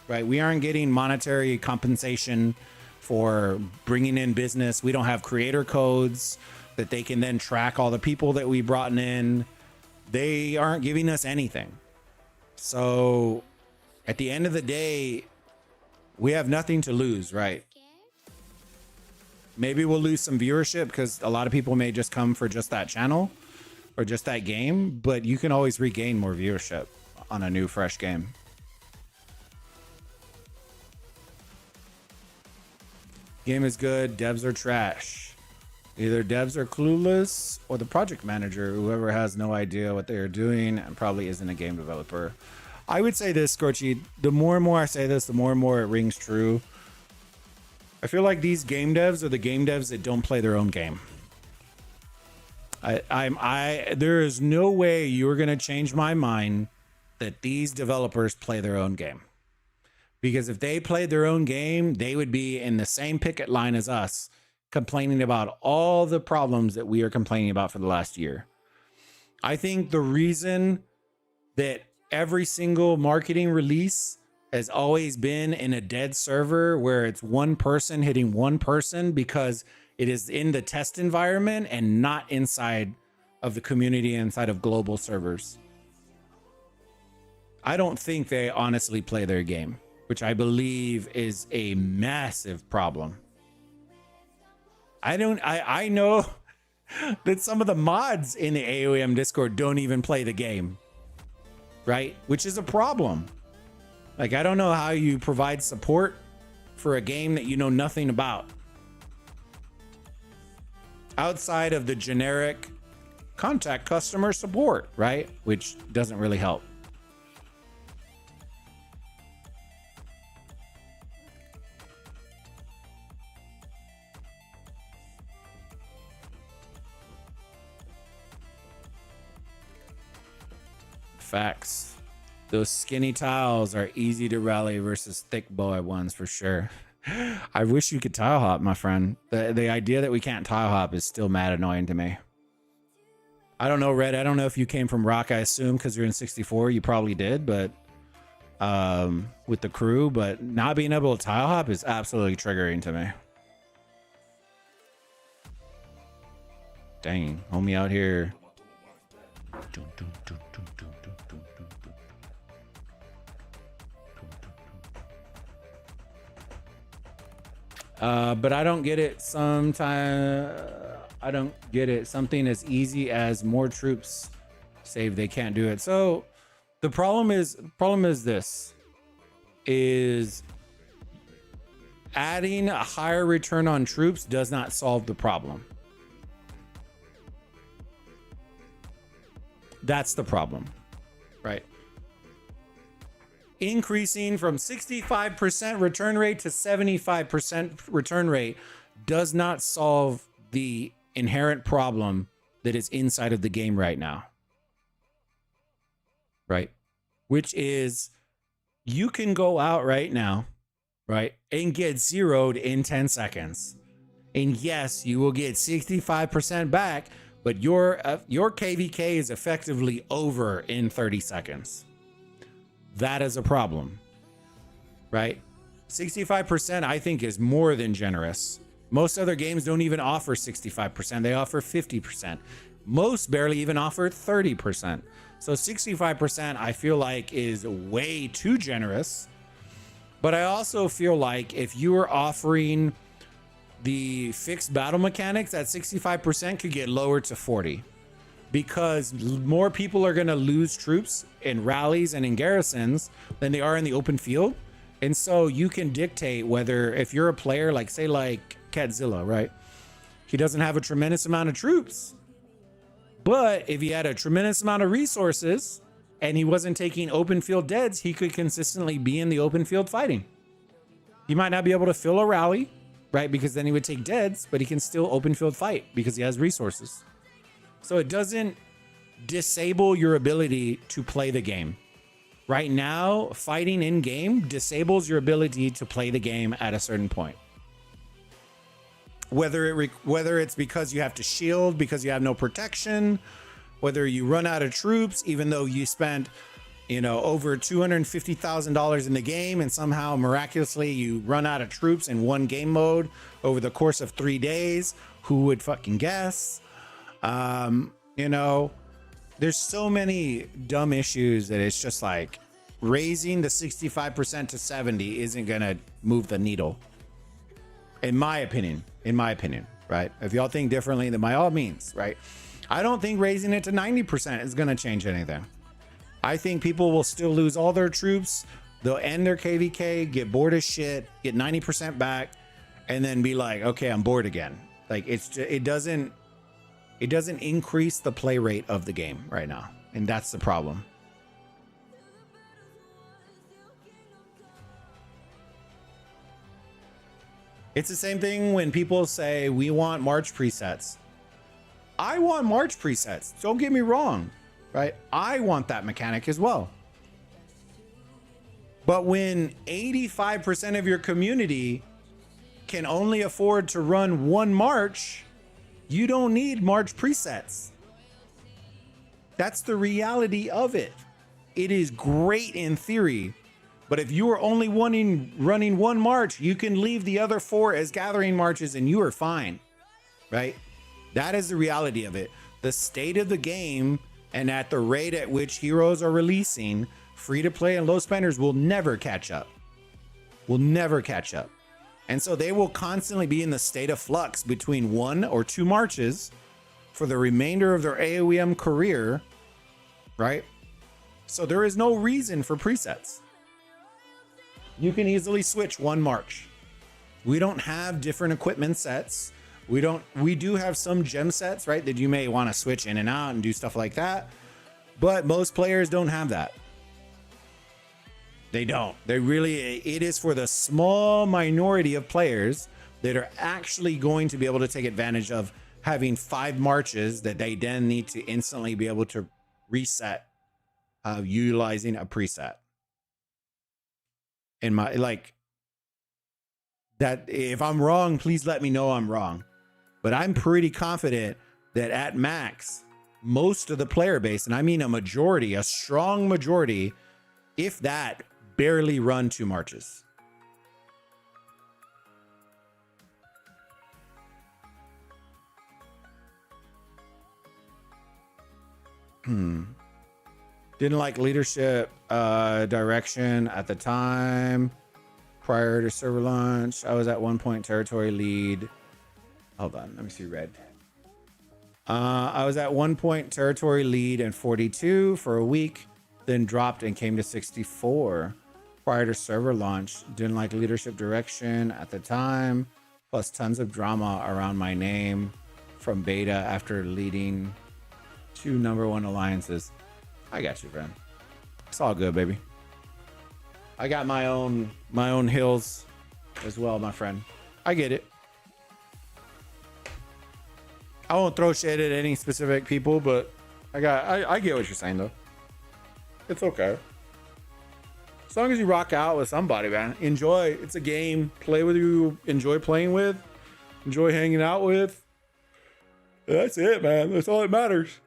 right? We aren't getting monetary compensation for bringing in business. We don't have creator codes that they can then track all the people that we brought in. They aren't giving us anything. So at the end of the day, we have nothing to lose, right? Maybe we'll lose some viewership because a lot of people may just come for just that channel or just that game, but you can always regain more viewership on a new, fresh game. Game is good, devs are trash. Either devs are clueless or the project manager, whoever has no idea what they are doing and probably isn't a game developer. I would say this, Scorchy, the more and more I say this, the more and more it rings true. I feel like these game devs are the game devs that don't play their own game. There is no way you're going to change my mind that these developers play their own game. Because if they played their own game, they would be in the same picket line as us, complaining about all the problems that we are complaining about for the last year. I think the reason that every single marketing release has always been in a dead server where it's one person hitting one person because it is in the test environment and not inside of the community, inside of global servers. I don't think they honestly play their game, which I believe is a massive problem. I know that some of the mods in the aoem Discord don't even play the game, right? Which is a problem. Like, I don't know how you provide support for a game that you know nothing about. Outside of the generic contact customer support, right? Which doesn't really help. Facts. Those skinny tiles are easy to rally versus thick boy ones for sure. I wish you could tile hop, my friend. The idea that we can't tile hop is still mad annoying to me. I don't know, Red. I don't know if you came from Rock. I assume because you're in 64, you probably did, but with the crew. But not being able to tile hop is absolutely triggering to me. Dang, homie out here. But I don't get it sometimes. I don't get it. Something as easy as more troops save, they can't do it. So the problem is this is adding a higher return on troops does not solve the problem. That's the problem, right? Increasing from 65% return rate to 75% return rate does not solve the inherent problem that is inside of the game right now. Right? Which is you can go out right now, right, and get zeroed in 10 seconds. And yes, you will get 65% back, but your KvK is effectively over in 30 seconds. That is a problem, right? 65% I think is more than generous. Most other games don't even offer 65%. They offer 50%. Most barely even offer 30%. So 65% I feel like is way too generous. But I also feel like if you are offering the fixed battle mechanics at 65% could get lowered to 40, because more people are going to lose troops in rallies and in garrisons than they are in the open field. And so you can dictate whether, if you're a player like, say, like Catzilla, right? He doesn't have a tremendous amount of troops, but if he had a tremendous amount of resources and he wasn't taking open field deads, he could consistently be in the open field fighting. He might not be able to fill a rally, right? Because then he would take deads, but he can still open field fight because he has resources. So it doesn't disable your ability to play the game. Right now, fighting in game disables your ability to play the game at a certain point. Whether it's because you have to shield because you have no protection, whether you run out of troops even though you spent, over $250,000 in the game, and somehow miraculously you run out of troops in one game mode over the course of 3 days. Who would fucking guess? There's so many dumb issues that it's just like raising the 65% to 70 isn't gonna move the needle. In my opinion, right? If y'all think differently, then by all means, right? I don't think raising it to 90% is gonna change anything. I think people will still lose all their troops. They'll end their KvK, get bored as shit, get 90% back, and then be like, okay, I'm bored again. Like it doesn't increase the play rate of the game right now. And that's the problem. It's the same thing when people say we want March presets. I want March presets. Don't get me wrong, right? I want that mechanic as well. But when 85% of your community can only afford to run one March, you don't need March presets. That's the reality of it. It is great in theory, but if you are only running one March, you can leave the other 4 as gathering marches and you are fine, right? That is the reality of it. The state of the game and at the rate at which heroes are releasing, free to play and low spenders will never catch up. Will never catch up. And so they will constantly be in the state of flux between 1 or 2 marches for the remainder of their aoem career, right? So there is no reason for presets. You can easily switch one march. We don't have different equipment sets. We do have some gem sets, right? That you may want to switch in and out and do stuff like that. But most players don't have that. They don't. It is for the small minority of players that are actually going to be able to take advantage of having 5 marches that they then need to instantly be able to reset utilizing a preset. That if I'm wrong, please let me know I'm wrong. But I'm pretty confident that at max, most of the player base, and I mean a majority, a strong majority, if that, barely run 2 marches. Didn't like leadership direction at the time. Prior to server launch, I was at one point territory lead. Hold on, let me see red. I was at one point territory lead and 42 for a week, then dropped and came to 64. Prior to server launch, didn't like leadership direction at the time, plus tons of drama around my name from beta after leading 2 #1 alliances. I got you, friend. It's all good, baby. I got my own hills as well, my friend. I get it. I won't throw shade at any specific people, but I get what you're saying though. It's okay. As long as you rock out with somebody, man. Enjoy. It's a game. Play with you enjoy playing with. Enjoy hanging out with. That's it, man. That's all that matters.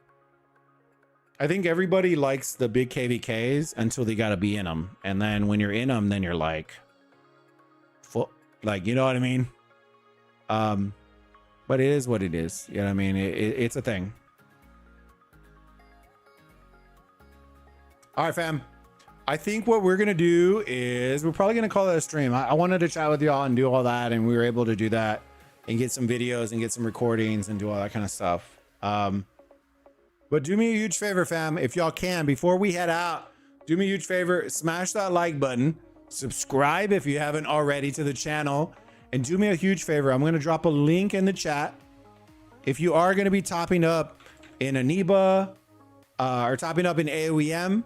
I think everybody likes the big KvKs until they gotta be in them. And then when you're in them, then you're like, you know what I mean? But it is what it is. You know what I mean? It's a thing. All right, fam. I think what we're going to do is we're probably going to call that a stream. I wanted to chat with y'all and do all that. And we were able to do that and get some videos and get some recordings and do all that kind of stuff. But do me a huge favor, fam. If y'all can, before we head out, do me a huge favor. Smash that like button. Subscribe if you haven't already to the channel. And do me a huge favor. I'm going to drop a link in the chat. If you are going to be topping up in eneba or topping up in aoem,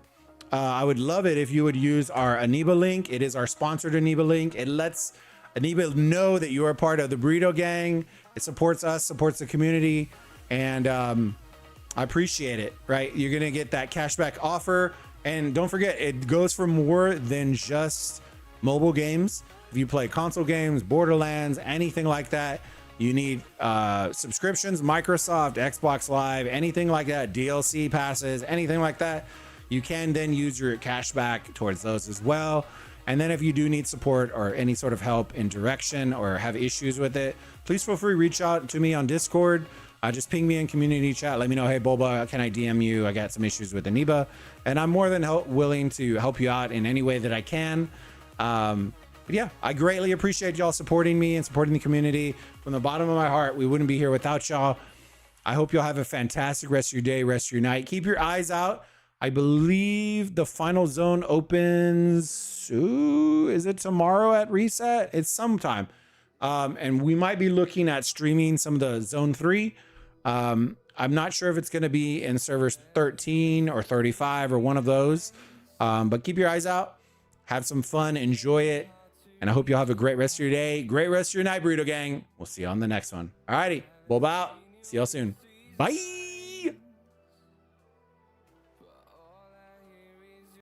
I would love it if you would use our eneba link. It is our sponsored eneba link. It lets eneba know that you are part of the Burrito gang. It supports us, supports the community. And I appreciate it, right? You're going to get that cashback offer. And don't forget, it goes for more than just mobile games. If you play console games, Borderlands, anything like that, you need subscriptions, Microsoft, Xbox Live, anything like that, DLC passes, anything like that, you can then use your cash back towards those as well. And then if you do need support or any sort of help in direction or have issues with it, please feel free to reach out to me on Discord. Just ping me in community chat. Let me know, hey, Boba, can I DM you? I got some issues with eneba. And I'm more than willing to help you out in any way that I can. But yeah, I greatly appreciate y'all supporting me and supporting the community. From the bottom of my heart, we wouldn't be here without y'all. I hope y'all have a fantastic rest of your day, rest of your night. Keep your eyes out. I believe the final zone opens, is it tomorrow at reset? It's sometime. And we might be looking at streaming some of the zone 3. I'm not sure if it's going to be in servers 13 or 35 or one of those. But keep your eyes out. Have some fun. Enjoy it. And I hope you'll have a great rest of your day. Great rest of your night, Burrito Gang. We'll see you on the next one. All righty. Bulb out. See y'all soon. Bye.